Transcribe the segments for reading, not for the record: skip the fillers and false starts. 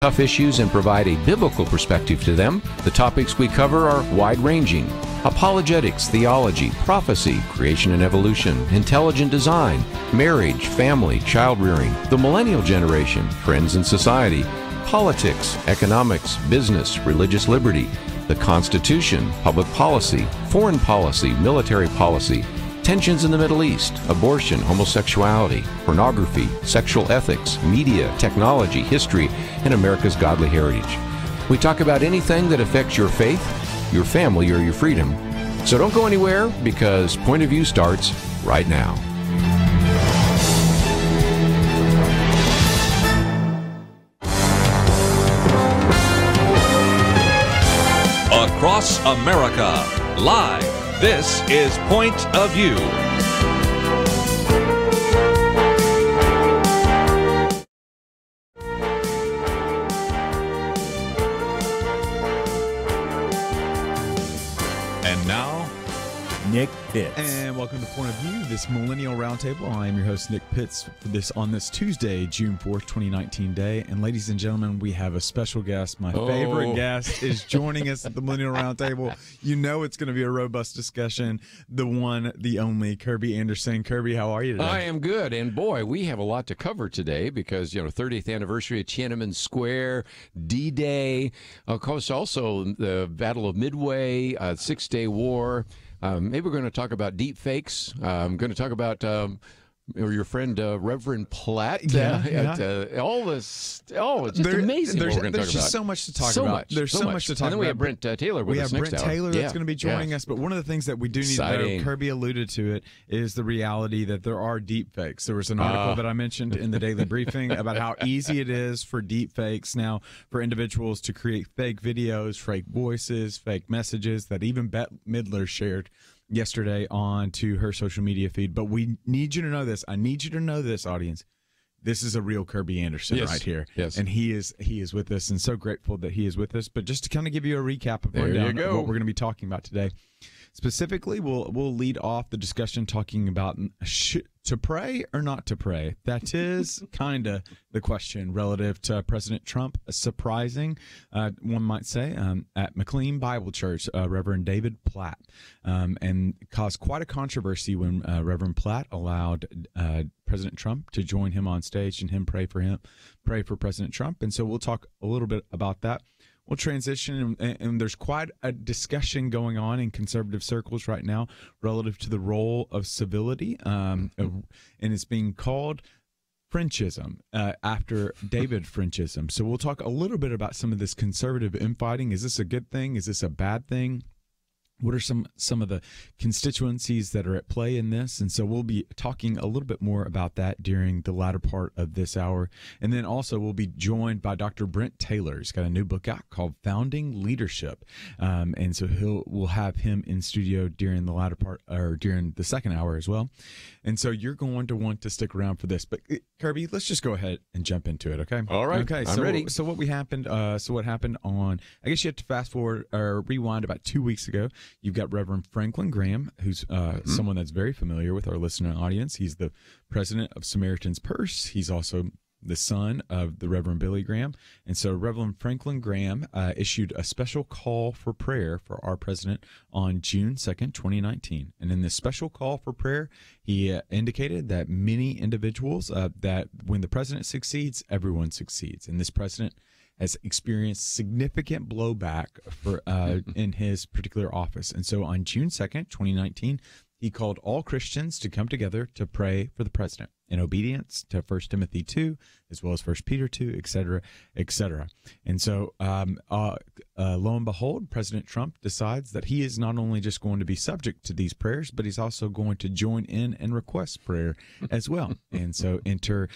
tough issues and provide a biblical perspective to them. The topics we cover are wide-ranging: apologetics, theology, prophecy, creation and evolution, intelligent design, marriage, family, child-rearing, the millennial generation, trends in society, politics, economics, business, religious liberty, the Constitution, public policy, foreign policy, military policy, tensions in the Middle East, abortion, homosexuality, pornography, sexual ethics, media, technology, history, and America's godly heritage. We talk about anything that affects your faith, your family, or your freedom. So don't go anywhere, because Point of View starts right now. Across America, live. This is Point of View. And now, Nick Pitts. And welcome to Point of View, this Millennial Roundtable. I am your host, Nick Pitts, on this Tuesday, June 4th, 2019 day. And ladies and gentlemen, we have a special guest. My favorite guest is joining us at the Millennial Roundtable. You know it's going to be a robust discussion. The one, the only, Kerby Anderson. Kerby, how are you today? I am good. And boy, we have a lot to cover today because, 30th anniversary of Tiananmen Square, D-Day, of course, also the Battle of Midway, Six-Day War. Maybe we're going to talk about deep fakes. I'm going to talk about your friend Reverend Platt. All this. Oh, it's just amazing what we're going to talk about. There's just so much to talk about. There's so much to talk about. And then we have Brent Taylor with us next hour. We have Brent Taylor that's going to be joining us. But one of the things that we do need to know, Kerby alluded to it, is the reality that there are deep fakes. There was an article that I mentioned in the daily briefing about how easy it is for deep fakes now for individuals to create fake videos, fake voices, fake messages that even Bette Midler shared yesterday on to her social media feed. But we need you to know this. I need you to know this, audience. This is a real Kerby Anderson right here. Yes. And he is with us, and so grateful that he is with us. But just to kind of give you a recap of what we're going to be talking about today. Specifically, we'll lead off the discussion talking about to pray or not to pray. That is kind of the question relative to President Trump. Surprising, one might say, at McLean Bible Church, Reverend David Platt, and caused quite a controversy when Reverend Platt allowed President Trump to join him on stage and pray for President Trump. And so we'll talk a little bit about that. We'll transition, and there's quite a discussion going on in conservative circles right now relative to the role of civility, and it's being called Frenchism, after David Frenchism. So we'll talk a little bit about some of this conservative infighting. Is this a good thing? Is this a bad thing? What are some of the constituencies that are at play in this? And so we'll be talking a little bit more about that during the latter part of this hour. And then also we'll be joined by Dr. Brent Taylor. He's got a new book out called Founding Leadership. And so we'll have him in studio during the latter part, or during the second hour as well. And so you're going to want to stick around for this. But Kerby, let's just go ahead and jump into it, okay? All right. Okay, I'm ready. So what happened on, I guess you have to fast forward or rewind about 2 weeks ago. You've got Reverend Franklin Graham, who's someone that's very familiar with our listener audience. He's the president of Samaritan's Purse. He's also the son of the Reverend Billy Graham. And so Reverend Franklin Graham issued a special call for prayer for our president on June 2nd, 2019. And in this special call for prayer, he indicated that many individuals, that when the president succeeds, everyone succeeds. And this president has experienced significant blowback in his particular office. And so on June 2nd, 2019, he called all Christians to come together to pray for the president in obedience to 1 Timothy 2, as well as 1 Peter 2, et cetera, et cetera. And so lo and behold, President Trump decides that he is not only just going to be subject to these prayers, but he's also going to join in and request prayer as well. And so enter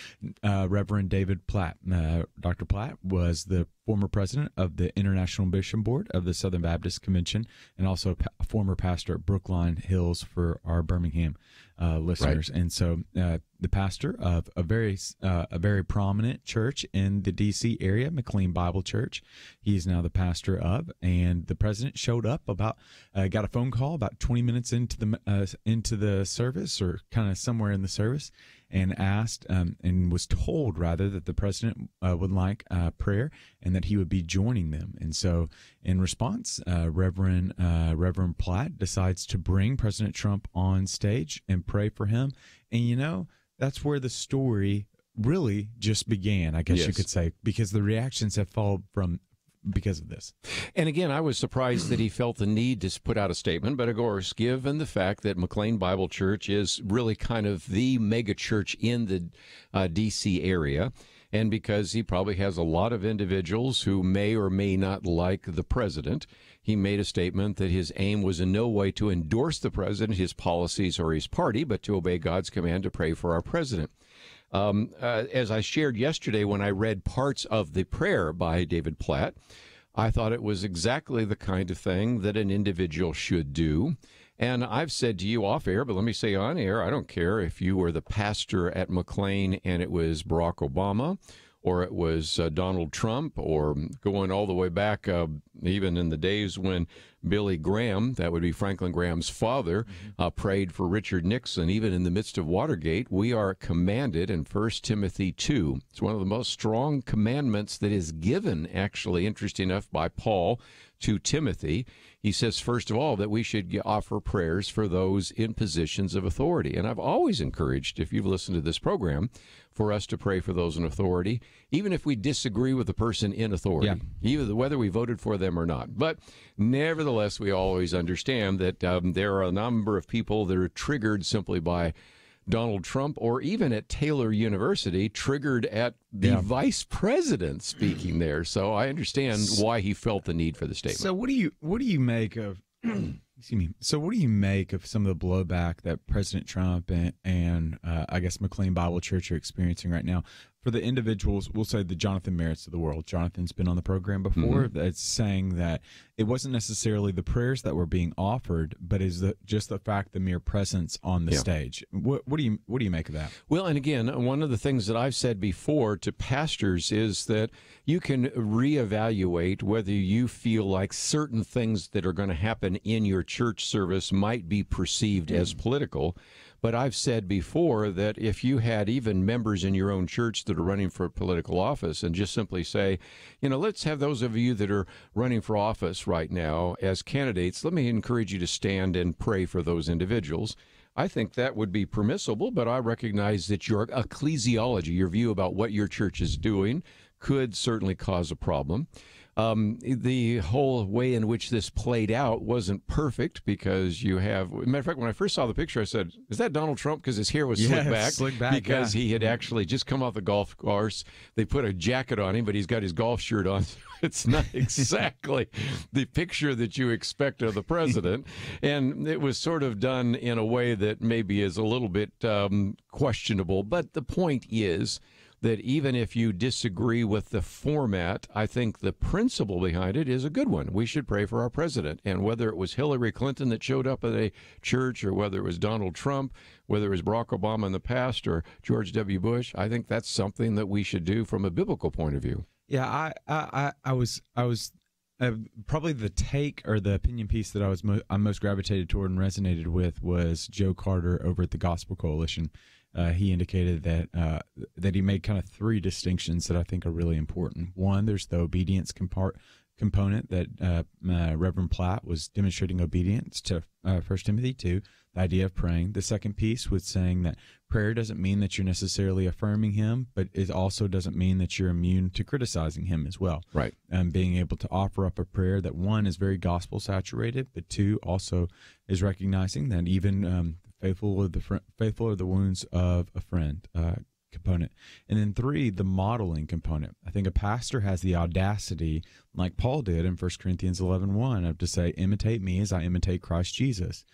Reverend David Platt. Dr. Platt was the former president of the International Mission Board of the Southern Baptist Convention, and also a former pastor at Brookline Hills for our Birmingham listeners. Right. And so the pastor of a very prominent church in the D.C. area, McLean Bible Church, he is now the pastor of. And the president showed up got a phone call about 20 minutes into the service, or kind of somewhere in the service, and asked and was told, rather, that the president would like prayer and that he would be joining them. And so in response, Reverend Platt decides to bring President Trump on stage and pray for him. And, that's where the story really just began, I guess you could say, because the reactions have followed because of this. And again, I was surprised that he felt the need to put out a statement, but of course, given the fact that McLean Bible Church is really kind of the mega church in the D.C. area, and because he probably has a lot of individuals who may or may not like the president, he made a statement that his aim was in no way to endorse the president, his policies, or his party, but to obey God's command to pray for our president. As I shared yesterday when I read parts of the prayer by David Platt, I thought it was exactly the kind of thing that an individual should do. And I've said to you off air, but let me say on air, I don't care if you were the pastor at McLean and it was Barack Obama, or it was Donald Trump, or going all the way back, even in the days when Billy Graham, that would be Franklin Graham's father, prayed for Richard Nixon. Even in the midst of Watergate, we are commanded in 1 Timothy 2. It's one of the most strong commandments that is given, actually, interesting enough, by Paul to Timothy. He says, first of all, that we should offer prayers for those in positions of authority. And I've always encouraged, if you've listened to this program, for us to pray for those in authority, even if we disagree with the person in authority, even whether we voted for them or not. But nevertheless, we always understand that there are a number of people that are triggered simply by Donald Trump, or even at Taylor University, triggered at the vice president speaking there. So I understand why he felt the need for the statement. So what do you make of excuse me? So what do you make of some of the blowback that President Trump and I guess McLean Bible Church are experiencing right now? For the individuals, we'll say the Jonathan Merritts of the world. Jonathan's been on the program before. That's saying that it wasn't necessarily the prayers that were being offered, but is just the fact, the mere presence on the stage. What do you make of that? Well, and again, one of the things that I've said before to pastors is that you can reevaluate whether you feel like certain things that are going to happen in your church service might be perceived as political. But I've said before that if you had even members in your own church that are running for political office and just simply say, let's have those of you that are running for office right now as candidates, let me encourage you to stand and pray for those individuals. I think that would be permissible, but I recognize that your ecclesiology, your view about what your church is doing, could certainly cause a problem. The whole way in which this played out wasn't perfect because you have, matter of fact, when I first saw the picture, I said, is that Donald Trump? Because his hair was slicked back because he had actually just come off the golf course. They put a jacket on him, but he's got his golf shirt on. It's not exactly the picture that you expect of the president. And it was sort of done in a way that maybe is a little bit questionable. But the point is that even if you disagree with the format, I think the principle behind it is a good one. We should pray for our president. And whether it was Hillary Clinton that showed up at a church, or whether it was Donald Trump, whether it was Barack Obama in the past, or George W. Bush, I think that's something that we should do from a biblical point of view. Yeah, I was probably the take or the opinion piece that I most gravitated toward and resonated with was Joe Carter over at the Gospel Coalition. He indicated that he made kind of three distinctions that I think are really important. One, there's the obedience component that Reverend Platt was demonstrating obedience to 1 Timothy 2, the idea of praying. The second piece was saying that prayer doesn't mean that you're necessarily affirming him, but it also doesn't mean that you're immune to criticizing him as well. Right. And being able to offer up a prayer that, one, is very gospel saturated, but two, also is recognizing that even faithful are the wounds of a friend component. And then three, the modeling component. I think a pastor has the audacity, like Paul did in 1 Corinthians 11:1, of to say, imitate me as I imitate Christ Jesus.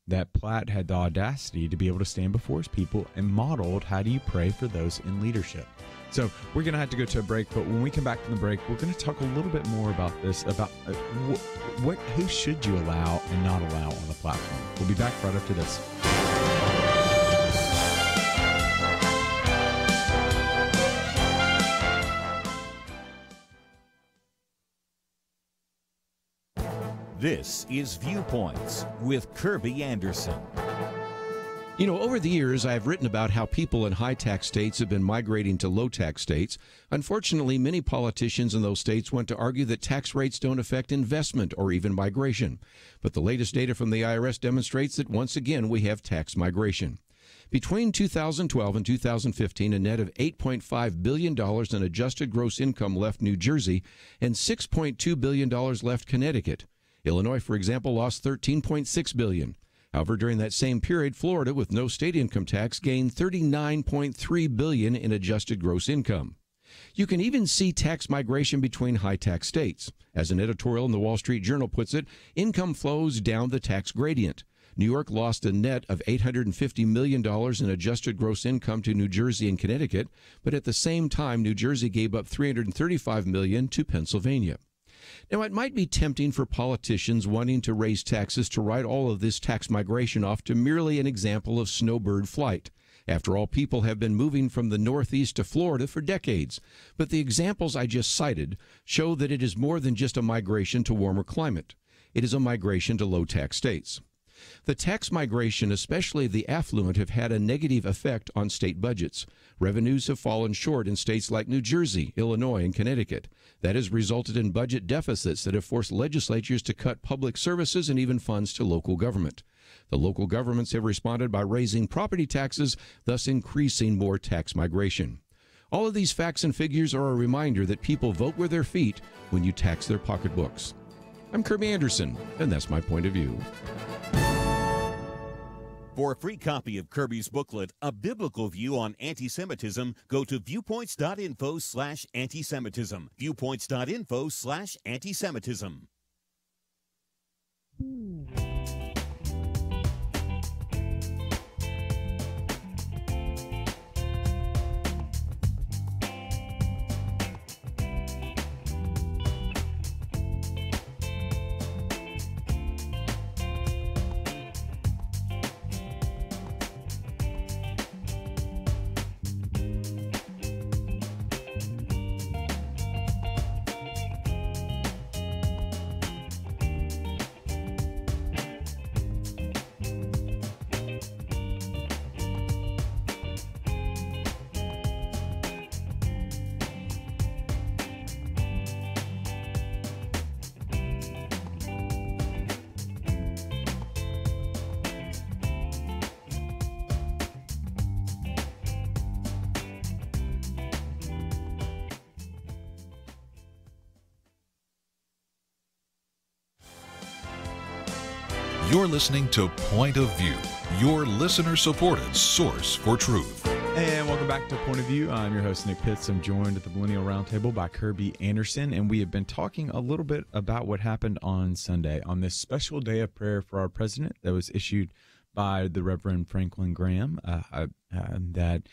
That Platt had the audacity to be able to stand before his people and modeled how do you pray for those in leadership. So we're going to have to go to a break, but when we come back from the break, we're going to talk a little bit more about this, about who should you allow and not allow on the platform. We'll be back right after this. This is Viewpoints with Kerby Anderson. You know, over the years, I've written about how people in high-tax states have been migrating to low-tax states. Unfortunately, many politicians in those states want to argue that tax rates don't affect investment or even migration. But the latest data from the IRS demonstrates that once again we have tax migration. Between 2012 and 2015, a net of $8.5 billion in adjusted gross income left New Jersey and $6.2 billion left Connecticut. Illinois, for example, lost $13.6 billion. However, during that same period, Florida, with no state income tax, gained $39.3 billion in adjusted gross income. You can even see tax migration between high-tax states. As an editorial in the Wall Street Journal puts it, income flows down the tax gradient. New York lost a net of $850 million in adjusted gross income to New Jersey and Connecticut, but at the same time, New Jersey gave up $335 million to Pennsylvania. Now, it might be tempting for politicians wanting to raise taxes to write all of this tax migration off to merely an example of snowbird flight. After all, people have been moving from the Northeast to Florida for decades. But the examples I just cited show that it is more than just a migration to warmer climate. It is a migration to low-tax states. The tax migration, especially the affluent, have had a negative effect on state budgets. Revenues have fallen short in states like New Jersey, Illinois, and Connecticut. That has resulted in budget deficits that have forced legislatures to cut public services and even funds to local government. The local governments have responded by raising property taxes, thus increasing more tax migration. All of these facts and figures are a reminder that people vote with their feet when you tax their pocketbooks. I'm Kerby Anderson, and that's my point of view. For a free copy of Kerby's booklet, A Biblical View on Anti-Semitism, go to viewpoints.info/antisemitism. Viewpoints.info/antisemitism. You're listening to Point of View, your listener-supported source for truth. And welcome back to Point of View. I'm your host, Nick Pitts. I'm joined at the Millennial Roundtable by Kerby Anderson, and we have been talking a little bit about what happened on Sunday, on this special day of prayer for our president that was issued by the Reverend Franklin Graham, that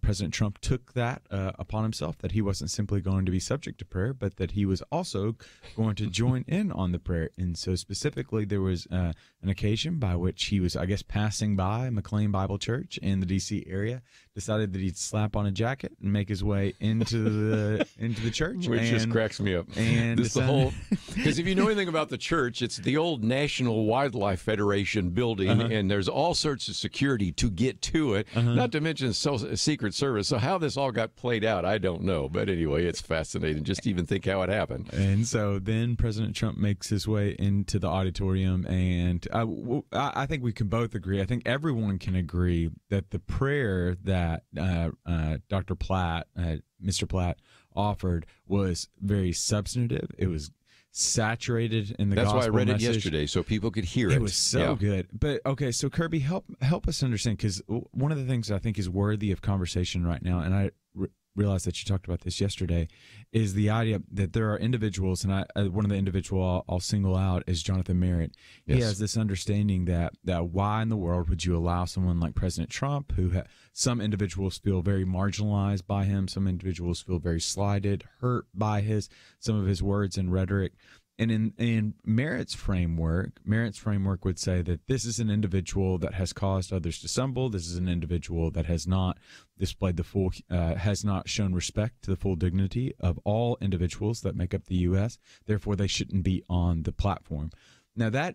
President Trump took that upon himself, that he wasn't simply going to be subject to prayer, but that he was also going to join in on the prayer. And so specifically, there was an occasion by which he was, I guess, passing by McLean Bible Church in the D.C. area, decided that he'd slap on a jacket and make his way into the church. Which just cracks me up. And this the whole, because if you know anything about the church, it's the old National Wildlife Federation building, and there's all sorts of security to get to it, not to mention Secret Service. So how this all got played out, I don't know. But anyway, it's fascinating just to even think how it happened. And so then President Trump makes his way into the auditorium, and I think we can both agree, I think everyone can agree that the prayer that Dr. Platt, Mr. Platt, offered was very substantive. It was saturated in the gospel message. That's why I read message. It yesterday, so people could hear it. It was so good. But, okay, so Kerby, help us understand, because one of the things I think is worthy of conversation right now, and I realized that you talked about this yesterday, is the idea that there are individuals, and one of the individuals I'll single out is Jonathan Merritt. Yes. He has this understanding that why in the world would you allow someone like President Trump, who some individuals feel very marginalized by him, some individuals feel very slighted, hurt by some of his words and rhetoric. And in Merritt's framework would say that this is an individual that has caused others to stumble. This is an individual that has not displayed has not shown respect to the full dignity of all individuals that make up the U.S. Therefore, they shouldn't be on the platform. Now that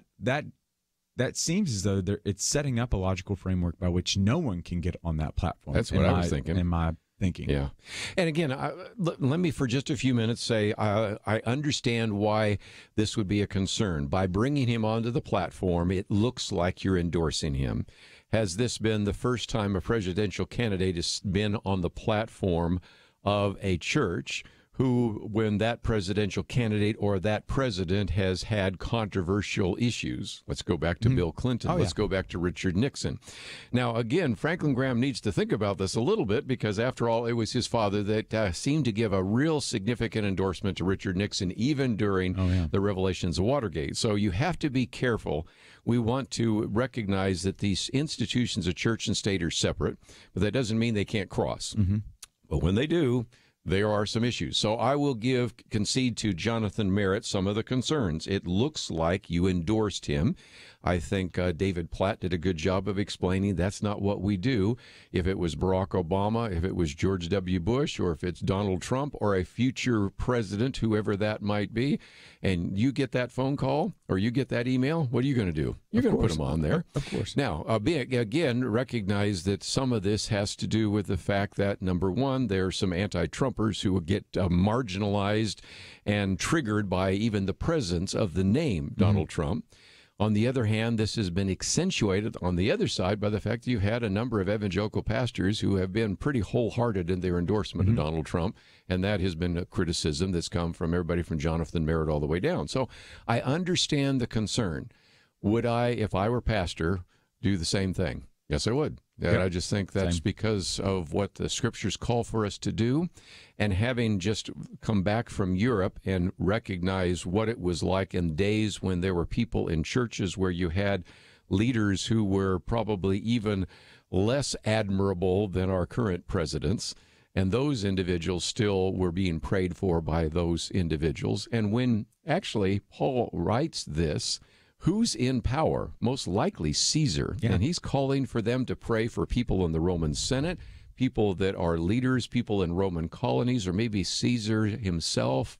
that seems as though it's setting up a logical framework by which no one can get on that platform. That's what I was thinking. In my thinking. Yeah. And again, let me for just a few minutes say I understand why this would be a concern. By bringing him onto the platform, it looks like you're endorsing him. Has this been the first time a presidential candidate has been on the platform of a church who, when that presidential candidate or that president has had controversial issues? Let's go back to Bill Clinton. Let's go back to Richard Nixon. Now, again, Franklin Graham needs to think about this a little bit because, after all, it was his father that seemed to give a real significant endorsement to Richard Nixon, even during the revelations of Watergate. So you have to be careful. We want to recognize that these institutions of church and state are separate, but that doesn't mean they can't cross. But when they do, there are some issues. So I will concede to Jonathan Merritt some of the concerns. It looks like you endorsed him. I think David Platt did a good job of explaining that's not what we do. If it was Barack Obama, if it was George W. Bush, or if it's Donald Trump or a future president, whoever that might be, and you get that phone call or you get that email, what are you going to do? You're going to put them on there. Of course. Now, again, recognize that some of this has to do with the fact that, number one, there are some anti-Trumpers who will get marginalized and triggered by even the presence of the name Donald Trump. On the other hand, this has been accentuated on the other side by the fact that you've had a number of evangelical pastors who have been pretty wholehearted in their endorsement of Donald Trump, and that has been a criticism that's come from everybody from Jonathan Merritt all the way down. So I understand the concern. Would I, if I were pastor, do the same thing? Yes, I would. I just think that's because of what the scriptures call for us to do. And having just come back from Europe and recognize what it was like in days when there were people in churches where you had leaders who were probably even less admirable than our current presidents, and those individuals still were being prayed for by those individuals. And when actually Paul writes this, who's in power? Most likely Caesar. And he's calling for them to pray for people in the Roman Senate, people that are leaders, people in Roman colonies, or maybe Caesar himself.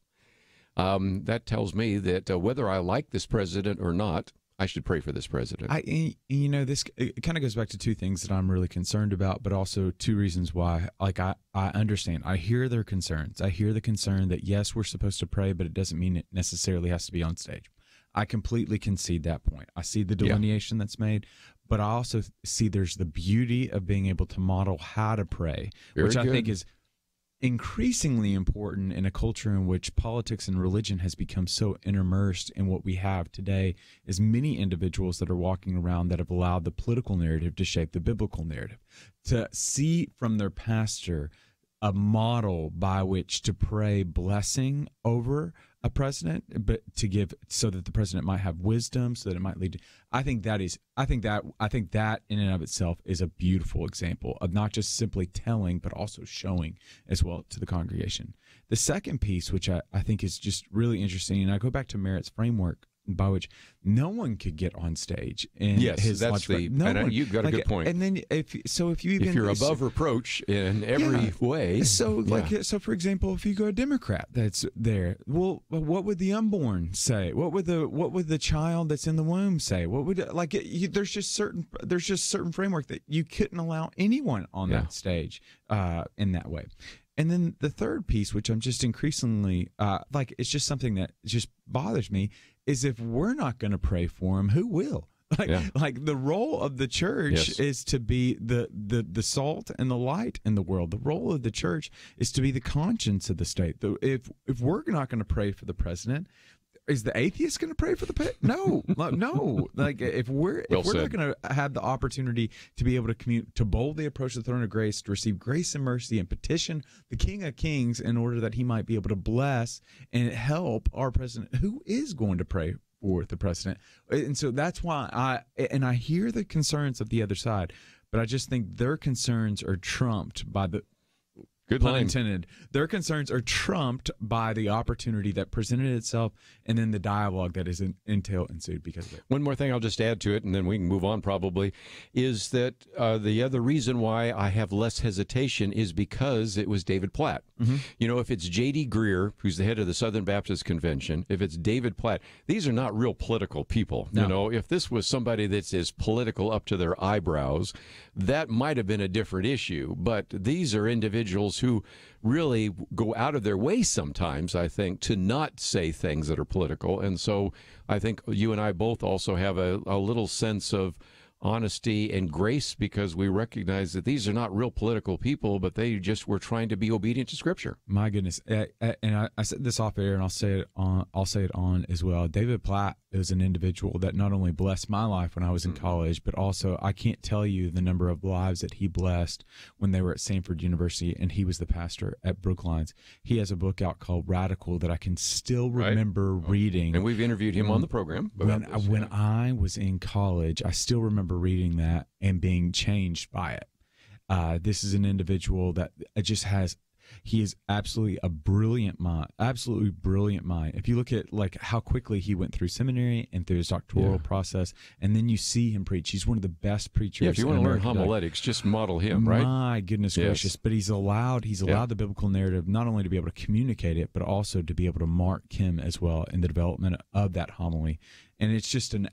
That tells me that whether I like this president or not, I should pray for this president. This it kind of goes back to two things that I'm really concerned about, but also two reasons why. Like, I understand. I hear their concerns. I hear the concern that, yes, we're supposed to pray, but it doesn't mean it necessarily has to be on stage. I completely concede that point. I see the delineation that's made, but I also see there's the beauty of being able to model how to pray, which I think is increasingly important in a culture in which politics and religion has become so intermersed in what we have today is many individuals that are walking around that have allowed the political narrative to shape the biblical narrative. To see from their pastor a model by which to pray blessing over a president, but to give so that the president might have wisdom, so that it might lead to. I think that in and of itself is a beautiful example of not just simply telling, but also showing as well to the congregation. The second piece, which I think is just really interesting, and I go back to Merritt's framework, by which no one could get on stage. And you've got a good point. And then if you're above reproach in every way. So for example, if you go a Democrat that's there, well, what would the unborn say? What would the child that's in the womb say? What would there's just certain framework that you couldn't allow anyone on that stage in that way. And then the third piece, which I'm just increasingly it's just something that just bothers me, is if we're not going to pray for him, who will? Like the role of the church is to be the salt and the light in the world. The role of the church is to be the conscience of the state. If we're not going to pray for the president, is the atheist going to pray for the no. Like if we're not going to have the opportunity to be able to boldly approach the throne of grace, to receive grace and mercy, and petition the King of Kings in order that he might be able to bless and help our president, who is going to pray for the president. And so that's why I hear the concerns of the other side, but I just think their concerns are trumped by Good pun line. intended. Their concerns are trumped by the opportunity that presented itself and then the dialogue that is ensued because of it. One more thing I'll just add to it, and then we can move on probably, is that the other reason why I have less hesitation is because it was David Platt. Mm-hmm. You know, if it's J.D. Greer, who's the head of the Southern Baptist Convention, if it's David Platt, these are not real political people. No. You know, if this was somebody that's as political up to their eyebrows, that might have been a different issue. But these are individuals who really go out of their way sometimes, I think, to not say things that are political. And so I think you and I both also have a little sense of honesty and grace because we recognize that these are not real political people, but they just were trying to be obedient to Scripture. My goodness, and I said this off air, and I'll say it on as well. David Platt is an individual that not only blessed my life when I was in college, but also I can't tell you the number of lives that he blessed when they were at Stanford University, and he was the pastor at Brookline. He has a book out called Radical that I can still remember reading. And we've interviewed him on the program. When I was in college, I still remember reading that and being changed by it. This is an individual that just has, he is absolutely a brilliant mind, absolutely brilliant mind. If you look at like how quickly he went through seminary and through his doctoral process, and then you see him preach, he's one of the best preachers. Yeah, if you want to learn homiletics, just model him, right? My goodness gracious! But he's allowed the biblical narrative not only to be able to communicate it, but also to be able to mark him as well in the development of that homily. And it's just it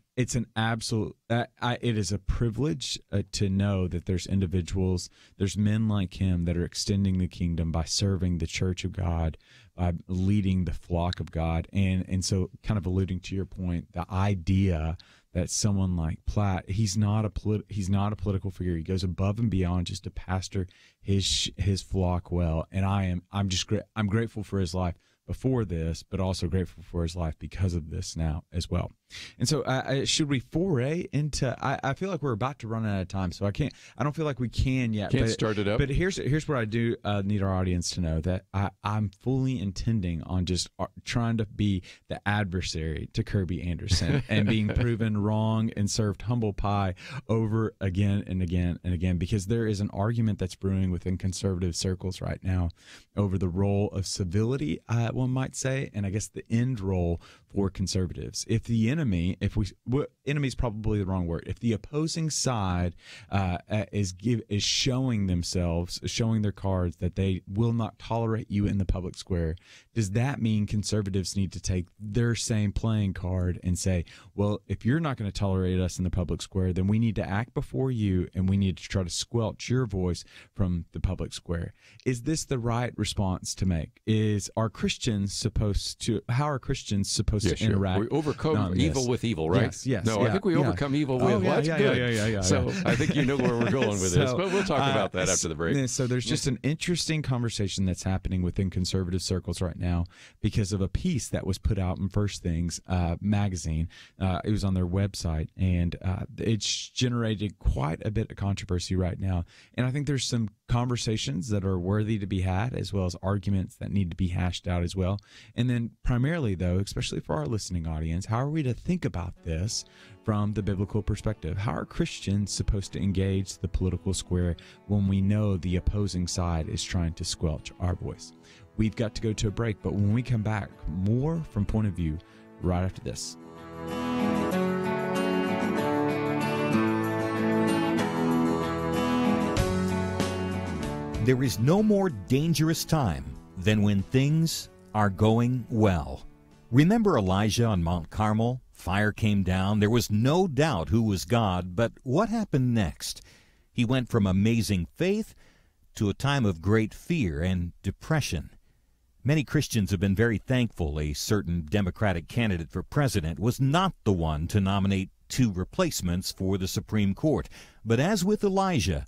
is a privilege to know that there's individuals, there's men like him that are extending the kingdom by serving the church of God, by leading the flock of God. And so kind of alluding to your point, the idea that someone like Platt, he's not a political figure. He goes above and beyond just to pastor his flock well. And I'm grateful for his life before this, but also grateful for his life because of this now as well. And so should we foray into, I feel like we're about to run out of time, so I don't feel like we can yet. Can't start it up. But here's what I do need our audience to know, that I'm fully intending on just trying to be the adversary to Kerby Anderson and being proven wrong and served humble pie over again and again and again, because there is an argument that's brewing within conservative circles right now over the role of civility, one might say, and I guess the end role for conservatives. If the enemy, enemy is probably the wrong word. If the opposing side is showing their cards that they will not tolerate you in the public square, does that mean conservatives need to take their same playing card and say, well, if you're not going to tolerate us in the public square, then we need to act before you, and we need to try to squelch your voice from the public square? Is this the right response to make? How are Christians supposed to interact? We overcome evil with evil, right? Yes. No, I think we overcome evil with what's good. Yeah. So I think you know where we're going with this, but we'll talk about that after the break. So there's just an interesting conversation that's happening within conservative circles right now because of a piece that was put out in First Things magazine. It was on their website, and it's generated quite a bit of controversy right now. And I think there's some conversations that are worthy to be had, as well as arguments that need to be hashed out as well. And then primarily, though, especially for our listening audience, how are we to think about this from the biblical perspective? How are Christians supposed to engage the political square when we know the opposing side is trying to squelch our voice? We've got to go to a break, but when we come back, more from Point of View right after this. There is no more dangerous time than when things are going well. Remember Elijah on Mount Carmel? Fire came down. There was no doubt who was God, but what happened next? He went from amazing faith to a time of great fear and depression. Many Christians have been very thankful a certain Democratic candidate for president was not the one to nominate two replacements for the Supreme Court. But as with Elijah,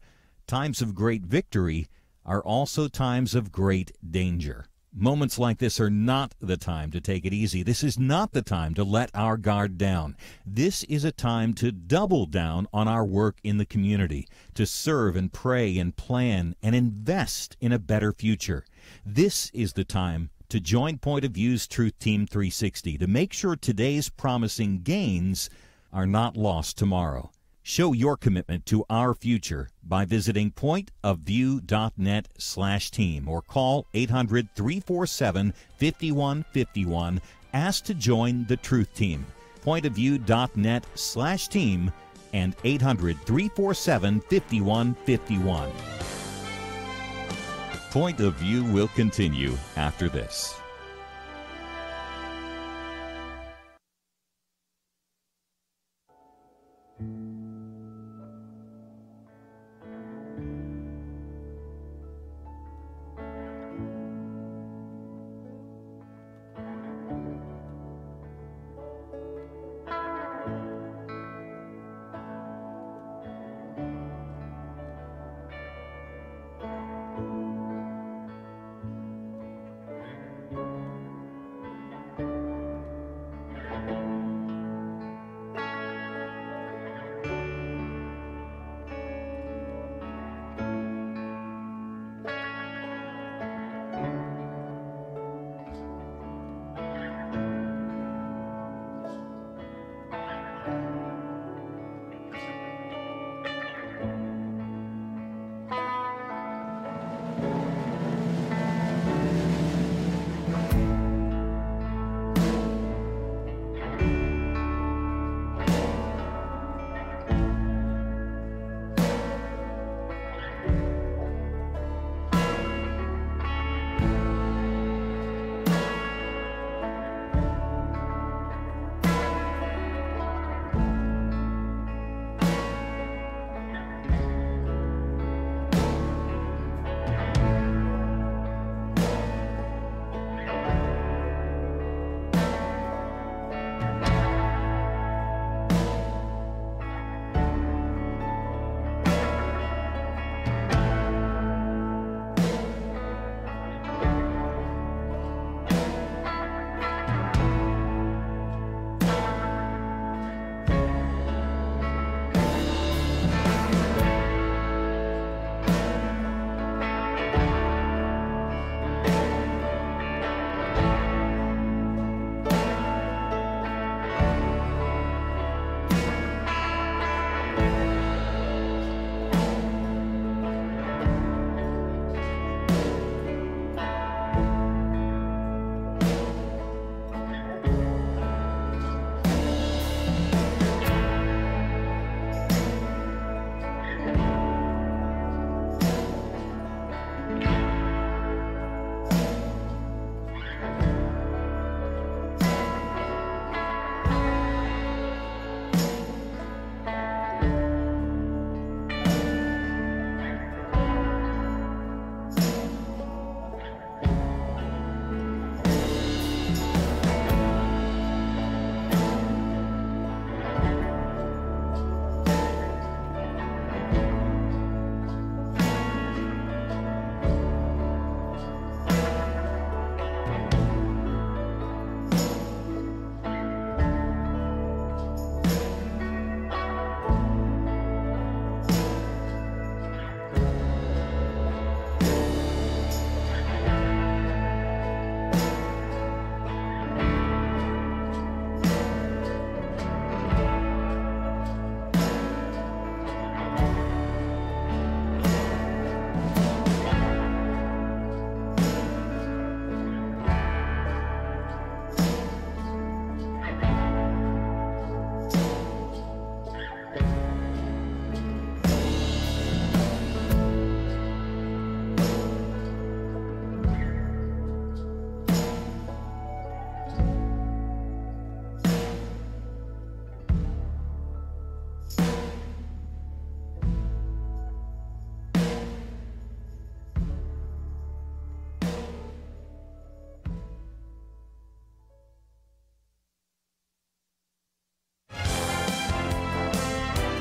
times of great victory are also times of great danger. Moments like this are not the time to take it easy. This is not the time to let our guard down. This is a time to double down on our work in the community, to serve and pray and plan and invest in a better future. This is the time to join Point of View's Truth Team 360 to make sure today's promising gains are not lost tomorrow. Show your commitment to our future by visiting pointofview.net/team or call 800-347-5151. Ask to join the Truth Team. Pointofview.net/team and 800-347-5151. Point of View will continue after this.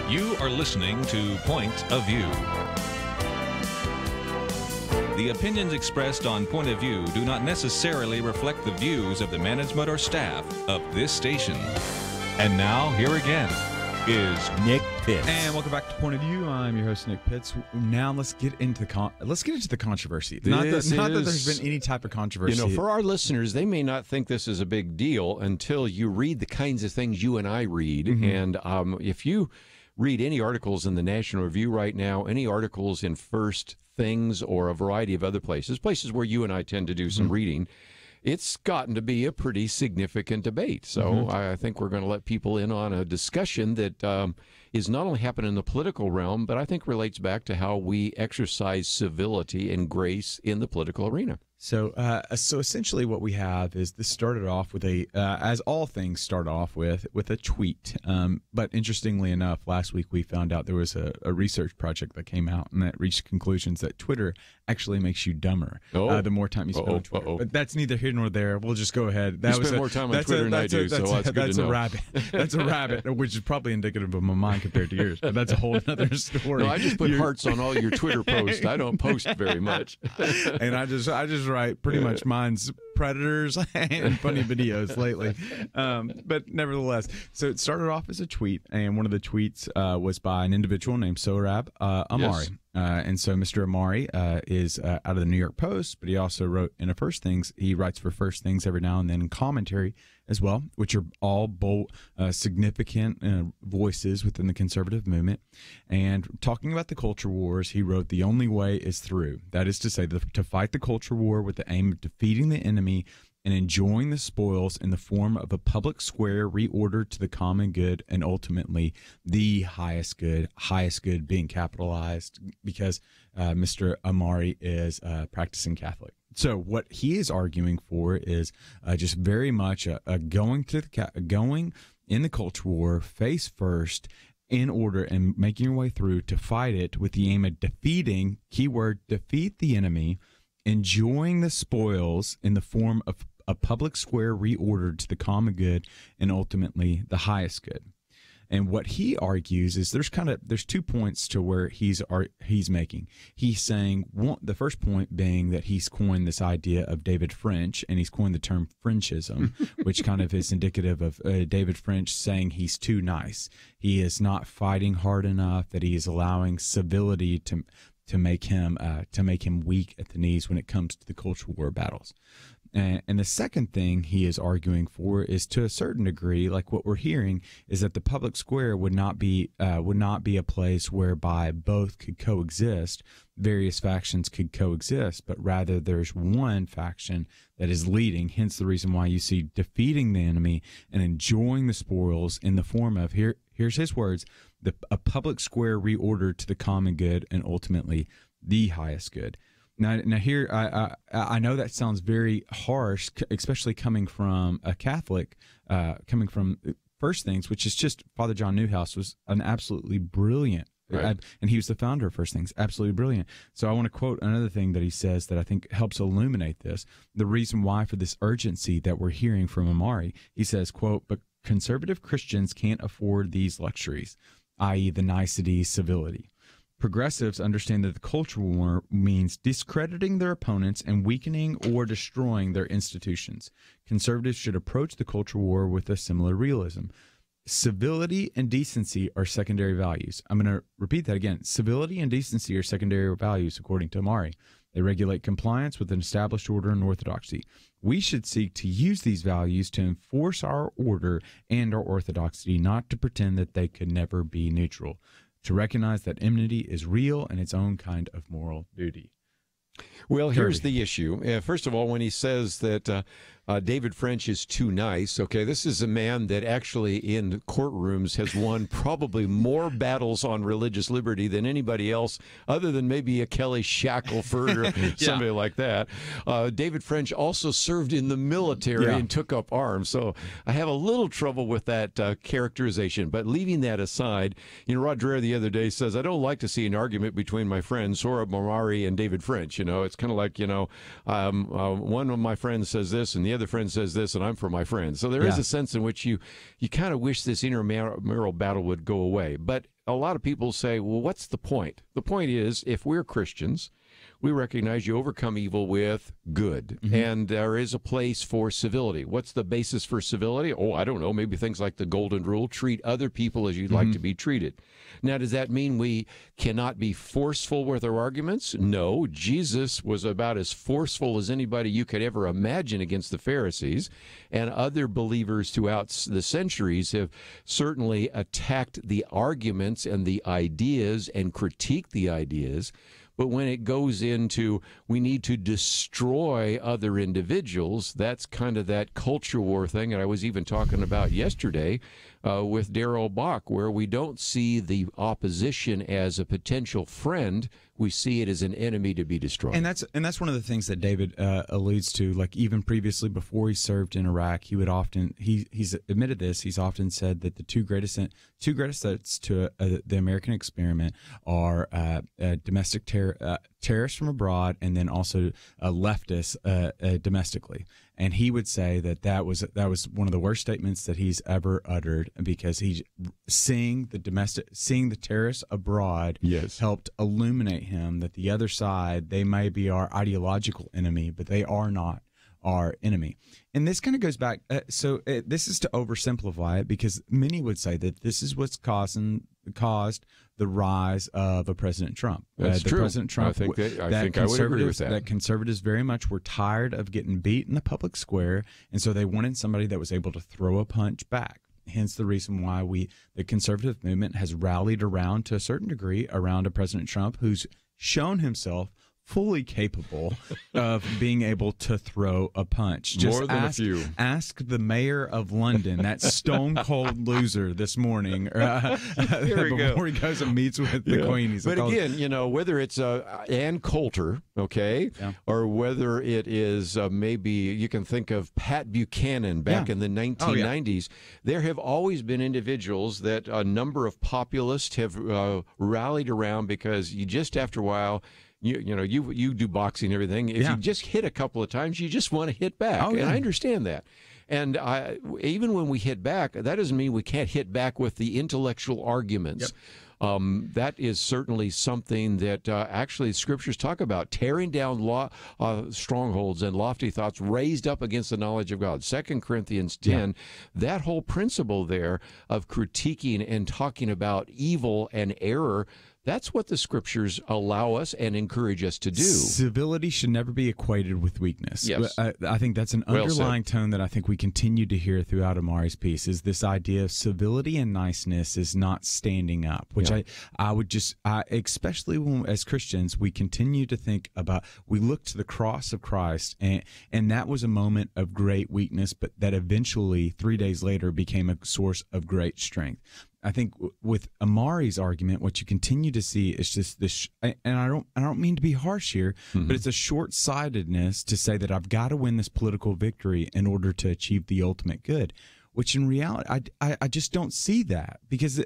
You are listening to Point of View. The opinions expressed on Point of View do not necessarily reflect the views of the management or staff of this station. And now, here again is Nick Pitts. And welcome back to Point of View. I'm your host, Nick Pitts. Now let's get into the controversy. Not that there's been any type of controversy. You know, for our listeners, they may not think this is a big deal until you read the kinds of things you and I read. Mm-hmm. And if you read any articles in the National Review right now, any articles in First Things or a variety of other places where you and I tend to do some reading, it's gotten to be a pretty significant debate. So I think we're going to let people in on a discussion that is not only happening in the political realm, but I think relates back to how we exercise civility and grace in the political arena. So essentially what we have is this started off with as all things start off with a tweet. But interestingly enough, last week we found out there was a research project that came out and that reached conclusions that Twitter actually makes you dumber the more time you spend on Twitter. But that's neither here nor there. We'll just go ahead. You spend more time on Twitter than I do, so that's good to know. That's a rabbit, which is probably indicative of my mind compared to yours. But that's a whole other story. No, I just put hearts on all your Twitter posts. I don't post very much. And I just write pretty much mine's predators and funny videos lately. But nevertheless, so it started off as a tweet, and one of the tweets was by an individual named Sohrab Ahmari. Yes. And so Mr. Ahmari is out of the New York Post, but he also wrote in First Things. He writes for First Things every now and then in commentary as well, which are all bold, significant voices within the conservative movement. And talking about the culture wars, he wrote, "The only way is through." That is to say, to fight the culture war with the aim of defeating the enemy and enjoying the spoils in the form of a public square reordered to the common good and ultimately the highest good being capitalized because Mr. Ahmari is practicing Catholic. So what he is arguing for is just very much going in the culture war face first in order and making your way through to fight it with the aim of defeating, keyword, defeat the enemy, enjoying the spoils in the form of a public square reordered to the common good and ultimately the highest good. And what he argues is there's 2 points to where he's making. He's saying the first point being that he's coined this idea of David French, and he's coined the term Frenchism, which kind of is indicative of David French saying he's too nice. He is not fighting hard enough, that he is allowing civility to make him weak at the knees when it comes to the cultural war battles. And the second thing he is arguing for is, to a certain degree, like what we're hearing, is that the public square would not be a place whereby both could coexist, various factions could coexist, but rather there's one faction that is leading, hence the reason why you see defeating the enemy and enjoying the spoils in the form of, here's his words, a public square reordered to the common good and ultimately the highest good. Now here, I know that sounds very harsh, especially coming from a Catholic, coming from First Things, which is just Father John Newhouse was an absolutely brilliant, and he was the founder of First Things, absolutely brilliant. So I want to quote another thing that he says that I think helps illuminate this, the reason why for this urgency that we're hearing from Ahmari. He says, quote, "But conservative Christians can't afford these luxuries, i.e. the niceties, civility. Progressives understand that the culture war means discrediting their opponents and weakening or destroying their institutions. Conservatives should approach the culture war with a similar realism. Civility and decency are secondary values." I'm going to repeat that again. Civility and decency are secondary values, according to Ahmari. They regulate compliance with an established order and orthodoxy. We should seek to use these values to enforce our order and our orthodoxy, not to pretend that they could never be neutral. To recognize that enmity is real and its own kind of moral duty. Well, here's the issue. First of all, when he says that David French is too nice, okay, this is a man that actually in courtrooms has won probably more battles on religious liberty than anybody else, other than maybe a Kelly Shackelford or somebody like that. David French also served in the military and took up arms. So I have a little trouble with that characterization. But leaving that aside, Rod Dreher the other day says, "I don't like to see an argument between my friends, Sohrab Ahmari and David French." It's kind of like, one of my friends says this and the other friend says this, and I'm for my friends. So there is a sense in which you kind of wish this intramural battle would go away. But a lot of people say, well, what's the point? The point is, if we're Christians, we recognize you overcome evil with good. Mm-hmm. And there is a place for civility. What's the basis for civility? Oh, I don't know. Maybe things like the golden rule: treat other people as you'd like to be treated. Now, does that mean we cannot be forceful with our arguments? No. Jesus was about as forceful as anybody you could ever imagine against the Pharisees, and other believers throughout the centuries have certainly attacked the arguments and the ideas and critiqued the ideas. But when it goes into we need to destroy other individuals, that's kind of that culture war thing. And I was even talking about yesterday with Darrell Bach, where we don't see the opposition as a potential friend. We see it as an enemy to be destroyed. And that's one of the things that David alludes to. Like, even previously, before he served in Iraq, he would often he's admitted this. He's often said that the two greatest threats to the American experiment are domestic terrorists from abroad, and then also leftists domestically. And he would say that was one of the worst statements that he's ever uttered, because he's seeing the terrorists abroad helped illuminate him that the other side, they may be our ideological enemy, but they are not our enemy. And this kind of goes back. This is to oversimplify it, because many would say that this is what's caused the rise of a President Trump. That's true. President Trump. I think I would agree with that. That conservatives very much were tired of getting beat in the public square, and so they wanted somebody that was able to throw a punch back. Hence the reason why the conservative movement has rallied around, to a certain degree, around a President Trump who's shown himself fully capable of being able to throw a punch. More than a few. Ask the mayor of London, that stone-cold loser this morning, before he goes and meets with the Queen. But again, whether it's Ann Coulter, or whether it is maybe you can think of Pat Buchanan back in the 1990s, there have always been individuals that a number of populists have rallied around, because you just, after a while, you do boxing and everything. If you just hit a couple of times, you just want to hit back. And I understand that. And even when we hit back, that doesn't mean we can't hit back with the intellectual arguments. That is certainly something that actually scriptures talk about, tearing down strongholds and lofty thoughts raised up against the knowledge of God. 2 Corinthians 10, that whole principle there of critiquing and talking about evil and error, that's what the scriptures allow us and encourage us to do. Civility should never be equated with weakness. Yes. I think that's an underlying tone that I think we continue to hear throughout Amari's piece, is this idea of civility and niceness is not standing up, which I would just, especially when, as Christians, we continue to think about, we look to the cross of Christ, and that was a moment of great weakness, but that eventually, 3 days later, became a source of great strength. I think with Amari's argument, what you continue to see is just this, and I don't mean to be harsh here, but it's a short-sightedness to say that I've got to win this political victory in order to achieve the ultimate good, which in reality, I just don't see that, because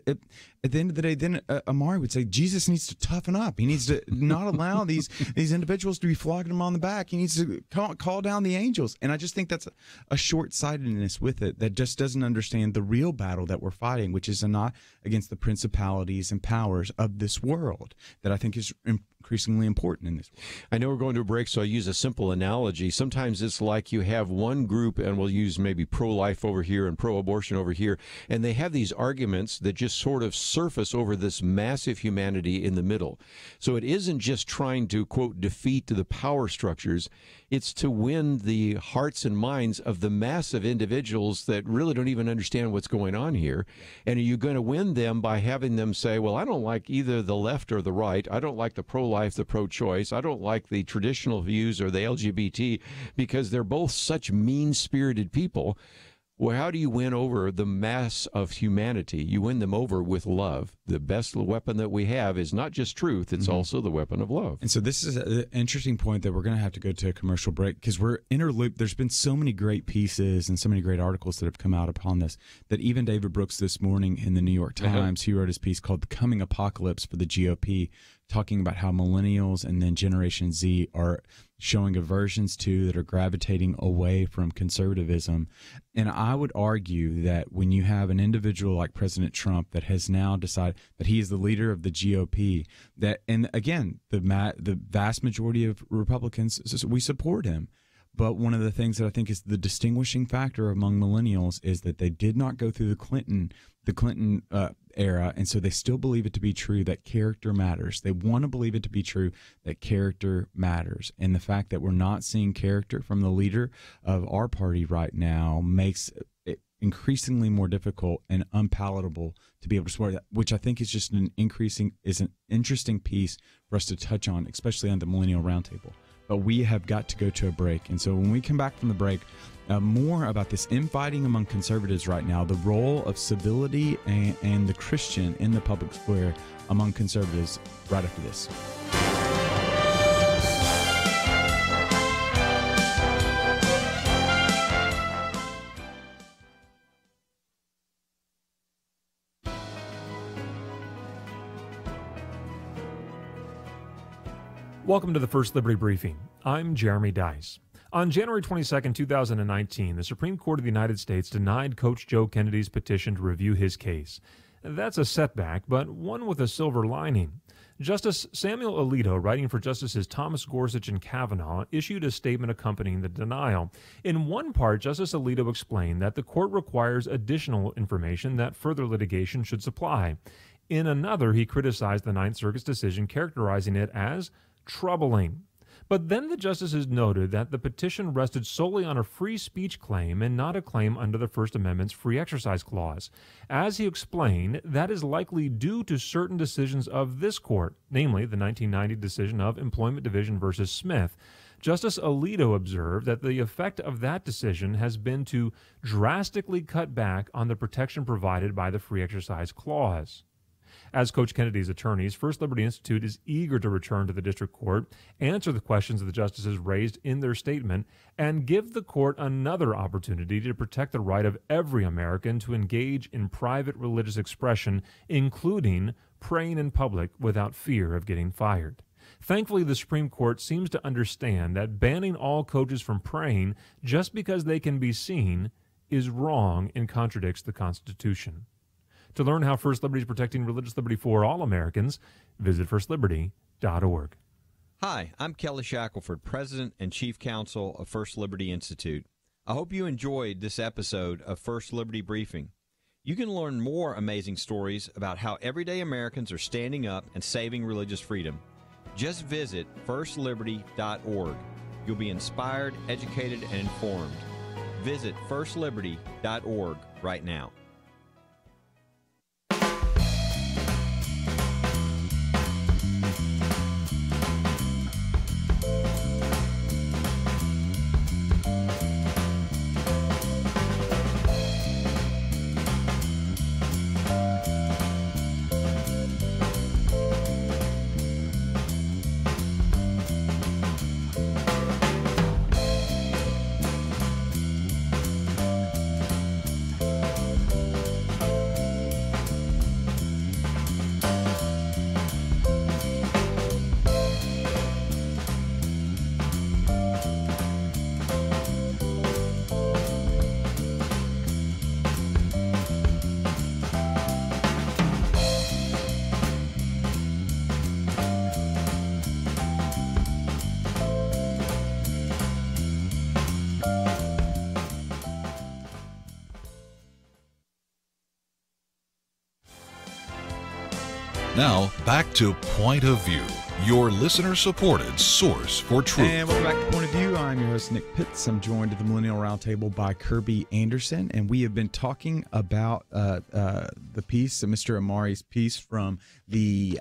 at the end of the day, then Amari would say Jesus needs to toughen up. He needs to not allow these individuals to be flogging him on the back. He needs to call down the angels. And I just think that's a short-sightedness with it that just doesn't understand the real battle that we're fighting, which is not against the principalities and powers of this world, that I think is increasingly important in this world. I know we're going to a break, so I'll use a simple analogy. Sometimes it's like you have one group, and we'll use maybe pro-life over here and pro-abortion over here, and they have these arguments that just sort of surface over this massive humanity in the middle. So it isn't just trying to, quote, defeat the power structures. It's to win the hearts and minds of the mass of individuals that really don't even understand what's going on here. And are you going to win them by having them say, well, I don't like either the left or the right. I don't like the pro-life, the pro-choice. I don't like the traditional views or the LGBT, because they're both such mean-spirited people. Well, how do you win over the mass of humanity? You win them over with love. The best weapon that we have is not just truth, it's also the weapon of love. And so this is an interesting point that we're going to have to go to a commercial break, because we're interlooped. There's been so many great pieces and so many great articles that have come out upon this, that even David Brooks this morning in the New York Times, he wrote his piece called The Coming Apocalypse for the GOP, talking about how millennials and then Generation Z are showing aversions to, that are gravitating away from conservatism. And I would argue that when you have an individual like President Trump that has now decided that he is the leader of the GOP, that, and again, the vast majority of Republicans, we support him. But one of the things that I think is the distinguishing factor among millennials is that they did not go through the Clinton era, and so they still believe it to be true that character matters. They want to believe it to be true that character matters. And the fact that we're not seeing character from the leader of our party right now makes it increasingly more difficult and unpalatable to be able to support that, which I think is just an interesting piece for us to touch on, especially on the Millennial Roundtable. But we have got to go to a break. And so when we come back from the break, more about this infighting among conservatives right now, the role of civility and the Christian in the public square among conservatives right after this. Welcome to the First Liberty Briefing. I'm Jeremy Dice. On January 22, 2019, the Supreme Court of the United States denied Coach Joe Kennedy's petition to review his case. That's a setback, but one with a silver lining. Justice Samuel Alito, writing for Justices Thomas Gorsuch and Kavanaugh, issued a statement accompanying the denial. In one part, Justice Alito explained that the court requires additional information that further litigation should supply. In another, he criticized the Ninth Circuit's decision, characterizing it as troubling. But then the justices noted that the petition rested solely on a free speech claim and not a claim under the First Amendment's free exercise clause. As he explained, that is likely due to certain decisions of this court, namely the 1990 decision of Employment Division versus Smith. Justice Alito observed that the effect of that decision has been to drastically cut back on the protection provided by the free exercise clause. As Coach Kennedy's attorneys, First Liberty Institute is eager to return to the district court, answer the questions the justices raised in their statement, and give the court another opportunity to protect the right of every American to engage in private religious expression, including praying in public without fear of getting fired. Thankfully, the Supreme Court seems to understand that banning all coaches from praying just because they can be seen is wrong and contradicts the Constitution. To learn how First Liberty is protecting religious liberty for all Americans, visit firstliberty.org. Hi, I'm Kelly Shackelford, President and Chief Counsel of First Liberty Institute. I hope you enjoyed this episode of First Liberty Briefing. You can learn more amazing stories about how everyday Americans are standing up and saving religious freedom. Just visit firstliberty.org. You'll be inspired, educated, and informed. Visit firstliberty.org right now. Now, back to Point of View, your listener-supported source for truth. And welcome back to Point of View. I'm your host, Nick Pitts. I'm joined at the Millennial Roundtable by Kerby Anderson, and we have been talking about the piece, Mr. Amari's piece from the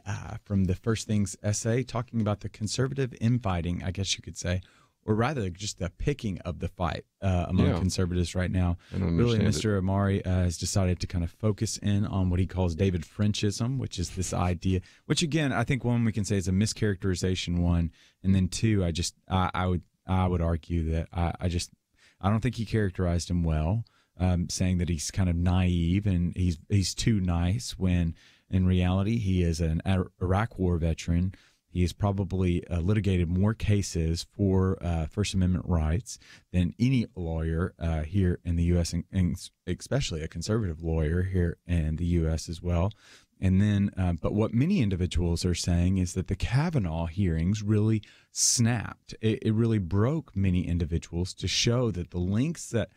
First Things essay, talking about the conservative infighting, I guess you could say, or rather just the picking of the fight among conservatives right now. Really, Mr. Amari has decided to kind of focus in on what he calls David Frenchism, which is this idea, which again, I think one we can say is a mischaracterization, one, and then two, I would argue that I don't think he characterized him well, saying that he's kind of naive and he's too nice when in reality he is an Iraq War veteran He has probably litigated more cases for First Amendment rights than any lawyer here in the U.S., and especially a conservative lawyer here in the U.S. as well. And then, but what many individuals are saying is that the Kavanaugh hearings really snapped. It really broke many individuals to show that the lengths that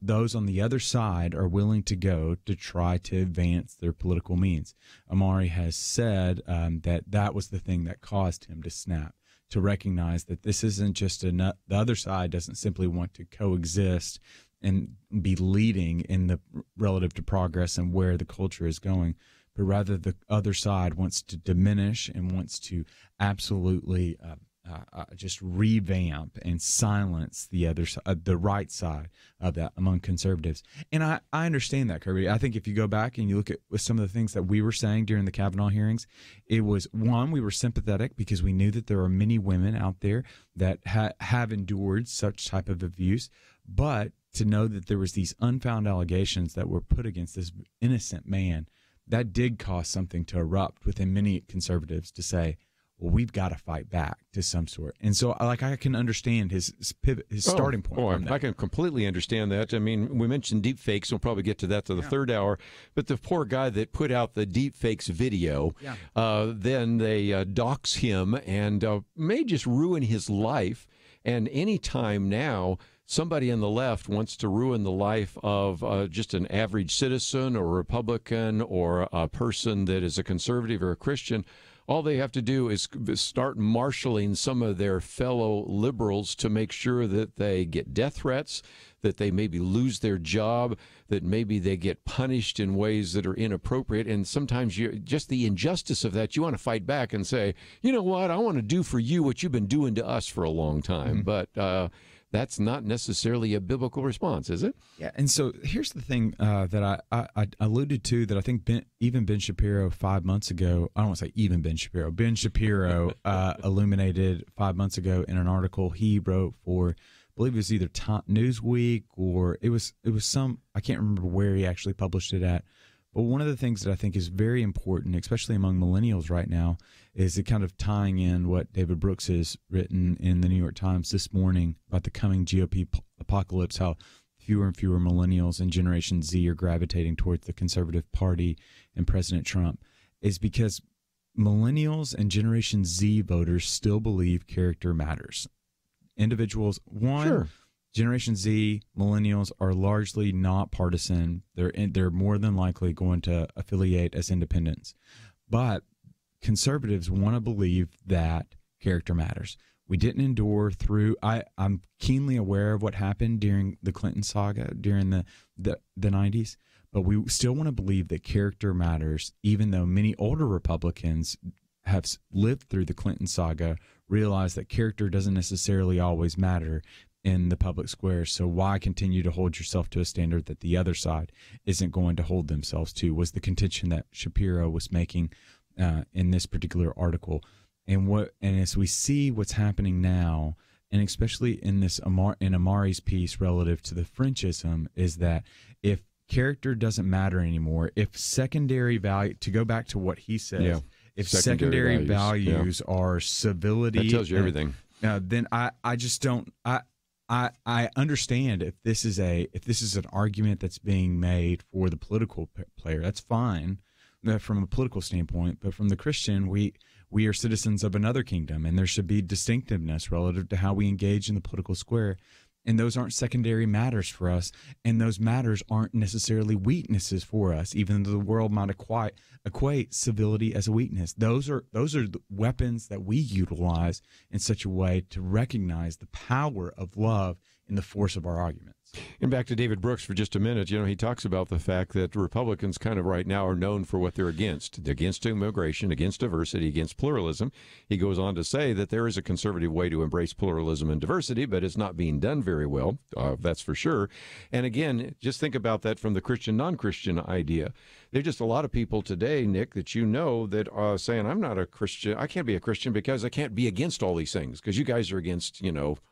those on the other side are willing to go to try to advance their political means. Amari has said that was the thing that caused him to snap, to recognize that this isn't just the other side doesn't simply want to coexist and be leading in the relative to progress and where the culture is going, but rather the other side wants to diminish and wants to absolutely just revamp and silence the other the right side of that among conservatives. And I understand that, Kerby. I think if you go back and you look at some of the things that we were saying during the Kavanaugh hearings, it was, one, we were sympathetic because we knew that there are many women out there that have endured such type of abuse, but to know that there was these unfound allegations that were put against this innocent man, that did cause something to erupt within many conservatives to say, well, we've got to fight back to some sort. And so, I can understand his pivot, his starting point. I can completely understand that. I mean, we mentioned deep fakes. We'll probably get to that to the third hour. But the poor guy that put out the deep fakes video, then they dox him and may just ruin his life. And any time now somebody on the left wants to ruin the life of just an average citizen or Republican or a person that is a conservative or a Christian, all they have to do is start marshaling some of their fellow liberals to make sure that they get death threats, that they maybe lose their job, that maybe they get punished in ways that are inappropriate. And sometimes just the injustice of that, you want to fight back and say, you know what, I want to do for you what you've been doing to us for a long time. Mm-hmm. But that's not necessarily a biblical response, is it? Yeah, and so here's the thing that I alluded to that I think Ben Shapiro 5 months ago, I don't want to say even Ben Shapiro illuminated 5 months ago in an article he wrote for, I believe it was either Newsweek or it was some, I can't remember where he actually published it at. But one of the things that I think is very important, especially among millennials right now, is it kind of tying in what David Brooks has written in the New York Times this morning about the coming GOP apocalypse, how fewer and fewer millennials and Generation Z are gravitating towards the conservative party and President Trump, is because millennials and Generation Z voters still believe character matters. Individuals, Generation Z, millennials are largely not partisan. They're more than likely going to affiliate as independents. But conservatives want to believe that character matters. We didn't endure through, I'm keenly aware of what happened during the Clinton saga, during the 90s, but we still want to believe that character matters, even though many older Republicans have lived through the Clinton saga, realize that character doesn't necessarily always matter in the public square. So why continue to hold yourself to a standard that the other side isn't going to hold themselves to, was the contention that Shapiro was making in this particular article. And as we see what's happening now, and especially in in Amari's piece relative to the Frenchism, is that if character doesn't matter anymore, if secondary value, to go back to what he says, if secondary values are civility, that tells you everything. Then I just don't. I understand if this is an argument that's being made for the political player, that's fine from a political standpoint. But from the Christian, we are citizens of another kingdom, and there should be distinctiveness relative to how we engage in the political square. And those aren't secondary matters for us, and those matters aren't necessarily weaknesses for us, even though the world might equate civility as a weakness. Those are the weapons that we utilize in such a way to recognize the power of love in the force of our arguments. And back to David Brooks for just a minute. He talks about the fact that Republicans kind of right now are known for what they're against. They're against immigration, against diversity, against pluralism. He goes on to say that there is a conservative way to embrace pluralism and diversity, but it's not being done very well. That's for sure. And again, just think about that from the Christian, non-Christian idea. There's just a lot of people today, Nick, that that are saying, I'm not a Christian. I can't be a Christian because I can't be against all these things because you guys are against,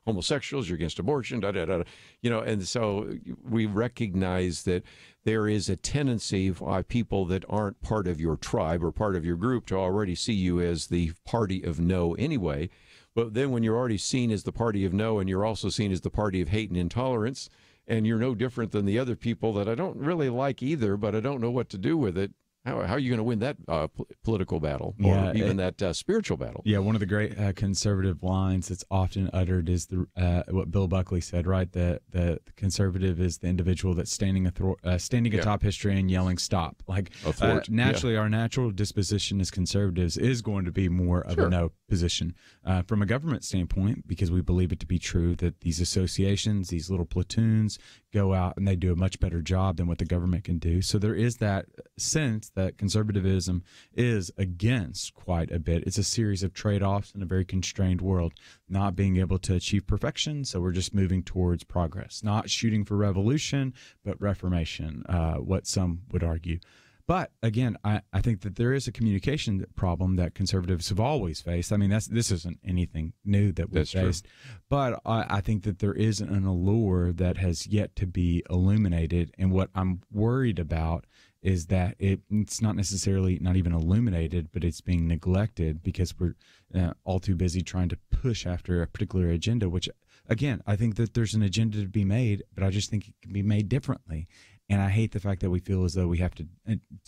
homosexuals, you're against abortion, and so we recognize that there is a tendency by people that aren't part of your tribe or part of your group to already see you as the party of no anyway. But then when you're already seen as the party of no, and you're also seen as the party of hate and intolerance, and you're no different than the other people that I don't really like either, but I don't know what to do with it, how are you going to win that political battle, or even that spiritual battle? Yeah, one of the great conservative lines that's often uttered is what Bill Buckley said, right? The conservative is the individual that's standing atop history and yelling "stop." Like naturally, our natural disposition as conservatives is going to be more of a no position from a government standpoint, because we believe it to be true that these associations, these little platoons, go out and they do a much better job than what the government can do. So there is that sense that conservatism is against quite a bit. It's a series of trade-offs in a very constrained world, not being able to achieve perfection, so we're just moving towards progress, not shooting for revolution, but reformation, what some would argue. But again, I think that there is a communication problem that conservatives have always faced. I mean, this isn't anything new that we've faced. True. But I think that there is an allure that has yet to be illuminated. And what I'm worried about is that it's not necessarily not even illuminated, but it's being neglected because we're all too busy trying to push after a particular agenda, which, again, I think that there's an agenda to be made, but I just think it can be made differently. And I hate the fact that we feel as though we have to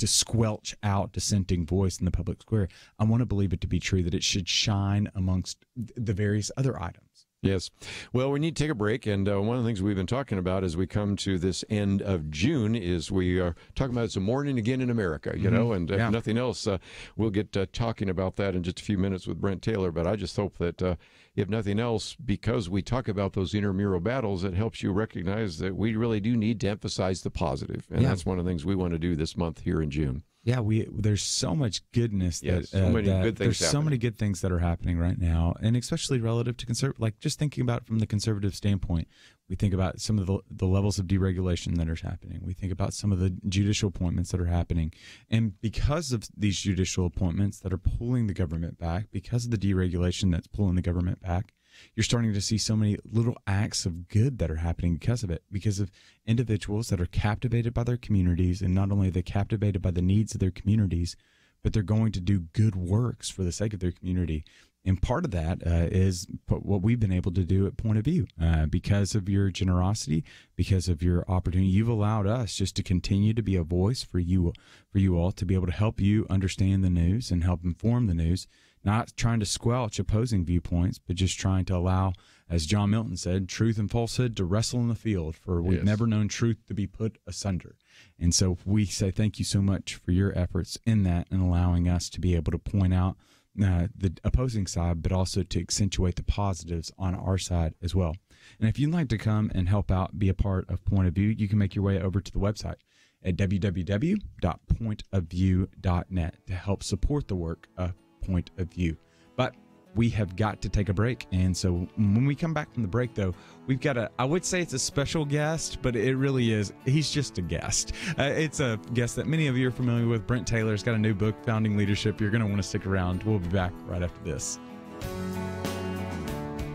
squelch out dissenting voice in the public square. I want to believe it to be true that it should shine amongst the various other items. Yes. Well, we need to take a break, and one of the things we've been talking about as we come to this end of June is we are talking about it's a morning again in America, you know, and if nothing else, we'll get talking about that in just a few minutes with Brent Taylor. But I just hope that if nothing else, because we talk about those intramural battles, it helps you recognize that we really do need to emphasize the positive, and that's one of the things we want to do this month here in June. Yeah, there's so much goodness. Yes, so many good things. There's so many good things that are happening right now, and especially relative to conservative. Like just thinking about it from the conservative standpoint, we think about some of the levels of deregulation that are happening. We think about some of the judicial appointments that are happening, and because of these judicial appointments that are pulling the government back, because of the deregulation that's pulling the government back, you're starting to see so many little acts of good that are happening because of it, because of individuals that are captivated by their communities, and not only are they captivated by the needs of their communities, but they're going to do good works for the sake of their community. And part of that is what we've been able to do at Point of View. Because of your generosity, because of your opportunity, you've allowed us just to continue to be a voice for you all, to be able to help you understand the news and help inform the news. Not trying to squelch opposing viewpoints, but just trying to allow, as John Milton said, truth and falsehood to wrestle in the field, for we've never known truth to be put asunder. And so we say thank you so much for your efforts in that and allowing us to be able to point out the opposing side, but also to accentuate the positives on our side as well. And if you'd like to come and help out, be a part of Point of View, you can make your way over to the website at www.pointofview.net to help support the work of Point of View. But we have got to take a break, and so when we come back from the break, though, we've got I would say it's a special guest, but it really is. He's just a guest. It's a guest that many of you are familiar with. Brent Taylor's got a new book, Founding Leadership. You're going to want to stick around. We'll be back right after this.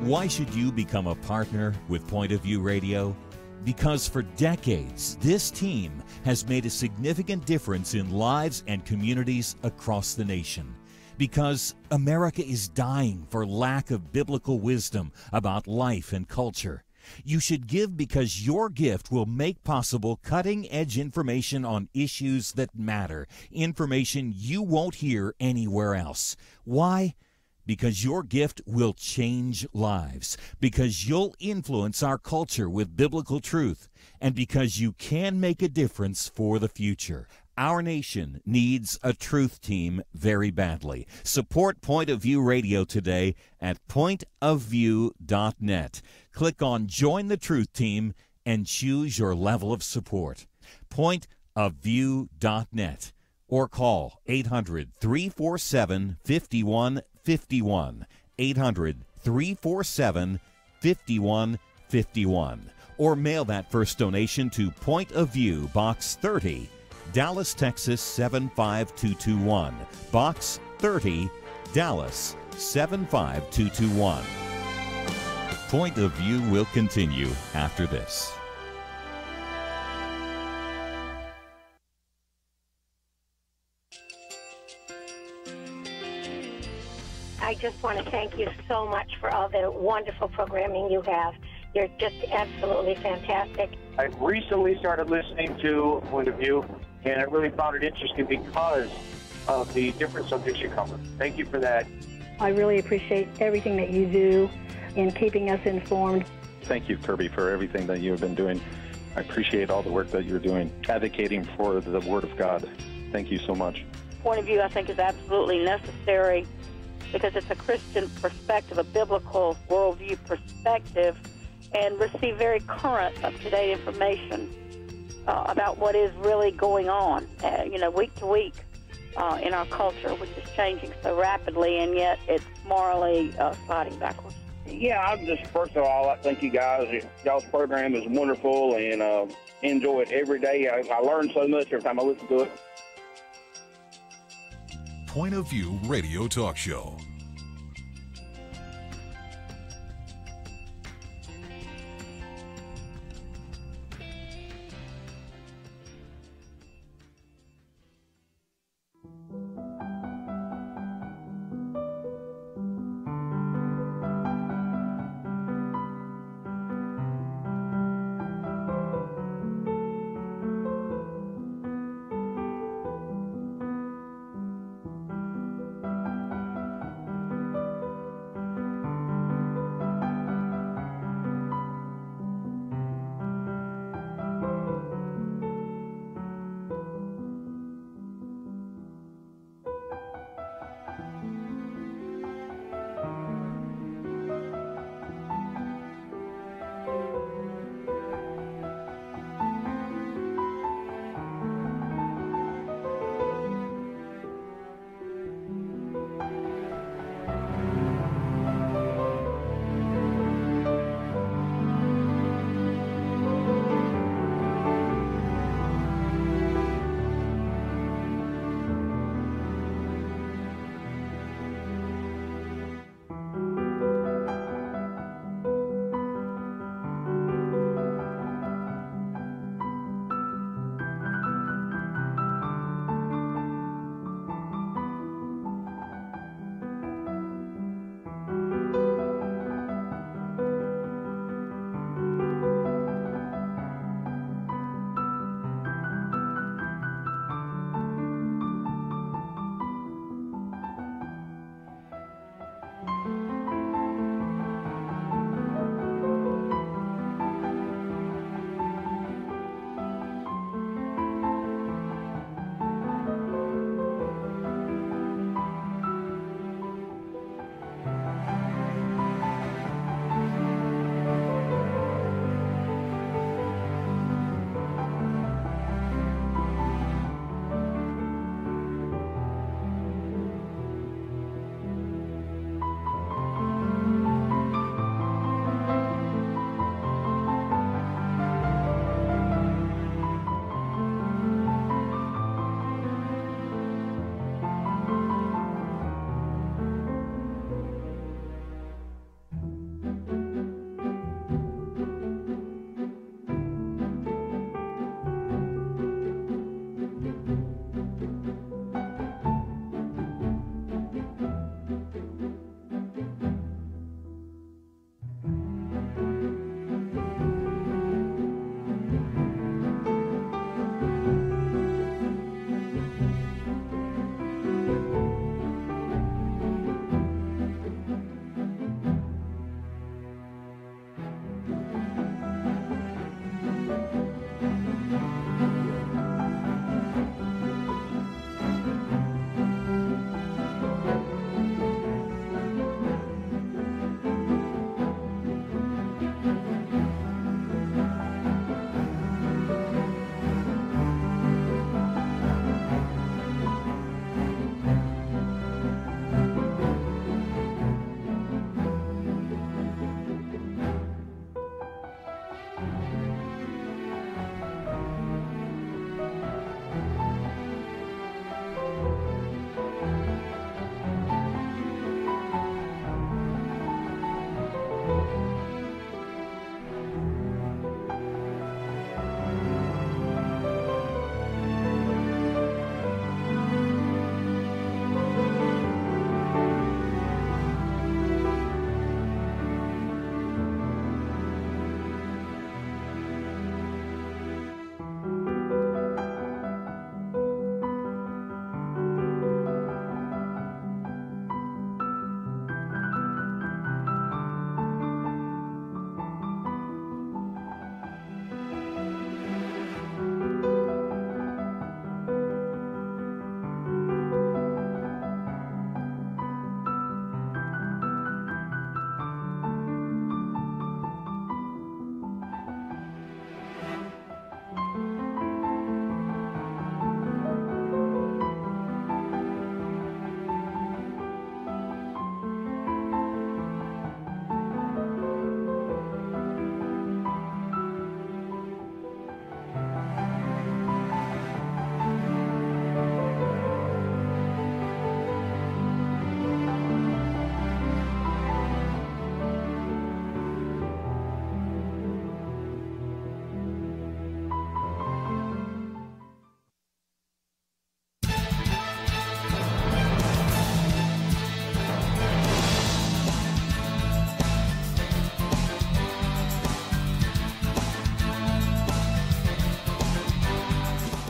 Why should you become a partner with Point of View Radio? Because for decades, this team has made a significant difference in lives and communities across the nation. Because America is dying for lack of biblical wisdom about life and culture. You should give because your gift will make possible cutting-edge information on issues that matter, information you won't hear anywhere else. Why? Because your gift will change lives, because you'll influence our culture with biblical truth, and because you can make a difference for the future. Our nation needs a truth team very badly. Support Point of View Radio today at pointofview.net. Click on Join the Truth Team and choose your level of support. Pointofview.net or call 800-347-5151. 800-347-5151. Or mail that first donation to Point of View, Box 30, Dallas, Texas 75221. Box 30, Dallas 75221. Point of View will continue after this. I just want to thank you so much for all the wonderful programming you have. You're just absolutely fantastic. I recently started listening to Point of View, and I really found it interesting because of the different subjects you cover. Thank you for that. I really appreciate everything that you do in keeping us informed. Thank you, Kerby, for everything that you have been doing. I appreciate all the work that you're doing, advocating for the Word of God. Thank you so much. Point of View, I think, is absolutely necessary because it's a Christian perspective, a biblical worldview perspective, and receive very current, up-to-date information about what is really going on, week to week in our culture, which is changing so rapidly, and yet it's morally sliding backwards. Yeah, I'm just, first of all, I thank you guys. Y'all's program is wonderful, and enjoy it every day. I learn so much every time I listen to it. Point of View Radio Talk Show.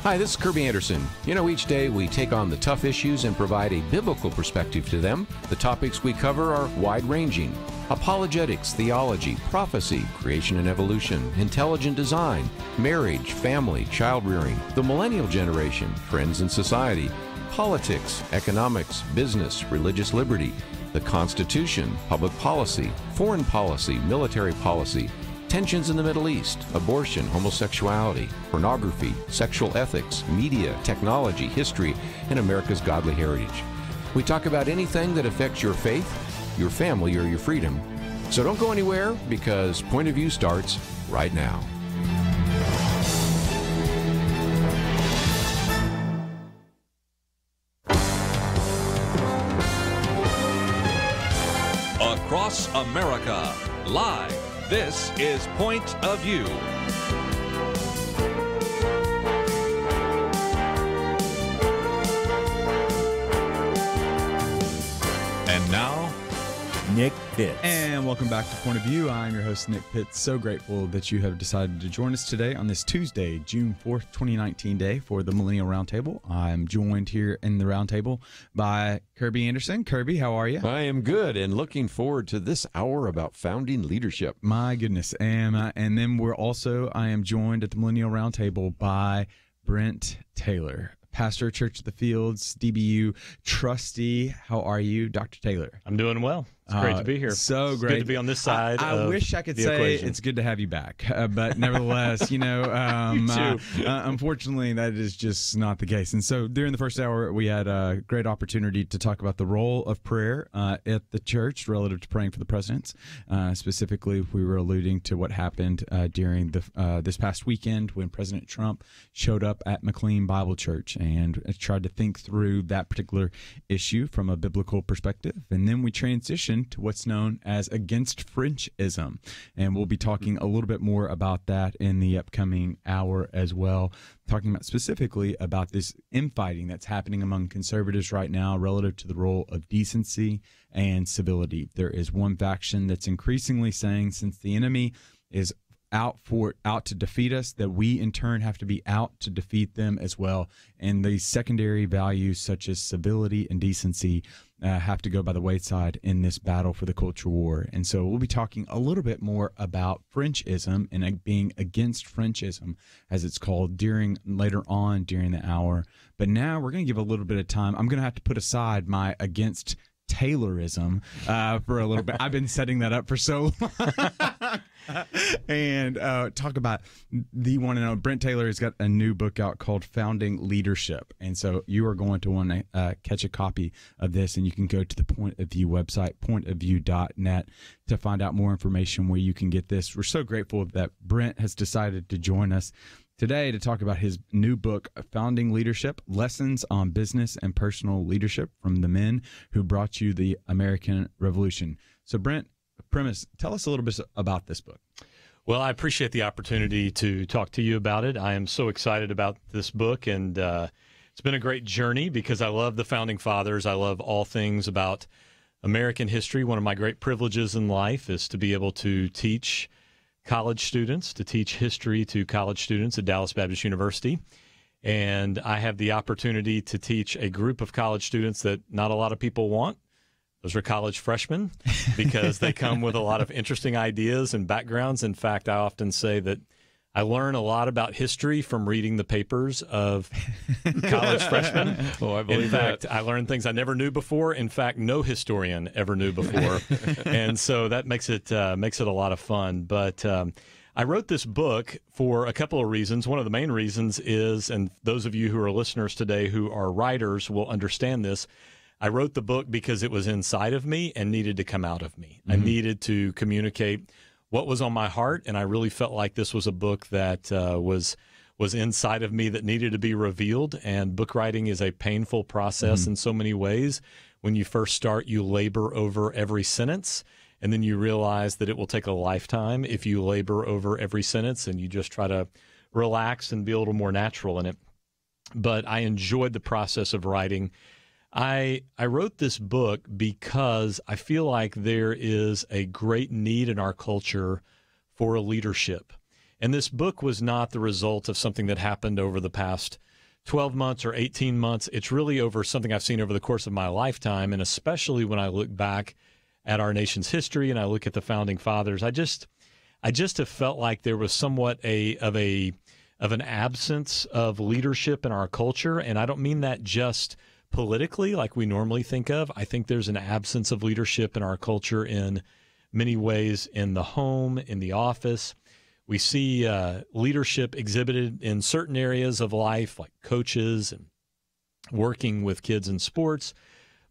Hi, this is Kerby Anderson. Each day we take on the tough issues and provide a biblical perspective to them. The topics we cover are wide-ranging. Apologetics, theology, prophecy, creation and evolution, intelligent design, marriage, family, child-rearing, the millennial generation, friends and society, politics, economics, business, religious liberty, the Constitution, public policy, foreign policy, military policy, tensions in the Middle East, abortion, homosexuality, pornography, sexual ethics, media, technology, history, and America's godly heritage. We talk about anything that affects your faith, your family, or your freedom. So don't go anywhere, because Point of View starts right now. Across America, live. This is Point of View. And now, Nick Pitts. And welcome back to Point of View. I'm your host, Nick Pitts. So grateful that you have decided to join us today on this Tuesday, June 4th, 2019 day for the Millennial Roundtable. I'm joined here in the roundtable by Kerby Anderson. Kerby, how are you? I am good and looking forward to this hour about founding leadership. My goodness. And then I am joined at the Millennial Roundtable by Brent Taylor, pastor, Church of the Fields, DBU trustee. How are you, Dr. Taylor? I'm doing well. It's great to be here. So great. Good to be on this side. I wish I could say equation. It's good to have you back, but nevertheless, unfortunately, that is just not the case. And so during the first hour, we had a great opportunity to talk about the role of prayer at the church relative to praying for the presidents. Specifically, we were alluding to what happened during this past weekend when President Trump showed up at McLean Bible Church, and tried to think through that particular issue from a biblical perspective. And then we transitioned to what's known as against Frenchism, and we'll be talking a little bit more about that in the upcoming hour as well, talking about specifically about this infighting that's happening among conservatives right now relative to the role of decency and civility. There is one faction that's increasingly saying, since the enemy is out to defeat us, that we in turn have to be out to defeat them as well. And the secondary values such as civility and decency have to go by the wayside in this battle for the culture war. And so we'll be talking a little bit more about Frenchism and being against Frenchism, as it's called, later on during the hour. But now we're going to give a little bit of time. I'm going to have to put aside my against Taylorism for a little bit. I've been setting that up for so long. And talk about the one and only Brent Taylor has got a new book out called Founding Leadership. And so you are going to want to catch a copy of this, and you can go to the Point of View website, pointofview.net, to find out more information where you can get this. We're so grateful that Brent has decided to join us today to talk about his new book, Founding Leadership, Lessons on Business and Personal Leadership from the Men Who Brought You the American Revolution. So, Brent, tell us a little bit about this book. Well, I appreciate the opportunity to talk to you about it. I am so excited about this book, and it's been a great journey because I love the Founding Fathers. I love all things about American history. One of my great privileges in life is to be able to teach college students, to teach history to college students at Dallas Baptist University. And I have the opportunity to teach a group of college students that not a lot of people want. Those are college freshmen, because they come with a lot of interesting ideas and backgrounds. In fact, I often say that I learn a lot about history from reading the papers of college freshmen. Oh, I believe that. In fact, I learned things I never knew before. In fact, no historian ever knew before. And so that makes it a lot of fun. But I wrote this book for a couple of reasons. One of the main reasons is, and those of you who are listeners today who are writers will understand this, I wrote the book because it was inside of me and needed to come out of me. Mm-hmm. I needed to communicate what was on my heart, and I really felt like this was a book that was inside of me that needed to be revealed. And book writing is a painful process in so many ways. When you first start, you labor over every sentence, and then you realize that it will take a lifetime if you labor over every sentence and you just try to relax and be a little more natural in it. But I enjoyed the process of writing. I wrote this book because I feel like there is a great need in our culture for a leadership. And this book was not the result of something that happened over the past 12 months or 18 months. It's really over something I've seen over the course of my lifetime, and especially when I look back at our nation's history and I look at the Founding Fathers, I just have felt like there was somewhat of an absence of leadership in our culture, and I don't mean that just politically like we normally think of. I think there's an absence of leadership in our culture in many ways, in the home, in the office. We see leadership exhibited in certain areas of life, like coaches and working with kids in sports,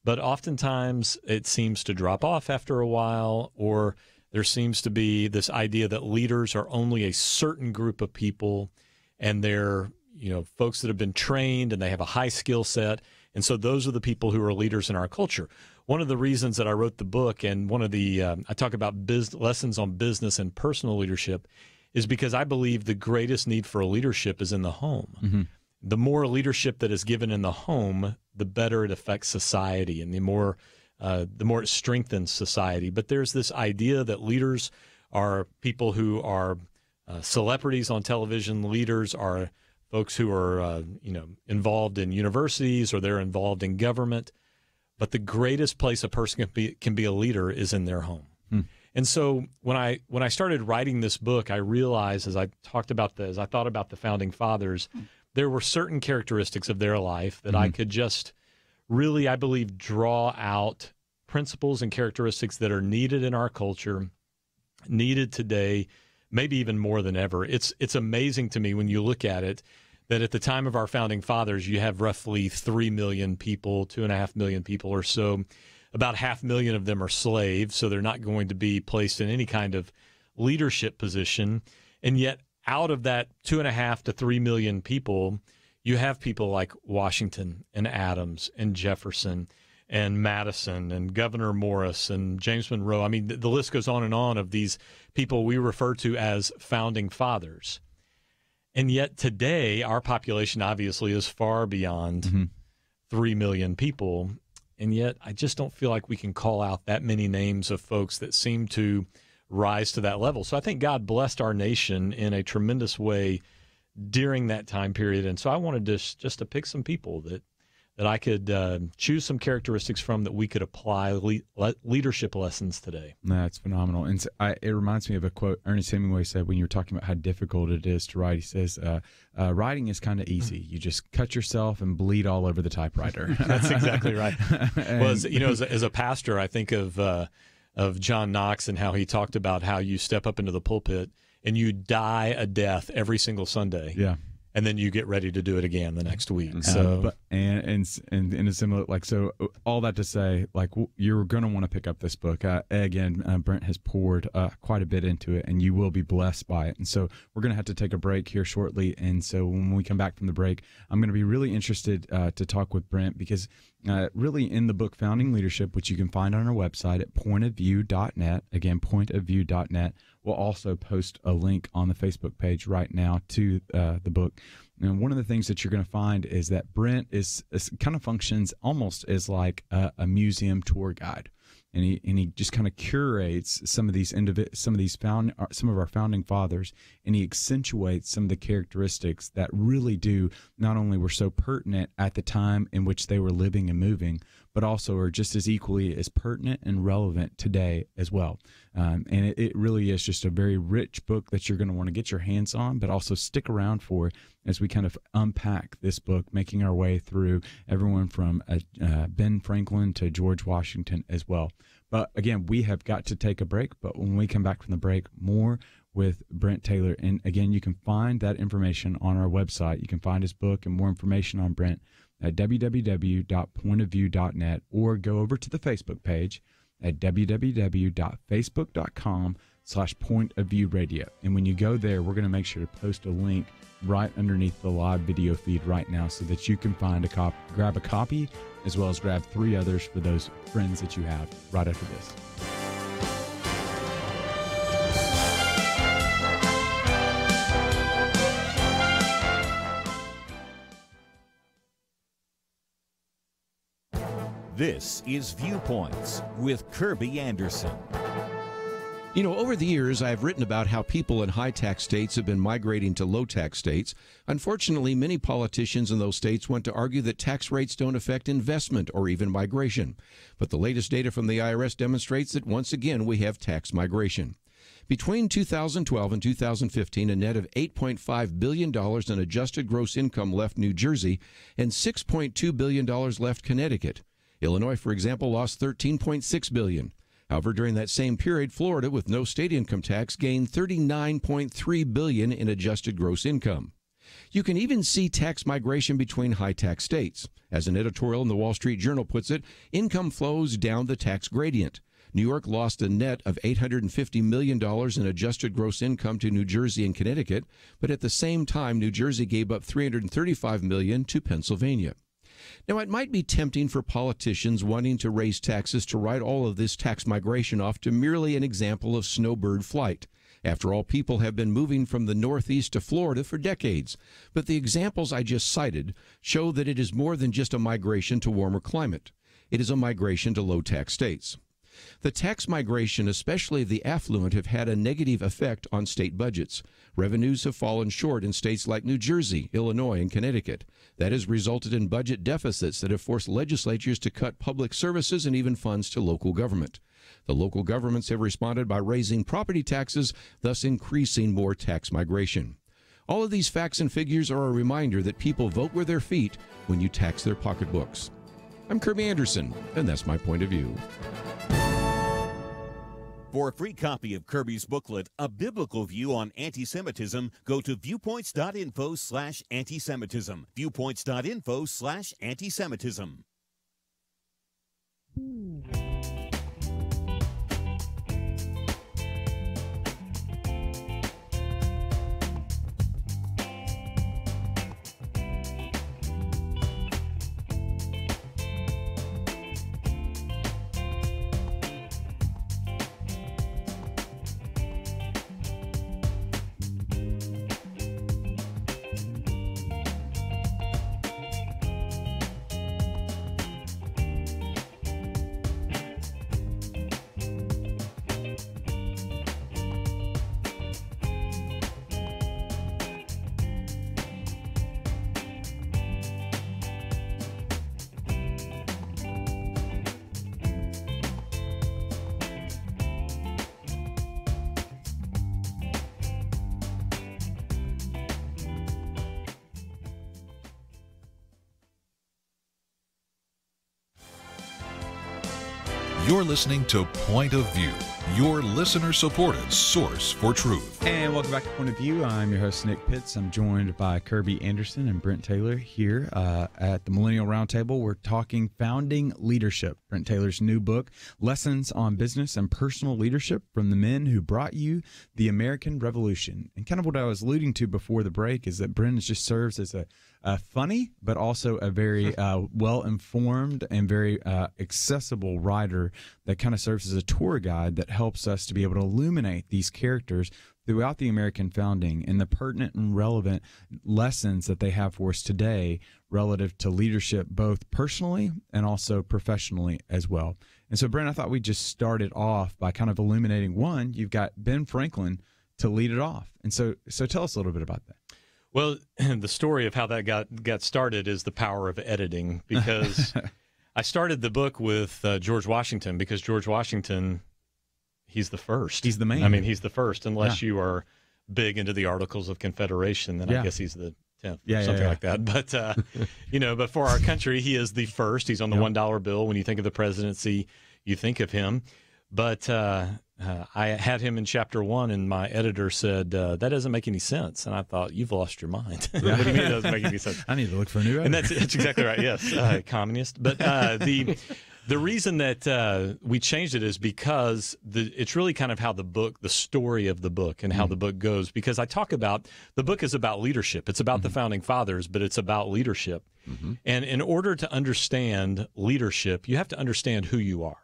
but oftentimes it seems to drop off after a while, or there seems to be this idea that leaders are only a certain group of people, and they're folks that have been trained and they have a high skill set, and so those are the people who are leaders in our culture. One of the reasons that I wrote the book, and one of the I talk about lessons on business and personal leadership, is because I believe the greatest need for leadership is in the home. Mm-hmm. The more leadership that is given in the home, the better it affects society, and the more it strengthens society. But there's this idea that leaders are people who are celebrities on television. Leaders are folks who are involved in universities, or they're involved in government. But the greatest place a person can be a leader is in their home. Hmm. And so when I started writing this book, I realized as I thought about the Founding Fathers, there were certain characteristics of their life that I could just really, I believe, draw out principles and characteristics that are needed in our culture, needed today, maybe even more than ever. It's amazing to me when you look at it that at the time of our Founding Fathers, you have roughly 3 million people, 2.5 million people or so. About 500,000 of them are slaves, so they're not going to be placed in any kind of leadership position. And yet, out of that 2.5 to 3 million people, you have people like Washington and Adams and Jefferson and Madison and Gouverneur Morris and James Monroe. I mean, the list goes on and on of these people we refer to as Founding Fathers. And yet today, our population obviously is far beyond 3 million people. And yet I just don't feel like we can call out that many names of folks that seem to rise to that level. So I think God blessed our nation in a tremendous way during that time period. And so I wanted just to pick some people that I could choose some characteristics from that we could apply leadership lessons today. That's phenomenal. And so it reminds me of a quote Ernest Hemingway said when you were talking about how difficult it is to write. He says, writing is kind of easy. You just cut yourself and bleed all over the typewriter. That's exactly right. Well, as a pastor, I think of John Knox and how he talked about how you step up into the pulpit and you die a death every single Sunday. Yeah. And then you get ready to do it again the next week. So, and in a similar, so all that to say, you're going to want to pick up this book. Again, Brent has poured quite a bit into it, and you will be blessed by it. And so we're going to have to take a break here shortly. And so when we come back from the break, I'm going to be really interested to talk with Brent because really in the book Founding Leadership, which you can find on our website at pointofview.net, again, pointofview.net, we'll also post a link on the Facebook page right now to the book. And one of the things that you're going to find is that Brent is kind of functions almost as like a museum tour guide. And he just kind of curates some of our founding fathers, and he accentuates some of the characteristics that really not only were so pertinent at the time in which they were living and moving, but also are just as equally as pertinent and relevant today as well. And it really is just a very rich book that you're going to want to get your hands on, but also stick around for as we kind of unpack this book, making our way through everyone from Ben Franklin to George Washington as well. But again, we have got to take a break. But when we come back from the break, more with Brent Taylor. And again, you can find that information on our website. You can find his book and more information on Brent at www.pointofview.net, or go over to the Facebook page at www.facebook.com/pointofviewradio. And when you go there, we're going to make sure to post a link right underneath the live video feed right now so that you can find grab a copy, as well as grab 3 others for those friends that you have right after this. This is Viewpoints with Kerby Anderson. You know, over the years, I've written about how people in high-tax states have been migrating to low-tax states. Unfortunately, many politicians in those states want to argue that tax rates don't affect investment or even migration. But the latest data from the IRS demonstrates that once again we have tax migration. Between 2012 and 2015, a net of $8.5 billion in adjusted gross income left New Jersey and $6.2 billion left Connecticut. Illinois, for example, lost $13.6 billion. However, during that same period, Florida, with no state income tax, gained $39.3 billion in adjusted gross income. You can even see tax migration between high-tax states. As an editorial in the Wall Street Journal puts it, income flows down the tax gradient. New York lost a net of $850 million in adjusted gross income to New Jersey and Connecticut, but at the same time, New Jersey gave up $335 million to Pennsylvania. Now, it might be tempting for politicians wanting to raise taxes to write all of this tax migration off to merely an example of snowbird flight. After all, people have been moving from the Northeast to Florida for decades. But the examples I just cited show that it is more than just a migration to warmer climate. It is a migration to low-tax states. The tax migration, especially the affluent, have had a negative effect on state budgets. Revenues have fallen short in states like New Jersey, Illinois, and Connecticut. That has resulted in budget deficits that have forced legislatures to cut public services and even funds to local government. The local governments have responded by raising property taxes, thus increasing more tax migration. All of these facts and figures are a reminder that people vote with their feet when you tax their pocketbooks. I'm Kerby Anderson, and that's my point of view. For a free copy of Kerby's booklet, A Biblical View on Anti-Semitism, go to viewpoints.info/anti-Semitism. Viewpoints.info/anti-Semitism. You're listening to Point of View, your listener-supported source for truth. And welcome back to Point of View. I'm your host, Nick Pitts. I'm joined by Kerby Anderson and Brent Taylor here at the Millennial Roundtable. We're talking founding leadership, Brent Taylor's new book, Lessons on Business and Personal Leadership from the Men Who Brought You the American Revolution. And kind of what I was alluding to before the break is that Brent just serves as a funny, but also a very well-informed and very accessible writer that kind of serves as a tour guide that helps us to be able to illuminate these characters throughout the American founding and the pertinent and relevant lessons that they have for us today relative to leadership, both personally and also professionally as well. And so, Brent, I thought we'd just start it off by kind of illuminating, one, you've got Ben Franklin to lead it off. And so tell us a little bit about that. Well, the story of how that got started is the power of editing, because I started the book with George Washington, because George Washington, he's the first. He's the man. I mean, he's the first, unless you are big into the Articles of Confederation, then I guess he's the 10th, something like that. But, but for our country, he is the first. He's on the $1 bill. When you think of the presidency, you think of him. But I had him in chapter 1, and my editor said, that doesn't make any sense. And I thought, you've lost your mind. What do you mean it doesn't make any sense? I need to look for a new editor. And that's exactly right, yes, communist. But the reason that we changed it is because it's really kind of how the story of the book and how the book goes. Because I talk about, the book is about leadership. It's about the Founding Fathers, but it's about leadership. And in order to understand leadership, you have to understand who you are.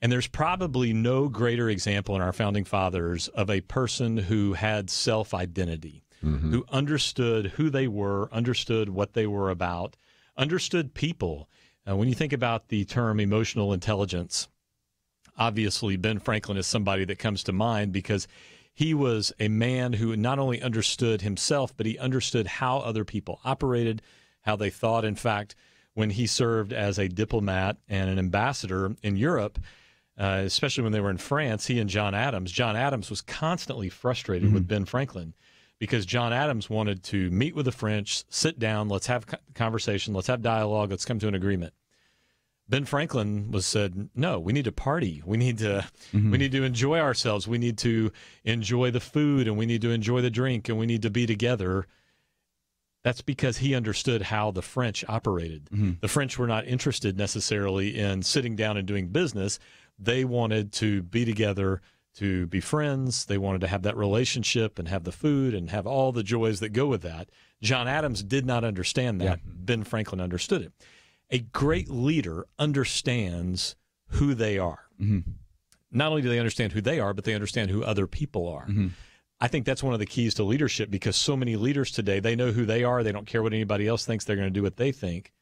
And there's probably no greater example in our Founding Fathers of a person who had self-identity, who understood who they were, understood what they were about, understood people. When you think about the term emotional intelligence, obviously Ben Franklin is somebody that comes to mind because he was a man who not only understood himself, but he understood how other people operated, how they thought. In fact, when he served as a diplomat and an ambassador in Europe, especially when they were in France, he and John Adams was constantly frustrated with Ben Franklin because John Adams wanted to meet with the French, sit down, let's have conversation, let's have dialogue, let's come to an agreement. Ben Franklin said, no, we need to party. We need to enjoy ourselves. We need to enjoy the food, and we need to enjoy the drink, and we need to be together. That's because he understood how the French operated. The French were not interested necessarily in sitting down and doing business. They wanted to be together, to be friends. They wanted to have that relationship and have the food and have all the joys that go with that. John Adams did not understand that. Ben Franklin understood it. A great leader understands who they are. Not only do they understand who they are, but they understand who other people are. I think that's one of the keys to leadership because so many leaders today, they know who they are. They don't care what anybody else thinks. They're going to do what they think.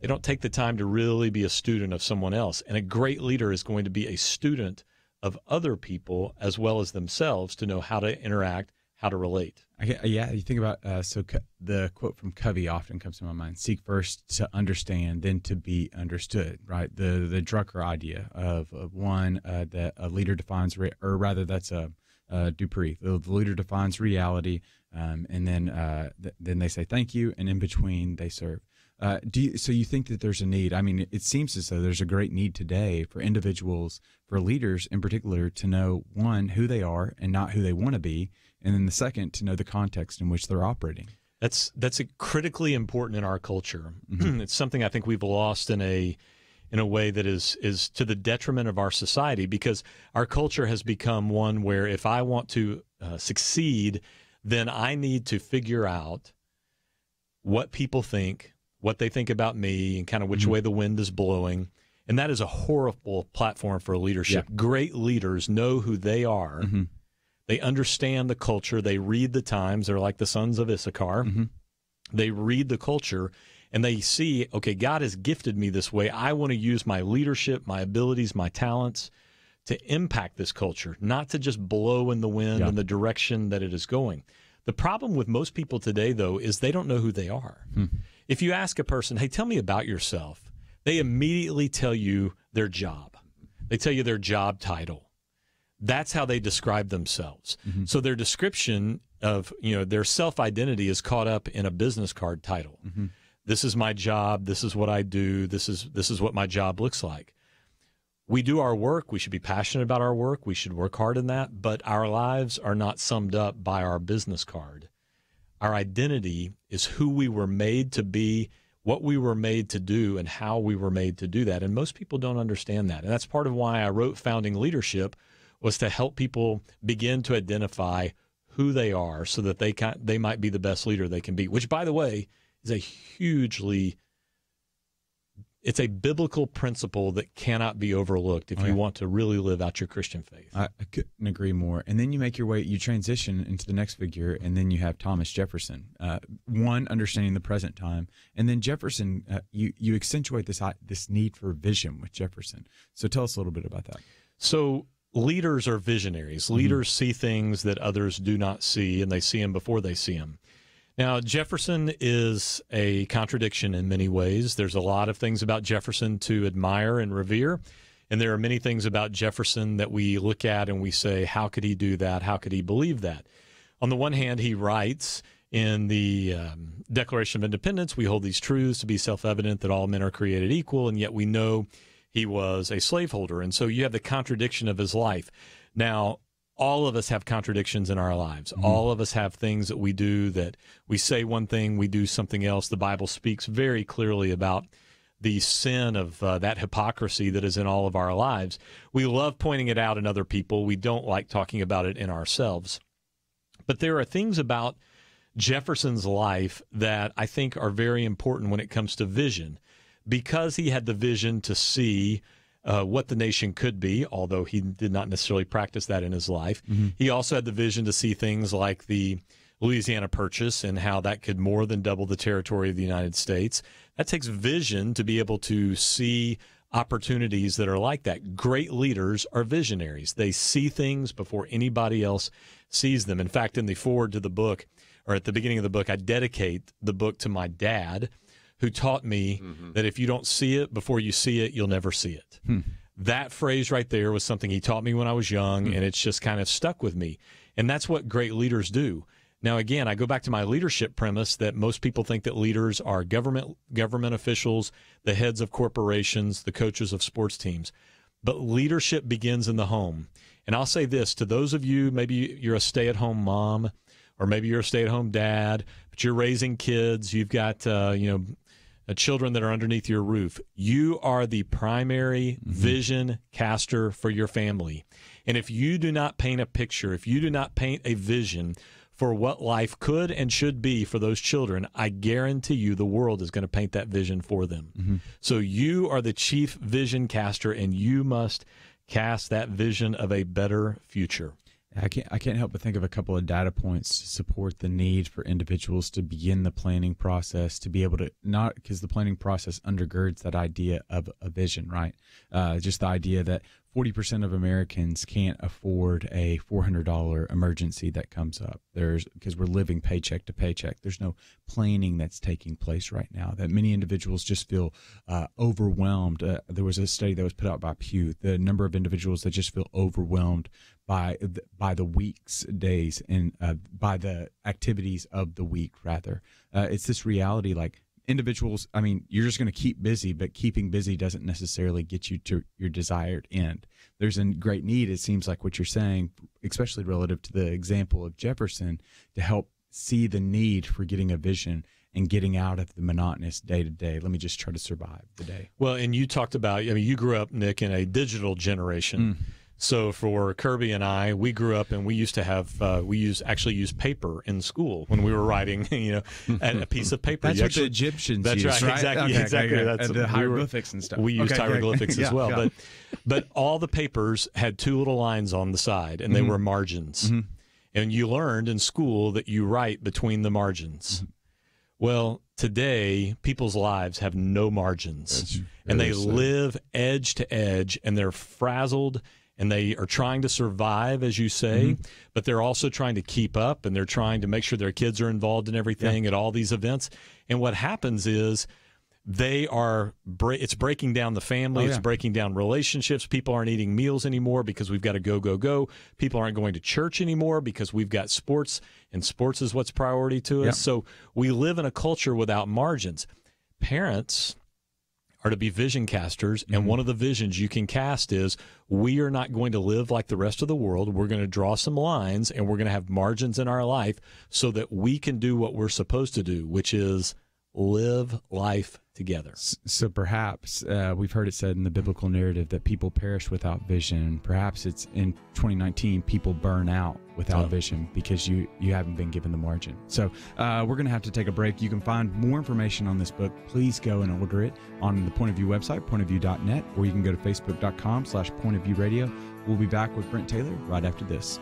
They don't take the time to really be a student of someone else. And a great leader is going to be a student of other people as well as themselves to know how to interact, how to relate. Yeah, you think about the quote from Covey often comes to my mind: "Seek first to understand, then to be understood." Right, the Drucker idea of one that a leader defines, or rather, that's Dupree. The leader defines reality, and then they say thank you, and in between they serve. So you think that there's a need? I mean, it seems as though there's a great need today for individuals, for leaders in particular, to know, one, who they are and not who they want to be, and then the second, to know the context in which they're operating. That's critically important in our culture. It's something I think we've lost in a way that is to the detriment of our society, because our culture has become one where if I want to succeed, then I need to figure out what people think, what they think about me, and kind of which way the wind is blowing. And that is a horrible platform for leadership. Yeah. Great leaders know who they are. They understand the culture. They read the times. They're like the sons of Issachar. They read the culture, and they see, okay, God has gifted me this way. I want to use my leadership, my abilities, my talents to impact this culture, not to just blow in the wind in the direction that it is going. The problem with most people today, though, is they don't know who they are. If you ask a person, hey, tell me about yourself, they immediately tell you their job. They tell you their job title. That's how they describe themselves. So their description of, their self-identity is caught up in a business card title. This is my job. This is what I do. This is what my job looks like. We do our work. We should be passionate about our work. We should work hard in that. But our lives are not summed up by our business card. Our identity is who we were made to be, what we were made to do, and how we were made to do that. And most people don't understand that. And that's part of why I wrote Founding Leadership, was to help people begin to identify who they are so that they might be the best leader they can be, which, by the way, is it's a biblical principle that cannot be overlooked if you want to really live out your Christian faith. I couldn't agree more. And then you make your way, you transition into the next figure, and then you have Thomas Jefferson. One, understanding the present time, and then Jefferson, you accentuate this need for vision with Jefferson. So tell us a little bit about that. So leaders are visionaries. Leaders see things that others do not see, and they see them before they see them. Now, Jefferson is a contradiction in many ways. There's a lot of things about Jefferson to admire and revere, and there are many things about Jefferson that we look at and we say, how could he do that? How could he believe that? On the one hand, he writes in the Declaration of Independence, we hold these truths to be self-evident that all men are created equal, and yet we know he was a slaveholder. And so you have the contradiction of his life. Now, all of us have contradictions in our lives. All of us have things that we do that we say one thing, we do something else. The Bible speaks very clearly about the sin of that hypocrisy that is in all of our lives. We love pointing it out in other people. We don't like talking about it in ourselves. But there are things about Jefferson's life that I think are very important when it comes to vision, because he had the vision to see what the nation could be, although he did not necessarily practice that in his life. He also had the vision to see things like the Louisiana Purchase and how that could more than double the territory of the United States. That takes vision to be able to see opportunities that are like that. Great leaders are visionaries. They see things before anybody else sees them. In fact, in the foreword to the book, or at the beginning of the book, I dedicate the book to my dad, who taught me that if you don't see it before you see it, you'll never see it. That phrase right there was something he taught me when I was young, and it's just kind of stuck with me. And that's what great leaders do. Now, again, I go back to my leadership premise that most people think that leaders are government officials, the heads of corporations, the coaches of sports teams. But leadership begins in the home. And I'll say this to those of you, maybe you're a stay-at-home mom, or maybe you're a stay-at-home dad, but you're raising kids, you've got children that are underneath your roof. You are the primary vision caster for your family. And if you do not paint a picture, if you do not paint a vision for what life could and should be for those children, I guarantee you the world is going to paint that vision for them. So you are the chief vision caster, and you must cast that vision of a better future. I can't help but think of a couple of data points to support the need for individuals to begin the planning process, to be able to, not because the planning process undergirds that idea of a vision, right? Just the idea that 40% of Americans can't afford a $400 emergency that comes up. Because we're living paycheck to paycheck. There's no planning that's taking place right now. That many individuals just feel overwhelmed. There was a study that was put out by Pew. The number of individuals that just feel overwhelmed by the week's days and by the activities of the week, rather. It's this reality, like, individuals, I mean, you're just going to keep busy, but keeping busy doesn't necessarily get you to your desired end. There's a great need, it seems like what you're saying, especially relative to the example of Jefferson, to help see the need for getting a vision and getting out of the monotonous day-to-day. Let me just try to survive the day. Well, and you talked about, you grew up, Nick, in a digital generation. So for Kerby and I, we grew up and we used to have actually use paper in school when we were writing, a piece of paper. That's what the Egyptians used, right? Exactly, exactly. Okay. That's the hieroglyphics and stuff. We used hieroglyphics as well, yeah. but all the papers had two little lines on the side, and they were margins. And you learned in school that you write between the margins. Well, today, people's lives have no margins, and they live edge to edge, and they're frazzled. And they are trying to survive, as you say, but they're also trying to keep up, and they're trying to make sure their kids are involved in everything at all these events. And what happens is it's breaking down the family. It's breaking down relationships. People aren't eating meals anymore because we've got to go. People aren't going to church anymore because we've got sports, and sports is what's priority to us. So we live in a culture without margins. Parents are to be vision casters, and one of the visions you can cast is we are not going to live like the rest of the world. We're going to draw some lines, and we're going to have margins in our life so that we can do what we're supposed to do, which is live life together. So perhaps we've heard it said in the biblical narrative that people perish without vision. Perhaps it's in 2019 people burn out without vision because you haven't been given the margin. So we're going to have to take a break. You can find more information on this book. Please go and order it on the Point of View website, pointofview.net, or you can go to facebook.com/pointofviewradio. We'll be back with Brent Taylor right after this.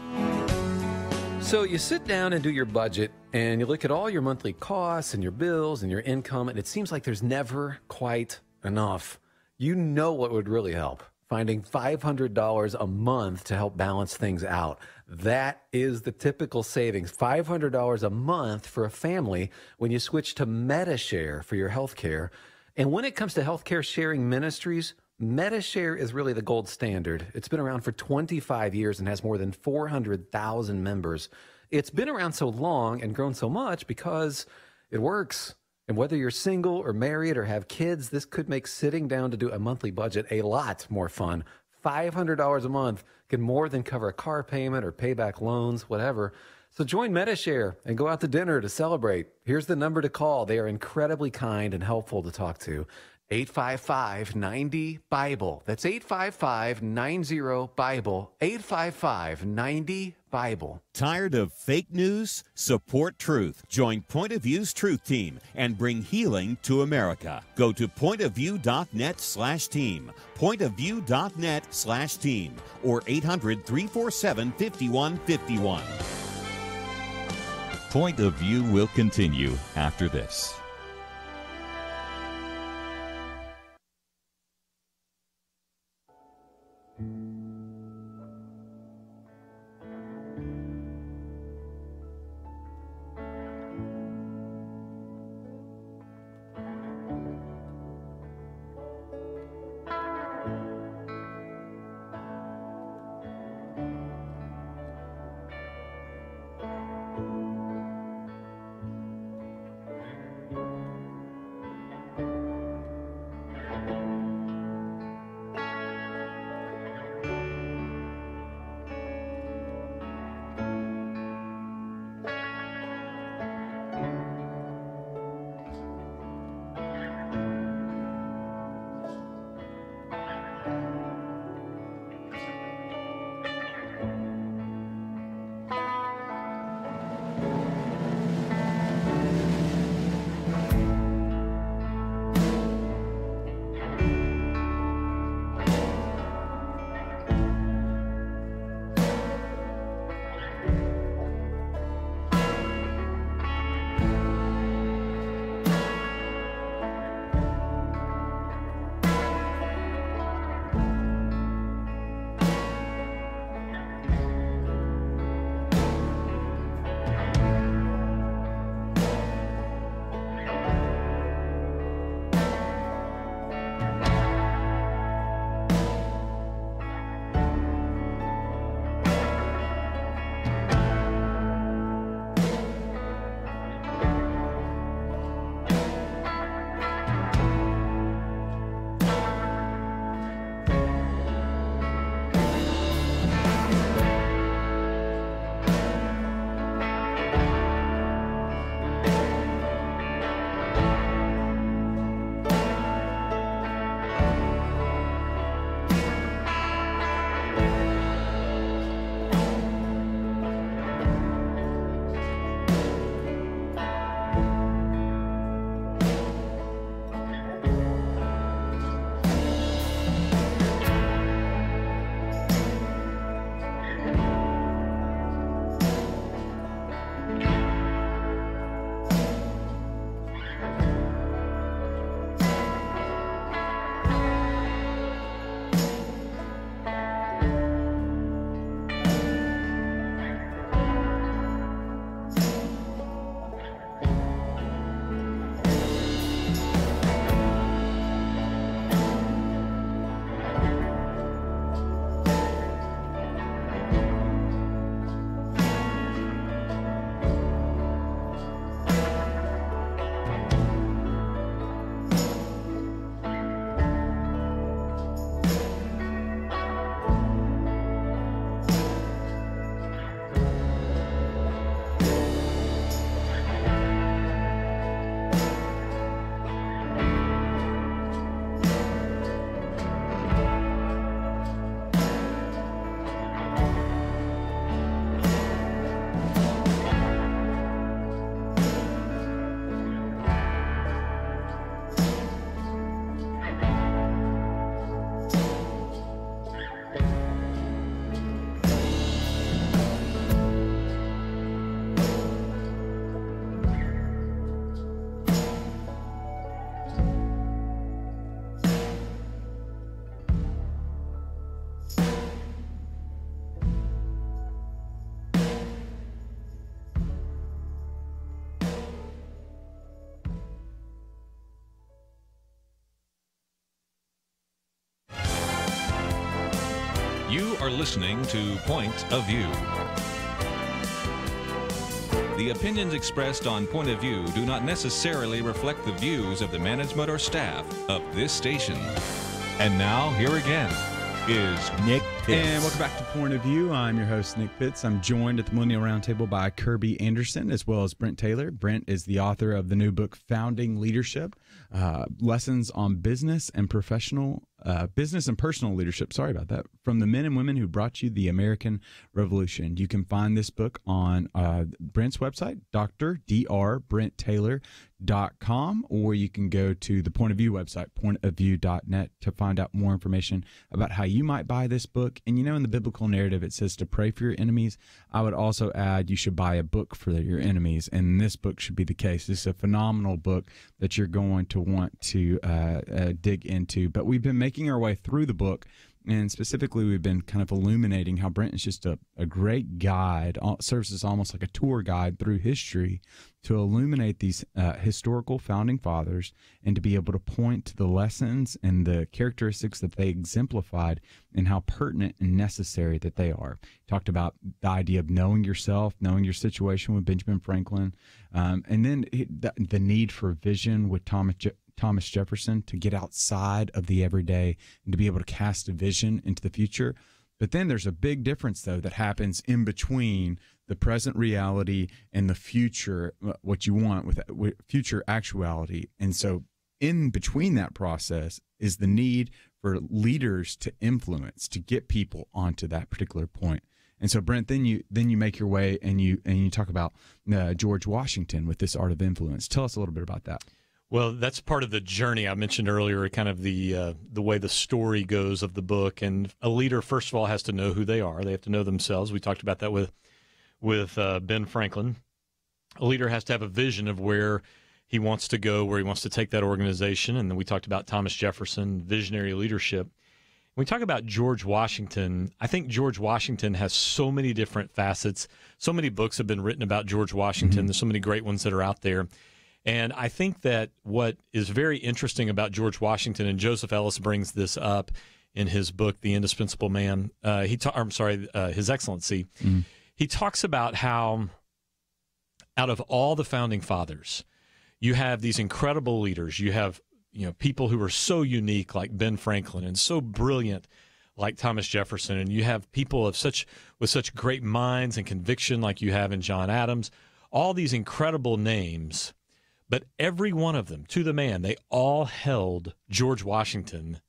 So you sit down and do your budget, and you look at all your monthly costs and your bills and your income, and it seems like there's never quite enough. You know what would really help? Finding $500 a month to help balance things out. That is the typical savings, $500 a month for a family when you switch to MediShare for your health care. And when it comes to healthcare sharing ministries, MediShare is really the gold standard. It's been around for 25 years and has more than 400,000 members. It's been around so long and grown so much because it works. And whether you're single or married or have kids, this could make sitting down to do a monthly budget a lot more fun. $500 a month can more than cover a car payment or pay back loans, whatever. So join MediShare and go out to dinner to celebrate. Here's the number to call. They are incredibly kind and helpful to talk to. 855-90-BIBLE. That's 855-90-BIBLE. 855-90-BIBLE. Tired of fake news? Support truth. Join Point of View's Truth Team and bring healing to America. Go to pointofview.net/team. Pointofview.net/team. Or 800-347-5151. Point of View will continue after this. You are listening to Point of View. The opinions expressed on Point of View do not necessarily reflect the views of the management or staff of this station. And now, here again is Nick Pitts. And welcome back to Point of View. I'm your host, Nick Pitts. I'm joined at the Millennial Roundtable by Kerby Anderson as well as Brent Taylor. Brent is the author of the new book, Founding Leadership, Lessons on Business and Personal Leadership. Sorry about that. From the men and women who brought you the American Revolution. You can find this book on Brent's website, drdbrenttaylor.com, or you can go to the Point of View website, pointofview.net, to find out more information about how you might buy this book. And in the biblical narrative, it says to pray for your enemies. I would also add you should buy a book for your enemies, and this book should be the case. This is a phenomenal book that you're going to want to dig into. But we've been making our way through the book, and specifically we've been kind of illuminating how Brent is just a great guide, serves as almost like a tour guide through history to illuminate these historical founding fathers and to be able to point to the lessons and the characteristics that they exemplified and how pertinent and necessary that they are. Talked about the idea of knowing yourself, knowing your situation with Benjamin Franklin, and then the need for vision with Thomas Jefferson to get outside of the everyday and to be able to cast a vision into the future. But then there's a big difference, though, that happens in between the present reality and the future, what you want with future actuality. And so in between that process is the need for leaders to influence, to get people onto that particular point. And so, Brent, then you make your way and you talk about George Washington with this art of influence. Tell us a little bit about that. Well, that's part of the journey I mentioned earlier, kind of the way the story goes of the book. And a leader, first of all, has to know who they are. They have to know themselves. We talked about that with Ben Franklin. A leader has to have a vision of where he wants to go, where he wants to take that organization. And then we talked about Thomas Jefferson, visionary leadership. When we talk about George Washington, I think George Washington has so many different facets. So many books have been written about George Washington. Mm-hmm. There's so many great ones that are out there. And I think that what is very interesting about George Washington, and Joseph Ellis brings this up in his book, The Indispensable Man, His Excellency, mm-hmm. He talks about how out of all the founding fathers, you have these incredible leaders. You have people who are so unique like Ben Franklin and so brilliant like Thomas Jefferson, and you have people with such great minds and conviction like you have in John Adams. All these incredible names. But every one of them, to the man, they all held George Washington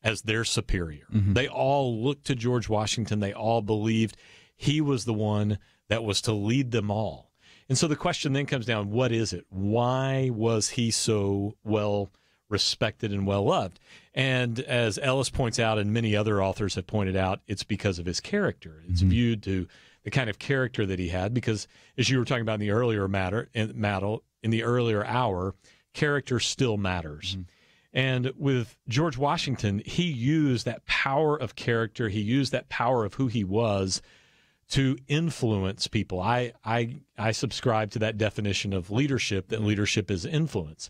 as their superior. Mm-hmm. They all looked to George Washington. They all believed he was the one that was to lead them all. And so the question then comes down, what is it? Why was he so well respected and well loved? And as Ellis points out, and many other authors have pointed out, it's because of his character. It's mm-hmm. viewed to the kind of character that he had, because as you were talking about in the earlier in the earlier hour, character still matters. Mm-hmm. And with George Washington, he used that power of character. He used that power of who he was to influence people. I subscribe to that definition of leadership, that leadership is influence.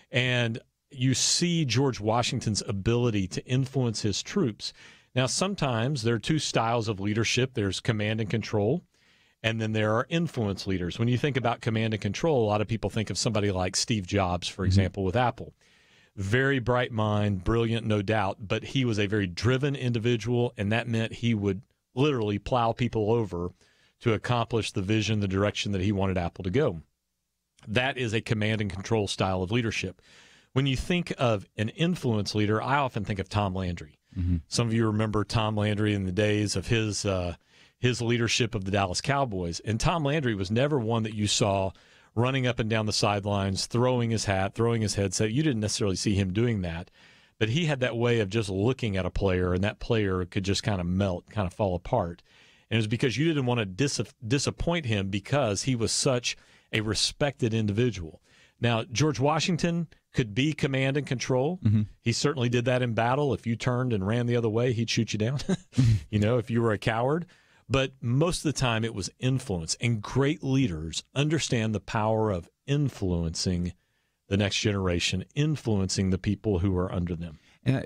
And you see George Washington's ability to influence his troops. Now, sometimes there are two styles of leadership. There's command and control. And then there are influence leaders. When you think about command and control, a lot of people think of somebody like Steve Jobs, for example, with Apple. Very bright mind, brilliant, no doubt, but he was a very driven individual, and that meant he would literally plow people over to accomplish the vision, the direction that he wanted Apple to go. That is a command and control style of leadership. When you think of an influence leader, I often think of Tom Landry. Mm-hmm. Some of you remember Tom Landry in the days of his leadership of the Dallas Cowboys. And Tom Landry was never one that you saw running up and down the sidelines, throwing his hat, throwing his headset. You didn't necessarily see him doing that. But he had that way of just looking at a player, and that player could just kind of melt, kind of fall apart. And it was because you didn't want to disappoint him, because he was such a respected individual. Now, George Washington could be command and control. Mm-hmm. He certainly did that in battle. If you turned and ran the other way, he'd shoot you down, if you were a coward. But most of the time it was influence. And great leaders understand the power of influencing the next generation, influencing the people who are under them. And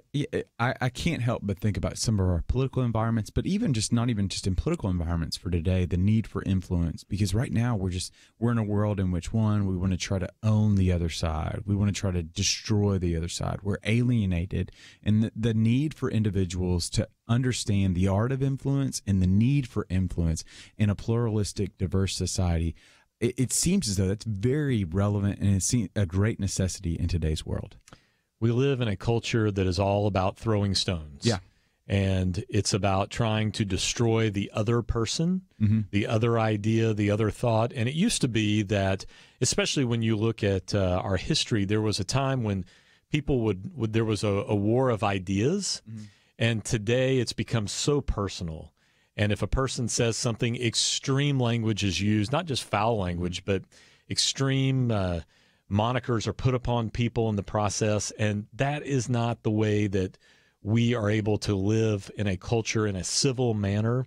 I can't help but think about some of our political environments, but not even just in political environments for today, the need for influence. Because right now we're in a world in which, one, we want to try to own the other side. We want to try to destroy the other side. We're alienated. And the need for individuals to understand the art of influence and the need for influence in a pluralistic, diverse society, it seems as though that's very relevant and it's a great necessity in today's world. We live in a culture that is all about throwing stones. Yeah. And it's about trying to destroy the other person, the other idea, the other thought. And it used to be that, especially when you look at our history, there was a time when people there was a war of ideas. And today it's become so personal. And if a person says something, extreme language is used, not just foul language, but extreme monikers are put upon people in the process, and that is not the way that we are able to live in a culture in a civil manner.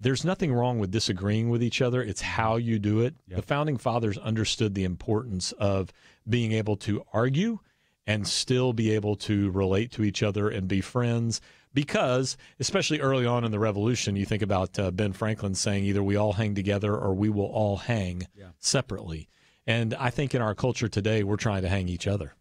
There's nothing wrong with disagreeing with each other. It's how you do it. Yep. The Founding Fathers understood the importance of being able to argue and still be able to relate to each other and be friends, because especially early on in the Revolution, you think about Ben Franklin saying either we all hang together or we will all hang separately. And I think in our culture today, we're trying to hang each other.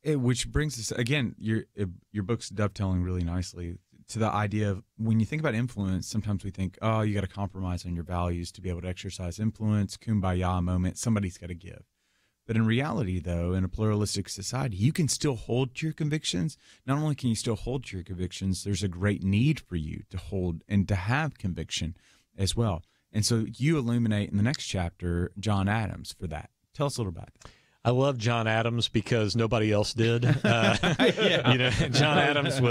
Which brings us, again, your book's dovetailing really nicely to the idea of when you think about influence, sometimes we think, oh, you got to compromise on your values to be able to exercise influence, kumbaya moment, somebody's got to give. But in reality, though, in a pluralistic society, you can still hold to your convictions. Not only can you still hold to your convictions, there's a great need for you to hold and to have conviction as well. And so you illuminate in the next chapter John Adams for that. Tell us a little about that. I love John Adams because nobody else did. You know, John Adams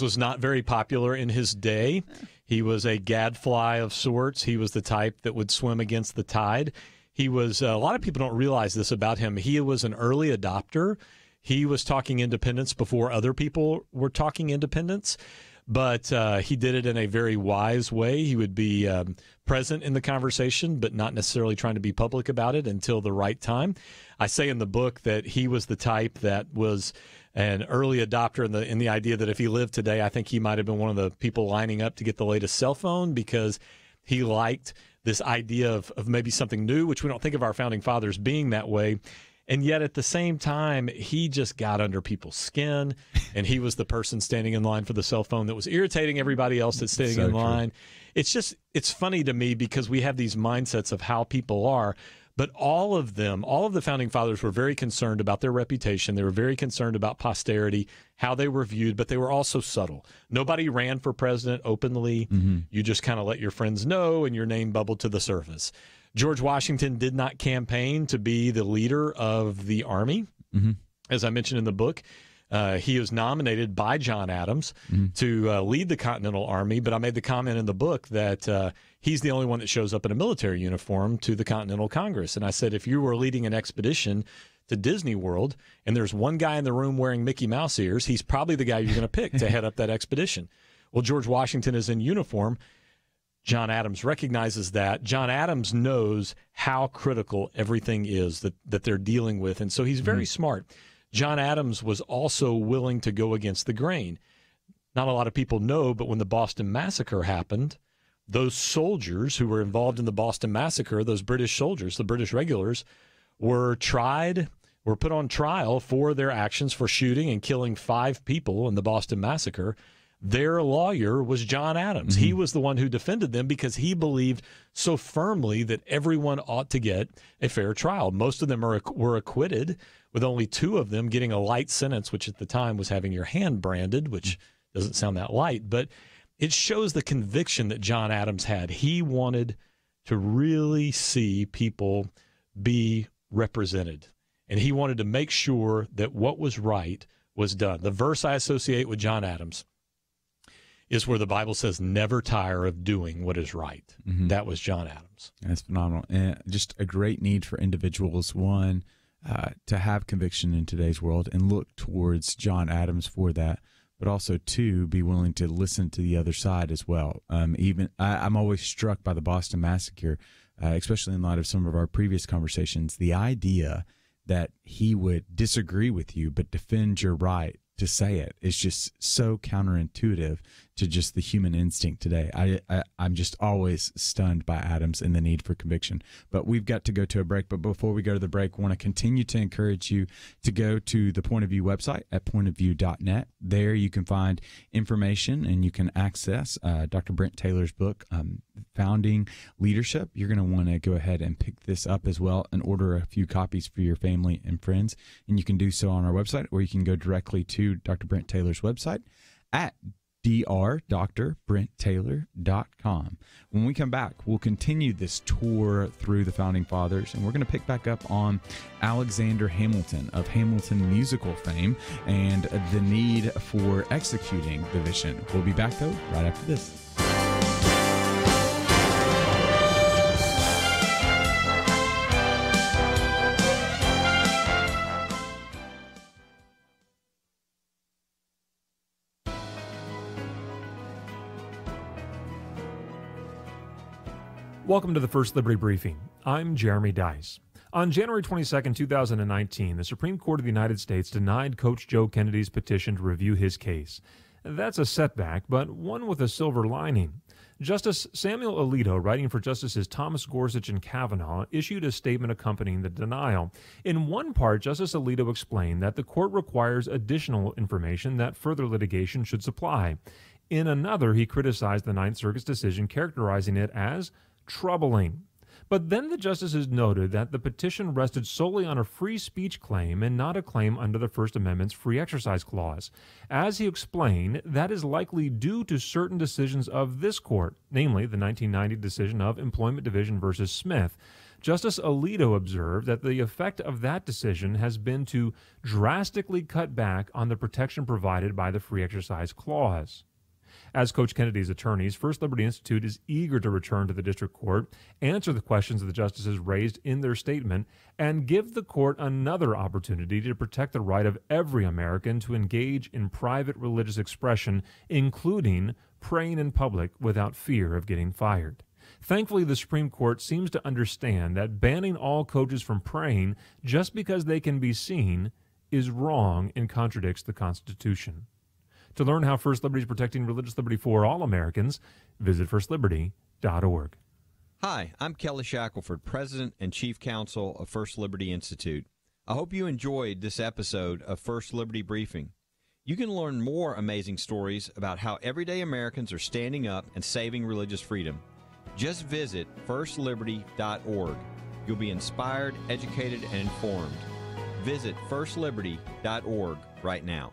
was not very popular in his day. He was a gadfly of sorts. He was the type that would swim against the tide. He was, a lot of people don't realize this about him. He was an early adopter. He was talking independence before other people were talking independence. But he did it in a very wise way. He would be present in the conversation, but not necessarily trying to be public about it until the right time. I say in the book that he was the type that was an early adopter in the idea that if he lived today, I think he might have been one of the people lining up to get the latest cell phone, because he liked this idea of maybe something new, which we don't think of our founding fathers being that way. And yet at the same time, he just got under people's skin, and he was the person standing in line for the cell phone that was irritating everybody else that's standing in line. It's funny to me because we have these mindsets of how people are, but all of the founding fathers were very concerned about their reputation. They were very concerned about posterity, how they were viewed, but they were also subtle. Nobody ran for president openly. You just kind of let your friends know, and your name bubbled to the surface. George Washington did not campaign to be the leader of the Army. As I mentioned in the book, he was nominated by John Adams to lead the Continental Army, but I made the comment in the book that he's the only one that shows up in a military uniform to the Continental Congress. And I said, if you were leading an expedition to Disney World and there's one guy in the room wearing Mickey Mouse ears, he's probably the guy you're going to pick to head up that expedition. Well, George Washington is in uniform. John Adams recognizes that. John Adams knows how critical everything is that they're dealing with, and so he's very smart. John Adams was also willing to go against the grain. Not a lot of people know, but when the Boston Massacre happened, those soldiers who were involved in the Boston Massacre, those British soldiers, the British regulars, were put on trial for their actions for shooting and killing 5 people in the Boston Massacre. Their lawyer was John Adams. He was the one who defended them because he believed so firmly that everyone ought to get a fair trial. Most of them were acquitted, with only 2 of them getting a light sentence, which at the time was having your hand branded, which doesn't sound that light. But it shows the conviction that John Adams had. He wanted to really see people be represented, and he wanted to make sure that what was right was done. The verse I associate with John Adams is where the Bible says, never tire of doing what is right. That was John Adams. That's phenomenal. And just a great need for individuals, one, to have conviction in today's world and look towards John Adams for that, but also, 2, be willing to listen to the other side as well. I'm always struck by the Boston Massacre, especially in light of some of our previous conversations, the idea that he would disagree with you but defend your right to say it is just so counterintuitive to just the human instinct today. I'm just always stunned by Adams and the need for conviction. But we've got to go to a break. But before we go to the break, I want to continue to encourage you to go to the Point of View website at pointofview.net. There you can find information and you can access Dr. Brent Taylor's book, Founding Leadership. You're going to want to go ahead and pick this up as well and order a few copies for your family and friends. And you can do so on our website, or you can go directly to Dr. Brent Taylor's website at drdbrentaylor.com. When we come back, we'll continue this tour through the Founding Fathers, and we're going to pick back up on Alexander Hamilton of Hamilton musical fame and the need for executing the vision. We'll be back, though, right after this. Welcome to the First Liberty Briefing. I'm Jeremy Dice. On January 22, 2019, the Supreme Court of the United States denied Coach Joe Kennedy's petition to review his case. That's a setback, but one with a silver lining. Justice Samuel Alito, writing for Justices Thomas Gorsuch and Kavanaugh, issued a statement accompanying the denial. In one part, Justice Alito explained that the court requires additional information that further litigation should supply. In another, he criticized the Ninth Circuit's decision, characterizing it as troubling. But then the justices noted that the petition rested solely on a free speech claim and not a claim under the First Amendment's Free Exercise Clause. As he explained, that is likely due to certain decisions of this court, namely the 1990 decision of Employment Division v. Smith. Justice Alito observed that the effect of that decision has been to drastically cut back on the protection provided by the Free Exercise Clause. As Coach Kennedy's attorneys, First Liberty Institute is eager to return to the district court, answer the questions the justices raised in their statement, and give the court another opportunity to protect the right of every American to engage in private religious expression, including praying in public without fear of getting fired. Thankfully, the Supreme Court seems to understand that banning all coaches from praying just because they can be seen is wrong and contradicts the Constitution. To learn how First Liberty is protecting religious liberty for all Americans, visit firstliberty.org. Hi, I'm Kelly Shackelford, President and Chief Counsel of First Liberty Institute. I hope you enjoyed this episode of First Liberty Briefing. You can learn more amazing stories about how everyday Americans are standing up and saving religious freedom. Just visit firstliberty.org. You'll be inspired, educated, and informed. Visit firstliberty.org right now.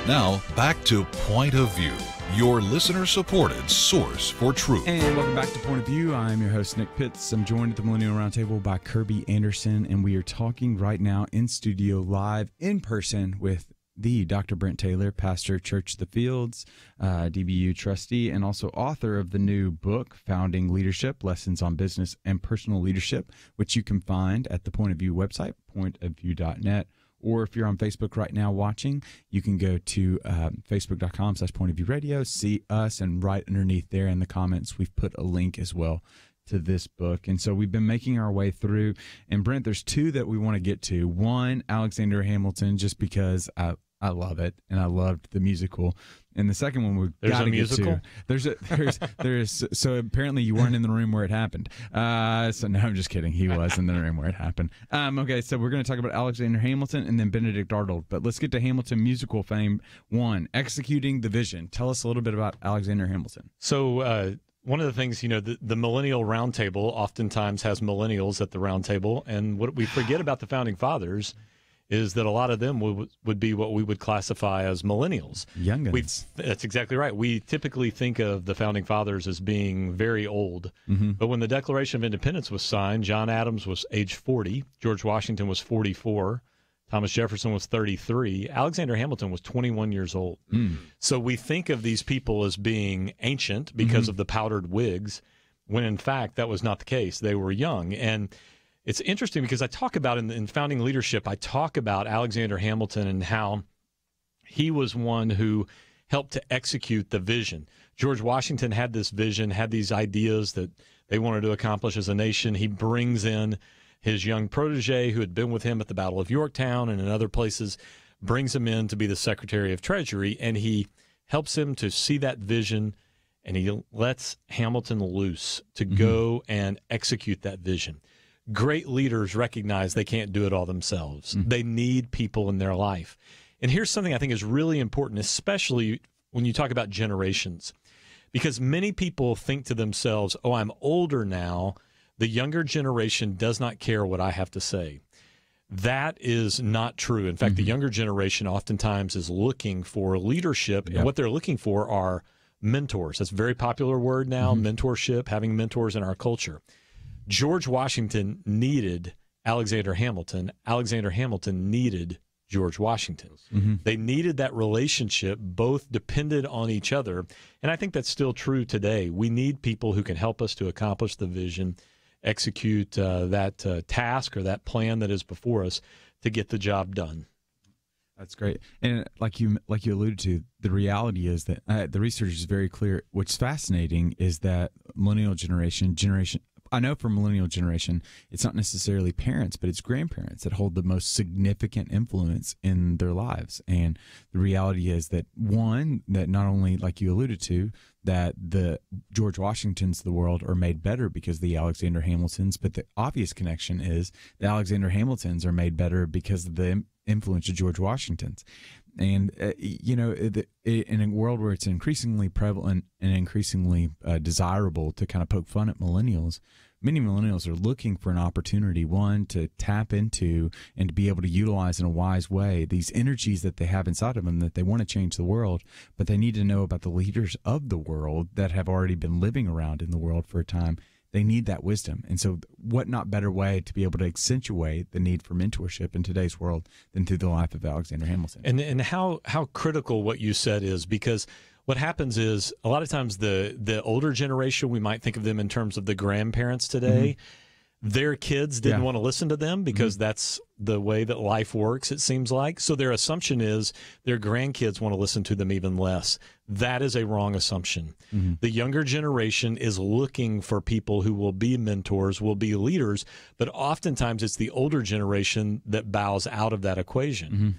Now, back to Point of View, your listener-supported source for truth. And welcome back to Point of View. I'm your host, Nick Pitts. I'm joined at the Millennial Roundtable by Kerby Anderson, and we are talking right now in studio, live, in person, with the Dr. Brent Taylor, pastor, Church of the Fields, DBU trustee, and also author of the new book, Founding Leadership, Lessons on Business and Personal Leadership, which you can find at the Point of View website, pointofview.net. Or if you're on Facebook right now watching, you can go to facebook.com/pointofviewradio, see us, and right underneath there in the comments, we've put a link as well to this book. And so we've been making our way through. And Brent, there's two that we want to get to. One, Alexander Hamilton, just because I love it, and I loved the musical. And the second one we've got to get to. There's so apparently you weren't in the room where it happened. So no, I'm just kidding. He was in the room where it happened. Okay, so we're going to talk about Alexander Hamilton and then Benedict Arnold. But let's get to Hamilton musical fame. 1, executing the vision. Tell us a little bit about Alexander Hamilton. So one of the things, the Millennial Roundtable oftentimes has millennials at the round table, and what we forget about the Founding Fathers is that a lot of them would be what we would classify as millennials. Youngins. That's exactly right. We typically think of the Founding Fathers as being very old. Mm-hmm. But when the Declaration of Independence was signed, John Adams was age 40, George Washington was 44, Thomas Jefferson was 33, Alexander Hamilton was 21 years old. So we think of these people as being ancient because of the powdered wigs, when in fact that was not the case. They were young. And it's interesting because I talk about in founding leadership, I talk about Alexander Hamilton and how he was one who helped to execute the vision. George Washington had this vision, had these ideas that they wanted to accomplish as a nation. He brings in his young protege who had been with him at the Battle of Yorktown and in other places, brings him in to be the Secretary of Treasury, and he helps him to see that vision, and he lets Hamilton loose to go and execute that vision. Great leaders recognize they can't do it all themselves. They need people in their life. And here's something I think is really important, especially when you talk about generations, because many people think to themselves, oh, I'm older now. The younger generation does not care what I have to say. That is not true. In fact, the younger generation oftentimes is looking for leadership, and what they're looking for are mentors. That's a very popular word now, mentorship, having mentors in our culture. George Washington needed Alexander Hamilton. Alexander Hamilton needed George Washington. They needed that relationship. Both depended on each other. And I think that's still true today. We need people who can help us to accomplish the vision, execute that task or that plan that is before us to get the job done. That's great. And like you alluded to, the reality is that the research is very clear. What's fascinating is that millennial generation, I know for millennial generation, it's not necessarily parents, but it's grandparents that hold the most significant influence in their lives. And the reality is that, one, that not only, like you alluded to, that the George Washingtons of the world are made better because of the Alexander Hamiltons, but the obvious connection is the Alexander Hamiltons are made better because of the influence of George Washington's. And, in a world where it's increasingly prevalent and increasingly desirable to kind of poke fun at millennials, many millennials are looking for an opportunity, one, to tap into and to be able to utilize in a wise way these energies that they have inside of them, that they want to change the world, but they need to know about the leaders of the world that have already been living around in the world for a time. They need that wisdom. And so what not better way to be able to accentuate the need for mentorship in today's world than through the life of Alexander Hamilton. And how critical what you said is, because what happens is a lot of times the older generation, we might think of them in terms of the grandparents today. Their kids didn't want to listen to them because that's the way that life works, it seems like. So their assumption is their grandkids want to listen to them even less. That is a wrong assumption. The younger generation is looking for people who will be mentors, will be leaders, but oftentimes it's the older generation that bows out of that equation.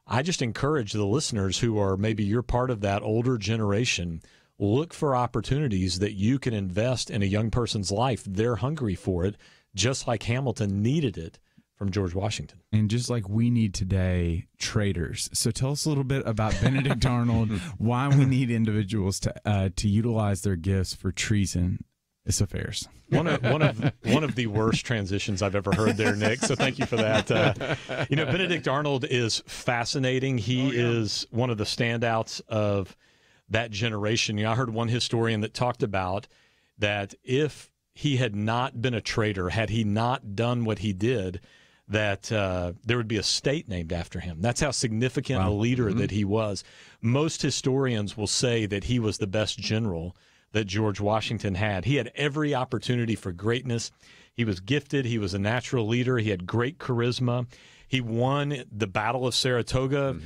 I just encourage the listeners who are maybe you're part of that older generation, look for opportunities that you can invest in a young person's life. They're hungry for it, just like Hamilton needed it from George Washington. And just like we need today, traders. So tell us a little bit about Benedict Arnold, why we need individuals to utilize their gifts for treasonous affairs. One of the worst transitions I've ever heard there, Nick. So thank you for that. Benedict Arnold is fascinating. He is one of the standouts of that generation. I heard one historian that talked about that if he had not been a traitor, had he not done what he did, that there would be a state named after him. That's how significant a leader that he was. Most historians will say that he was the best general that George Washington had. He had every opportunity for greatness. He was gifted. He was a natural leader. He had great charisma. He won the Battle of Saratoga,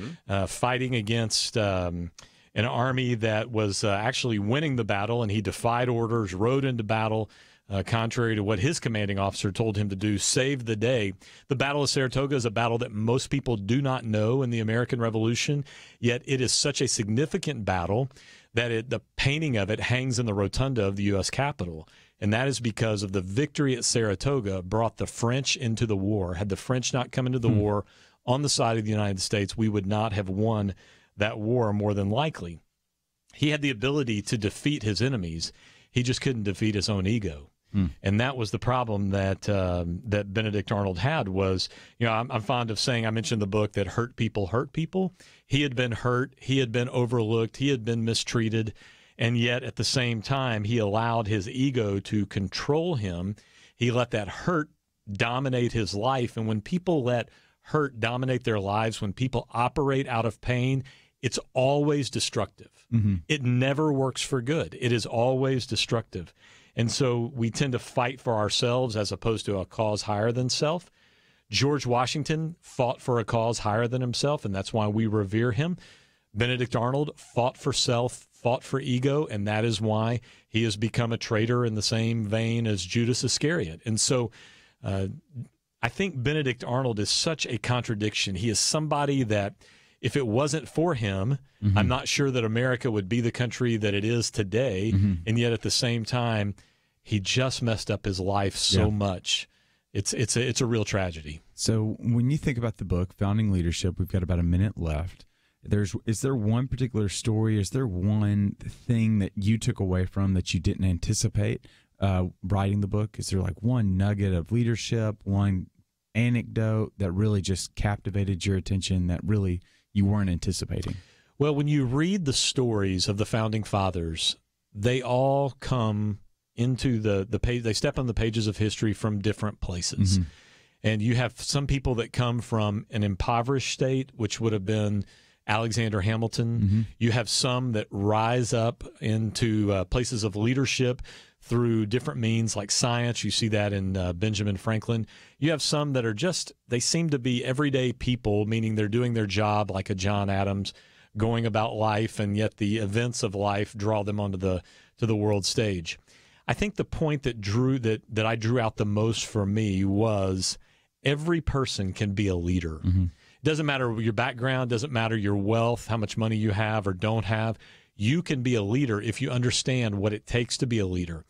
fighting against an army that was actually winning the battle, and he defied orders, rode into battle, contrary to what his commanding officer told him to do, saved the day. The Battle of Saratoga is a battle that most people do not know in the American Revolution, yet it is such a significant battle that the painting of it hangs in the rotunda of the U.S. Capitol. And that is because of the victory at Saratoga brought the French into the war. Had the French not come into the war on the side of the United States, we would not have won that war more than likely. He had the ability to defeat his enemies. He just couldn't defeat his own ego. And that was the problem that that Benedict Arnold had was, I'm fond of saying, I mentioned the book that hurt people hurt people. He had been hurt. He had been overlooked. He had been mistreated. And yet at the same time, he allowed his ego to control him. He let that hurt dominate his life. And when people let hurt dominate their lives, when people operate out of pain, it's always destructive. It never works for good. It is always destructive. And so we tend to fight for ourselves as opposed to a cause higher than self. George Washington fought for a cause higher than himself, and that's why we revere him. Benedict Arnold fought for self, fought for ego, and that is why he has become a traitor in the same vein as Judas Iscariot. And so I think Benedict Arnold is such a contradiction. He is somebody that, if it wasn't for him, I'm not sure that America would be the country that it is today. And yet at the same time, he just messed up his life so much. It's a real tragedy. So when you think about the book, Founding Leadership, we've got about a minute left. Is there one particular story? Is there one thing that you took away from that you didn't anticipate writing the book? Is there like one nugget of leadership, one anecdote that really just captivated your attention that really you weren't anticipating? Well, when you read the stories of the Founding Fathers, they all come into the page. They step on the pages of history from different places. And you have some people that come from an impoverished state, which would have been Alexander Hamilton. You have some that rise up into places of leadership through different means like science. You see that in Benjamin Franklin. You have some that are they seem to be everyday people, meaning they're doing their job like a John Adams, going about life, and yet the events of life draw them onto the world stage. I think the point that I drew out the most for me was every person can be a leader. It doesn't matter your background, doesn't matter your wealth, how much money you have or don't have. You can be a leader if you understand what it takes to be a leader.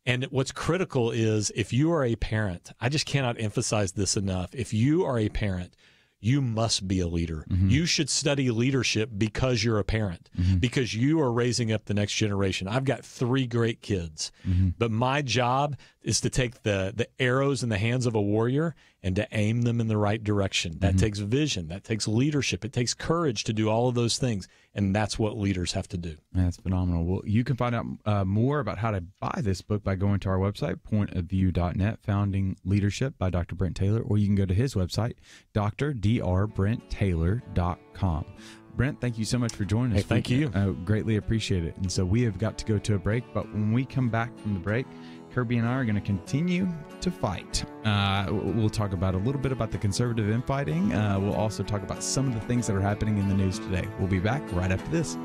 And what's critical is if you are a parent, I just cannot emphasize this enough. If you are a parent, you must be a leader. You should study leadership because you're a parent, because you are raising up the next generation. I've got 3 great kids, but my job is to take the arrows in the hands of a warrior and to aim them in the right direction. That takes vision. That takes leadership. It takes courage to do all of those things, and that's what leaders have to do. That's phenomenal. Well, you can find out more about how to buy this book by going to our website, pointofview.net, Founding Leadership by Dr. Brent Taylor, or you can go to his website, drbrenttaylor.com. Brent, thank you so much for joining us. Thank you. Greatly appreciate it. And so we have got to go to a break, but when we come back from the break, Kerby and I are going to continue to fight. We'll talk about a little bit about the conservative infighting. We'll also talk about some of the things that are happening in the news today. We'll be back right after this.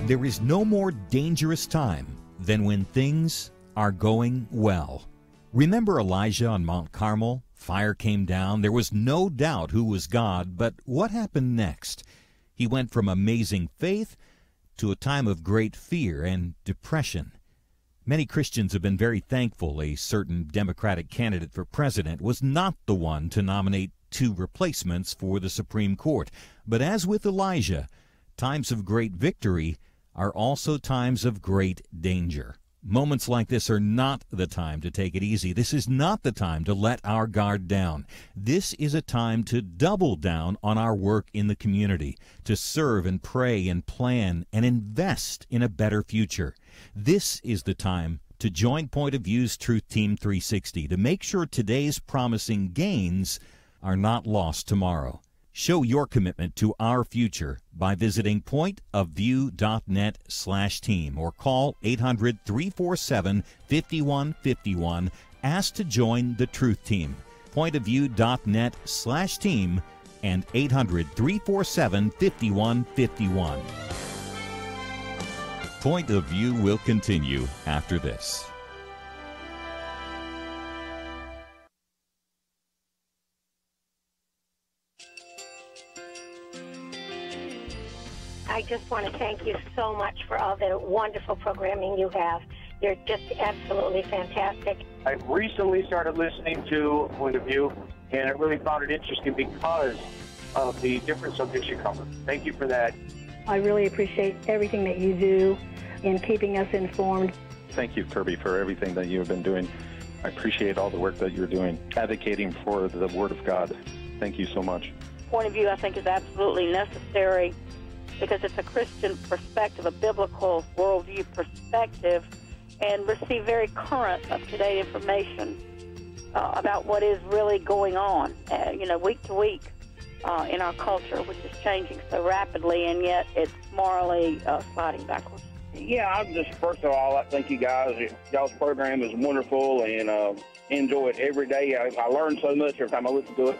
There is no more dangerous time than when things are going well. Remember Elijah on Mount Carmel? Fire came down. There was no doubt who was God, but what happened next? He went from amazing faith to a time of great fear and depression. Many Christians have been very thankful a certain Democratic candidate for president was not the one to nominate 2 replacements for the Supreme Court. But as with Elijah, times of great victory are also times of great danger. Moments like this are not the time to take it easy. This is not the time to let our guard down. This is a time to double down on our work in the community, to serve and pray and plan and invest in a better future. This is the time to join Point of View's Truth Team 360 to make sure today's promising gains are not lost tomorrow. Show your commitment to our future by visiting pointofview.net/team or call 800-347-5151. Ask to join the Truth Team. Pointofview.net/team and 800-347-5151. Point of View will continue after this. I just want to thank you so much for all the wonderful programming you have. You're just absolutely fantastic. I recently started listening to Point of View, and I really found it interesting because of the different subjects you cover. Thank you for that. I really appreciate everything that you do in keeping us informed. Thank you, Kerby, for everything that you have been doing. I appreciate all the work that you're doing, advocating for the Word of God. Thank you so much. Point of View, I think, is absolutely necessary because it's a Christian perspective, a biblical worldview perspective, and receive very current, up-to-date information about what is really going on, week to week in our culture, which is changing so rapidly, and yet it's morally sliding backwards. Yeah, I'm just, first of all, I thank you guys. Y'all's program is wonderful, and enjoy it every day. I learn so much every time I listen to it.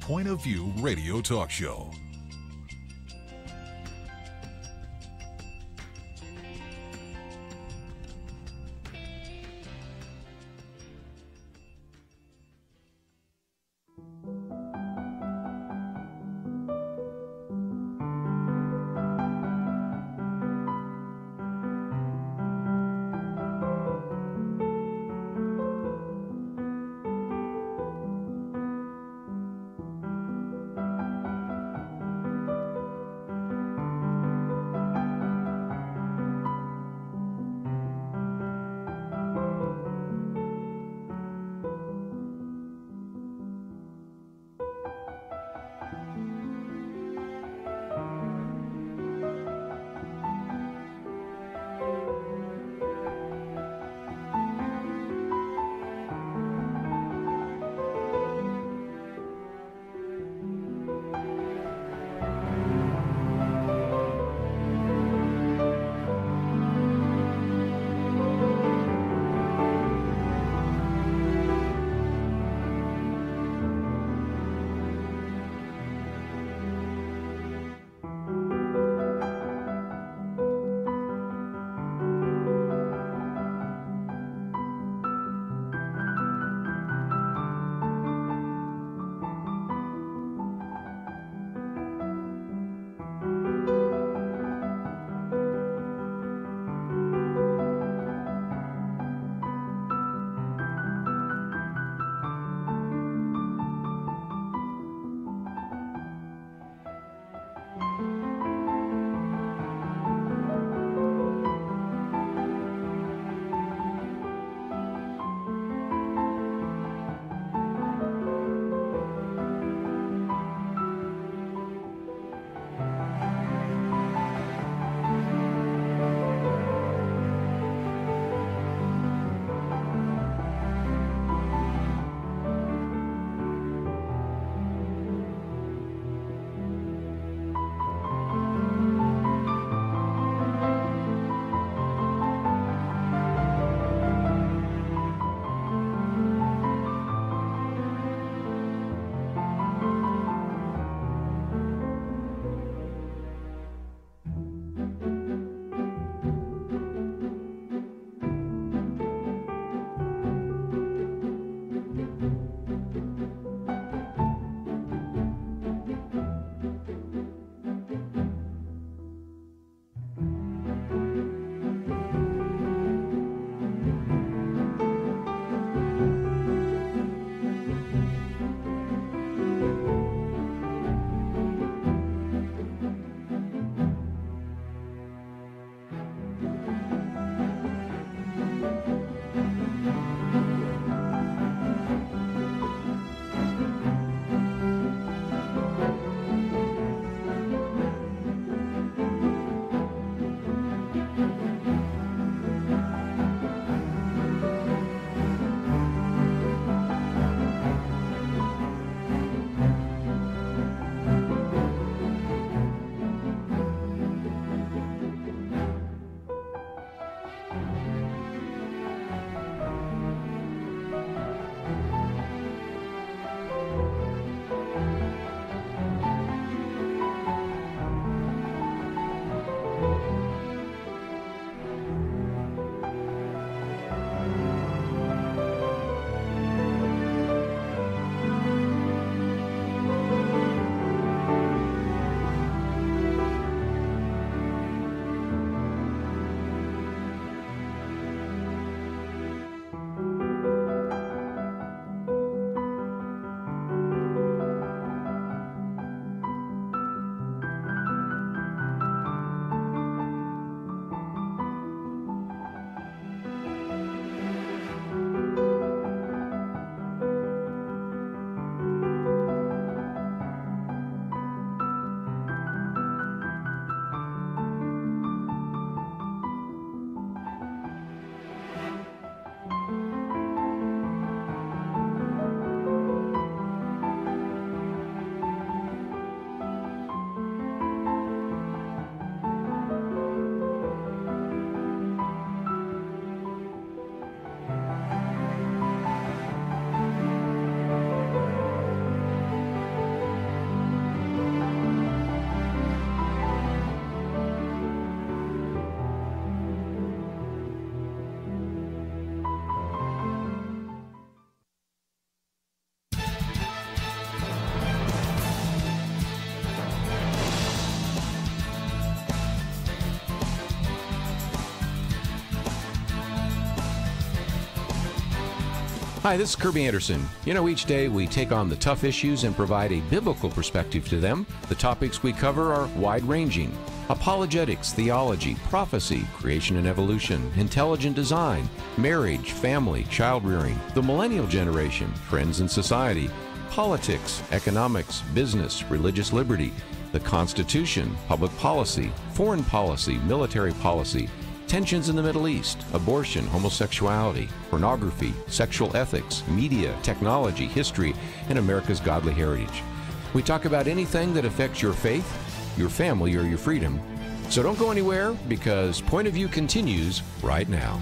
Point of View Radio Talk Show. Hi, this is Kerby Anderson. You know, each day we take on the tough issues and provide a biblical perspective to them. The topics we cover are wide-ranging. Apologetics, theology, prophecy, creation and evolution, intelligent design, marriage, family, child-rearing, the millennial generation, friends and society, politics, economics, business, religious liberty, the Constitution, public policy, foreign policy, military policy, tensions in the Middle East, abortion, homosexuality, pornography, sexual ethics, media, technology, history, and America's godly heritage. We talk about anything that affects your faith, your family, or your freedom. So don't go anywhere, because Point of View continues right now.